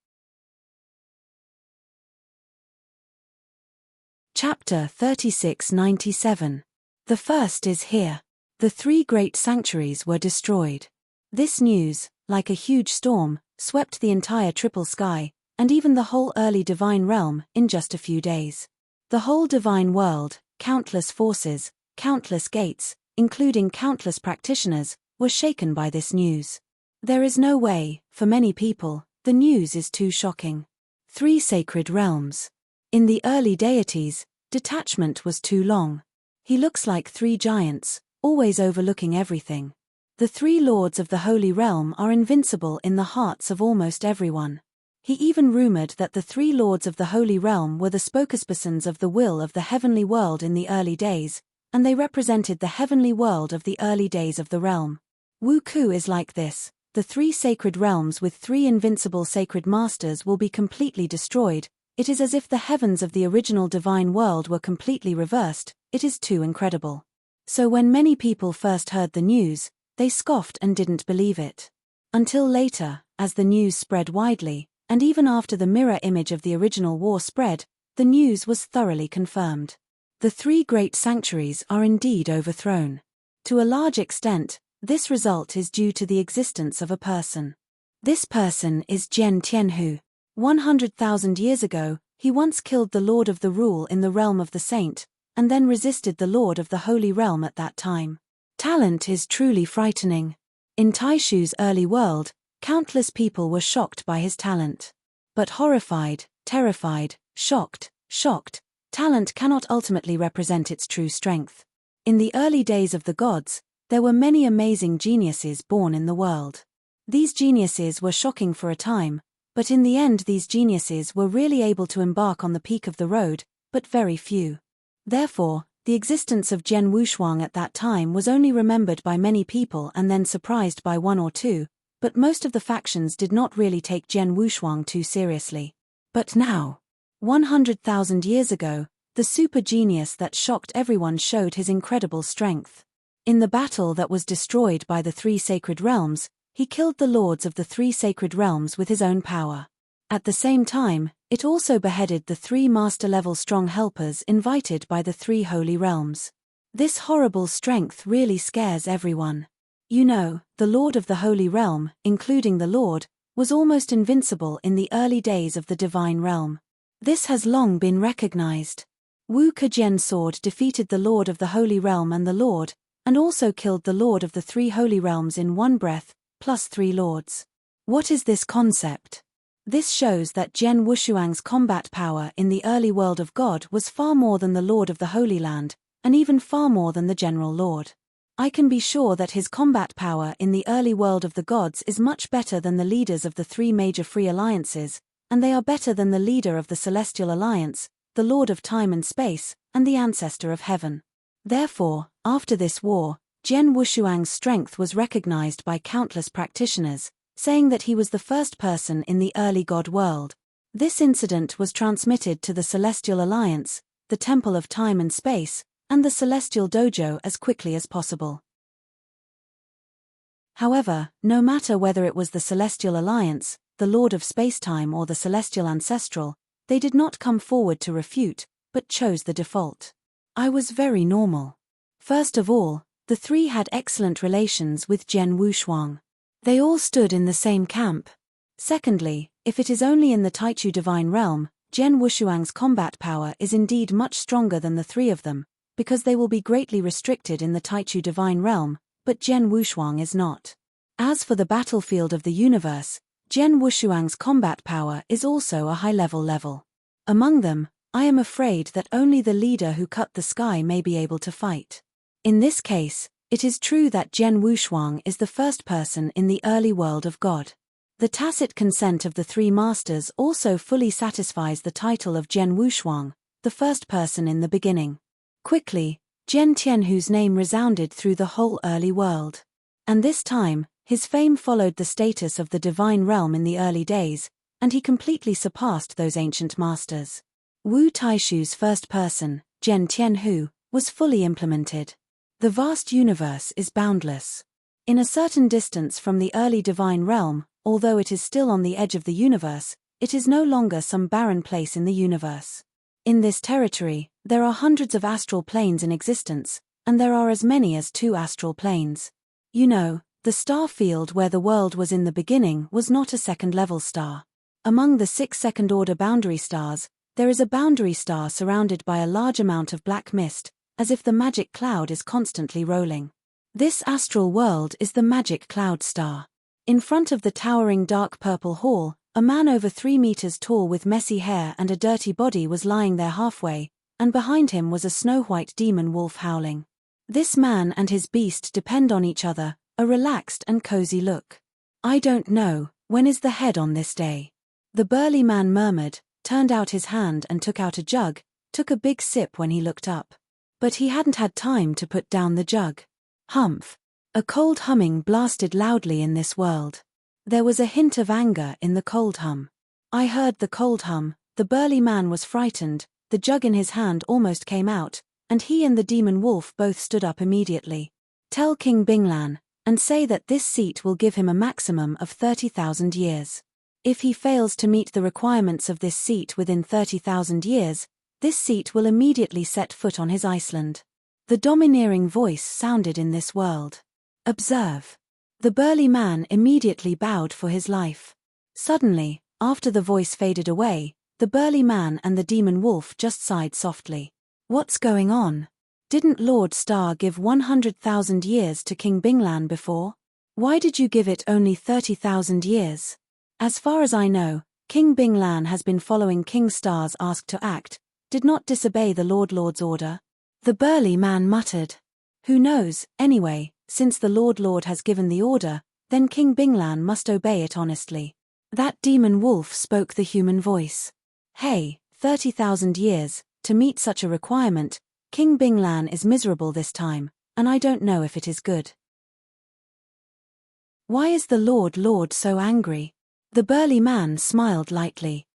Chapter 3697. The first is here. The 3 great sanctuaries were destroyed. This news, like a huge storm, swept the entire triple sky, and even the whole early divine realm, in just a few days. The whole divine world, countless forces, countless gates, including countless practitioners, were shaken by this news. There is no way, for many people, the news is too shocking. 3 sacred realms. In the early deities, detachment was too long. He looks like 3 giants, always overlooking everything. The 3 lords of the Holy Realm are invincible in the hearts of almost everyone. He even rumored that the 3 lords of the Holy Realm were the spokespersons of the will of the heavenly world in the early days, and they represented the heavenly world of the early days of the realm. Wu Ku is like this. The 3 sacred realms with 3 invincible sacred masters will be completely destroyed. It is as if the heavens of the original divine world were completely reversed. It is too incredible. So when many people first heard the news, they scoffed and didn't believe it. Until later, as the news spread widely, and even after the mirror image of the original war spread, the news was thoroughly confirmed. The 3 great sanctuaries are indeed overthrown. To a large extent, this result is due to the existence of a person. This person is Jian Tianhu. 100,000 years ago, he once killed the Lord of the Rule in the realm of the Saint, and then resisted the Lord of the Holy Realm at that time. Talent is truly frightening. In Taishu's early world, countless people were shocked by his talent. But horrified, terrified, shocked, talent cannot ultimately represent its true strength. In the early days of the gods, there were many amazing geniuses born in the world. These geniuses were shocking for a time, but in the end these geniuses were really able to embark on the peak of the road, but very few. Therefore, the existence of Jian Wushuang at that time was only remembered by many people and then surprised by 1 or 2, but most of the factions did not really take Jian Wushuang too seriously. But now, 100,000 years ago, the super genius that shocked everyone showed his incredible strength. In the battle that was destroyed by the 3 sacred realms, he killed the lords of the 3 sacred realms with his own power. At the same time, it also beheaded the 3 master-level strong helpers invited by the 3 holy realms. This horrible strength really scares everyone. You know, the Lord of the Holy Realm, including the Lord, was almost invincible in the early days of the divine realm. This has long been recognized. Wu Kejian's sword defeated the Lord of the Holy Realm and the Lord, and also killed the Lord of the 3 holy realms in one breath, plus 3 lords. What is this concept? This shows that Jian Wushuang's combat power in the early world of God was far more than the Lord of the Holy Land, and even far more than the General Lord. I can be sure that his combat power in the early world of the gods is much better than the leaders of the 3 major free alliances, and they are better than the leader of the Celestial Alliance, the Lord of Time and Space, and the Ancestor of Heaven. Therefore, after this war, Jian Wushuang's strength was recognized by countless practitioners, saying that he was the first person in the early god world. This incident was transmitted to the Celestial Alliance, the Temple of Time and Space, and the Celestial Dojo as quickly as possible. However, no matter whether it was the Celestial Alliance, the Lord of Spacetime or the Celestial Ancestral, they did not come forward to refute, but chose the default. I was very normal. First of all, the 3 had excellent relations with Jian Wushuang. They all stood in the same camp. Secondly, if it is only in the Taichu divine realm, Jian Wushuang's combat power is indeed much stronger than the 3 of them, because they will be greatly restricted in the Taichu divine realm, but Jian Wushuang is not. As for the battlefield of the universe, Jian Wushuang's combat power is also a high-level level. Among them, I am afraid that only the leader who cut the sky may be able to fight. In this case, it is true that Jian Wushuang is the first person in the early world of God. The tacit consent of the 3 masters also fully satisfies the title of Jian Wushuang, the first person in the beginning. Quickly, Jian Tianhu's name resounded through the whole early world. And this time, his fame followed the status of the divine realm in the early days, and he completely surpassed those ancient masters. Wu Taishu's first person, Jian Tianhu, was fully implemented. The vast universe is boundless. In a certain distance from the early divine realm, although it is still on the edge of the universe, it is no longer some barren place in the universe. In this territory, there are hundreds of astral planes in existence, and there are as many as 2 astral planes. You know, the star field where the world was in the beginning was not a second-level star. Among the 6 second-order boundary stars, There is a boundary star surrounded by a large amount of black mist, as if the magic cloud is constantly rolling. This astral world is the magic cloud star. In front of the towering dark purple hall, a man over 3 meters tall with messy hair and a dirty body was lying there halfway, and behind him was a snow-white demon wolf howling. This man and his beast depend on each other, a relaxed and cozy look. "I don't know, when is the head on this day?" The burly man murmured, turned out his hand and took out a jug, took a big sip when he looked up. But he hadn't had time to put down the jug. Humph! A cold humming blasted loudly in this world. There was a hint of anger in the cold hum. I heard the cold hum, the burly man was frightened, the jug in his hand almost came out, and he and the demon wolf both stood up immediately. "Tell King Binglan, and say that this seat will give him a maximum of 30,000 years. If he fails to meet the requirements of this seat within 30,000 years, this seat will immediately set foot on his Iceland." The domineering voice sounded in this world. "Observe." The burly man immediately bowed for his life. Suddenly, after the voice faded away, the burly man and the demon wolf just sighed softly. "What's going on? Didn't Lord Star give 100,000 years to King Binglan before? Why did you give it only 30,000 years? As far as I know, King Binglan has been following King Star's ask to act, did not disobey the Lord's order." The burly man muttered. "Who knows, anyway, since the Lord has given the order, then King Binglan must obey it honestly." That demon wolf spoke the human voice. "Hey, 30,000 years, to meet such a requirement, King Binglan is miserable this time, and I don't know if it is good." "Why is the Lord so angry?" The burly man smiled lightly.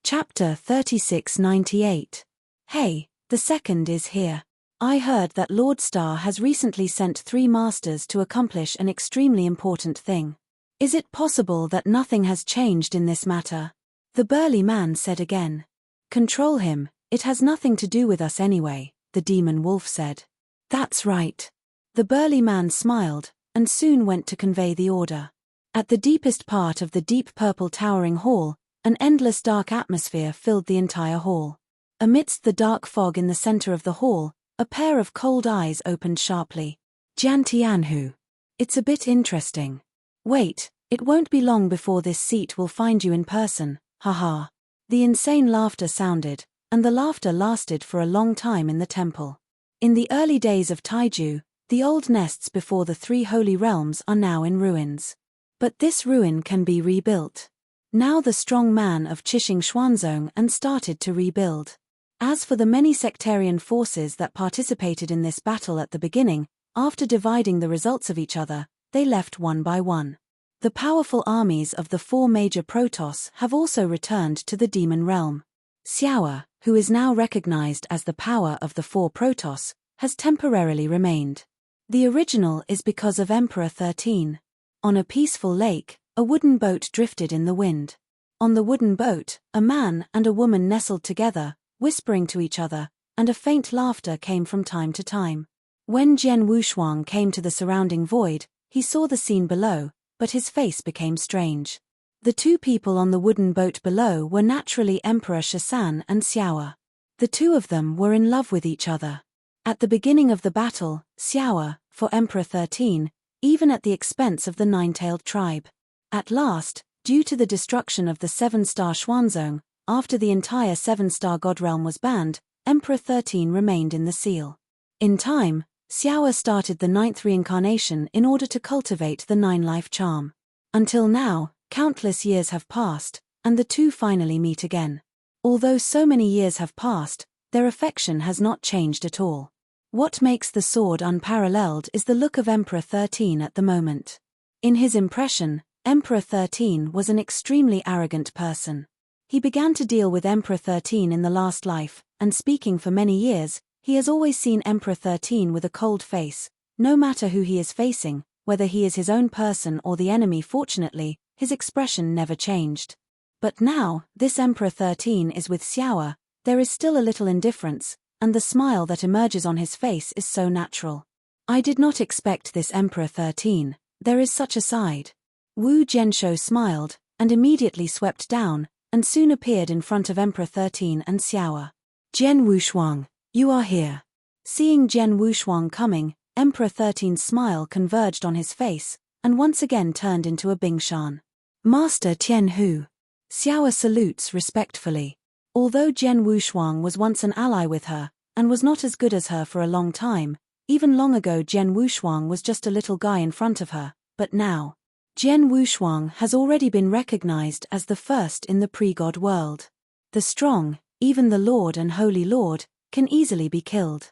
Chapter 3698. Hey, the second is here. I heard that Lord Star has recently sent 3 masters to accomplish an extremely important thing. Is it possible that nothing has changed in this matter? The burly man said again. "Control him, it has nothing to do with us anyway," the demon wolf said. "That's right." The burly man smiled, and soon went to convey the order. At the deepest part of the deep purple towering hall, an endless dark atmosphere filled the entire hall. Amidst the dark fog in the center of the hall, a pair of cold eyes opened sharply. "Jiantianhu. It's a bit interesting. Wait, it won't be long before this seat will find you in person, haha." The insane laughter sounded, and the laughter lasted for a long time in the temple. In the early days of Taiju, the old nests before the 3 holy realms are now in ruins. But this ruin can be rebuilt. Now the strong man of Chishing Xuanzong and started to rebuild. As for the many sectarian forces that participated in this battle at the beginning, after dividing the results of each other, they left one by one. The powerful armies of the 4 major Protoss have also returned to the demon realm. Xiaoa, who is now recognized as the power of the 4 Protoss, has temporarily remained. The original is because of Emperor 13. On a peaceful lake, a wooden boat drifted in the wind. On the wooden boat, a man and a woman nestled together, whispering to each other, and a faint laughter came from time to time. When Jian Wushuang came to the surrounding void, he saw the scene below, but his face became strange. The 2 people on the wooden boat below were naturally Emperor Shasan and Xiaoa. The 2 of them were in love with each other. At the beginning of the battle, Xiaoa, for Emperor 13, even at the expense of the 9-tailed tribe. At last, due to the destruction of the 7-star Xuanzong, after the entire 7-star God realm was banned, Emperor 13 remained in the seal. In time, Xiaoa started the 9th reincarnation in order to cultivate the 9-life charm. Until now, countless years have passed, and the 2 finally meet again. Although so many years have passed, their affection has not changed at all. What makes the sword unparalleled is the look of Emperor 13 at the moment. In his impression, Emperor 13 was an extremely arrogant person. He began to deal with Emperor 13 in the last life, and speaking for many years, he has always seen Emperor 13 with a cold face, no matter who he is facing, whether he is his own person or the enemy. Fortunately, his expression never changed. But now, this Emperor 13 is with Xiaoa, there is still a little indifference, and the smile that emerges on his face is so natural. I did not expect this Emperor 13, there is such a side. Wu Zhenshou smiled, and immediately swept down, and soon appeared in front of Emperor 13 and Xiao. Jian Wushuang, you are here. Seeing Jian Wushuang coming, Emperor 13's smile converged on his face, and once again turned into a Bingshan. Master Tian Hu. Xiao salutes respectfully. Although Jian Wushuang was once an ally with her, and was not as good as her for a long time, even long ago Jian Wushuang was just a little guy in front of her, but now, Jian Wushuang has already been recognized as the first in the pre-God world. The strong, even the Lord and Holy Lord, can easily be killed.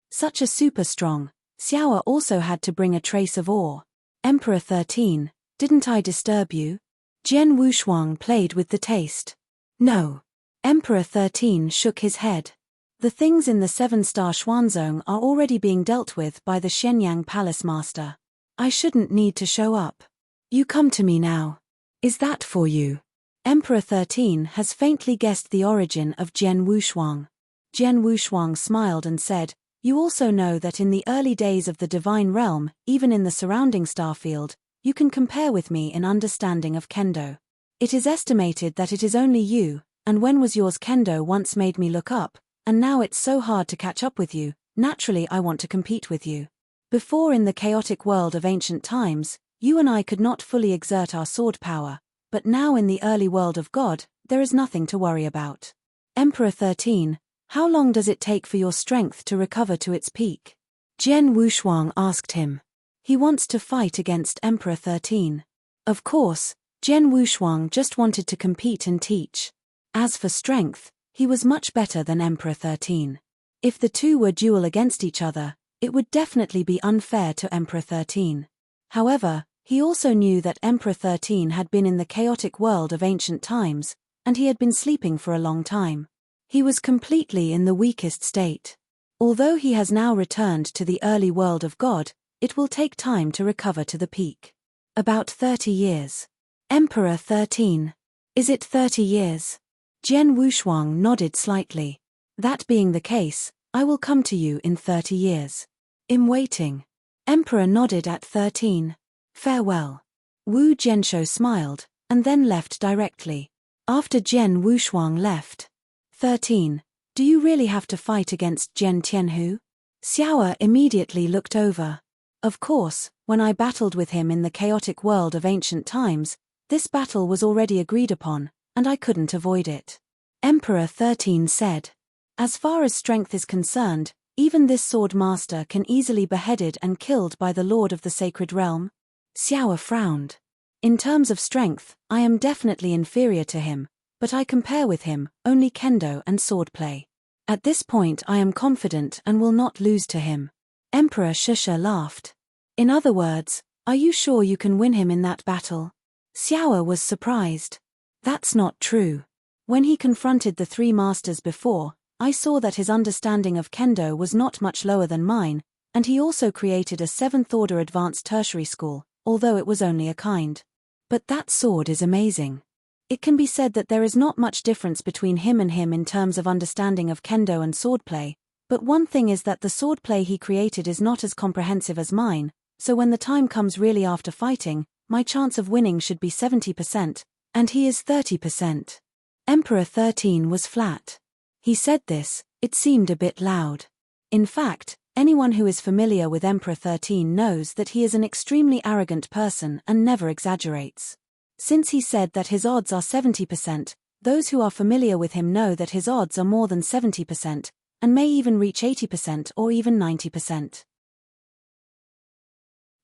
Such a super strong, Xiao also had to bring a trace of awe. Emperor 13, didn't I disturb you? Jian Wushuang played with the taste. No. Emperor 13 shook his head. The things in the 7-star Xuanzong are already being dealt with by the Shenyang Palace Master. I shouldn't need to show up. You come to me now. Is that for you? Emperor 13 has faintly guessed the origin of Jian Wushuang. Jian Wushuang smiled and said, you also know that in the early days of the divine realm, even in the surrounding starfield, you can compare with me in understanding of kendo. It is estimated that it is only you, and when was yours kendo once made me look up, and now it's so hard to catch up with you, naturally I want to compete with you. Before in the chaotic world of ancient times, you and I could not fully exert our sword power, but now in the early world of God, there is nothing to worry about. Emperor 13, how long does it take for your strength to recover to its peak? Jian Wushuang asked him. He wants to fight against Emperor 13. Of course, Jian Wushuang just wanted to compete and teach. As for strength, he was much better than Emperor 13. If the two were duel against each other, it would definitely be unfair to Emperor 13. However, he also knew that Emperor 13 had been in the chaotic world of ancient times, and he had been sleeping for a long time. He was completely in the weakest state. Although he has now returned to the early world of God, it will take time to recover to the peak. About 30 years. Emperor 13. Is it 30 years? Jian Wushuang nodded slightly. That being the case, I will come to you in 30 years. In waiting. Emperor nodded at 13. Farewell. Wu Zhenshou smiled, and then left directly. After Jian Wushuang left. 13. Do you really have to fight against Jian Tianhu? Xiao immediately looked over. Of course, when I battled with him in the chaotic world of ancient times, this battle was already agreed upon, and I couldn't avoid it. Emperor 13 said. As far as strength is concerned, even this sword master can easily be beheaded and killed by the Lord of the Sacred Realm. Xiao frowned. In terms of strength, I am definitely inferior to him, but I compare with him only kendo and swordplay. At this point I am confident and will not lose to him. Emperor Shusha laughed. In other words, are you sure you can win him in that battle? Xiao was surprised. That's not true. When he confronted the three masters before, I saw that his understanding of kendo was not much lower than mine, and he also created a 7th-order advanced tertiary school, although it was only a kind. But that sword is amazing. It can be said that there is not much difference between him and him in terms of understanding of kendo and swordplay, but one thing is that the swordplay he created is not as comprehensive as mine, so when the time comes really after fighting, my chance of winning should be 70%, and he is 30%. Emperor 13 was flat. He said this, it seemed a bit loud. In fact, anyone who is familiar with Emperor 13 knows that he is an extremely arrogant person and never exaggerates. Since he said that his odds are 70%, those who are familiar with him know that his odds are more than 70%, and may even reach 80% or even 90%.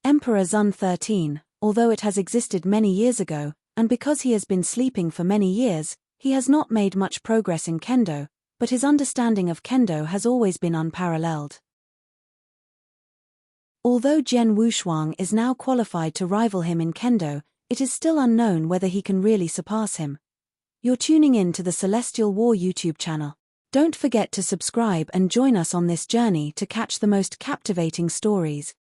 Emperor Zun 13, although it has existed many years ago, and because he has been sleeping for many years, he has not made much progress in kendo, but his understanding of kendo has always been unparalleled. Although Jian Wushuang is now qualified to rival him in kendo, it is still unknown whether he can really surpass him. You're tuning in to the Celestial War YouTube channel. Don't forget to subscribe and join us on this journey to catch the most captivating stories.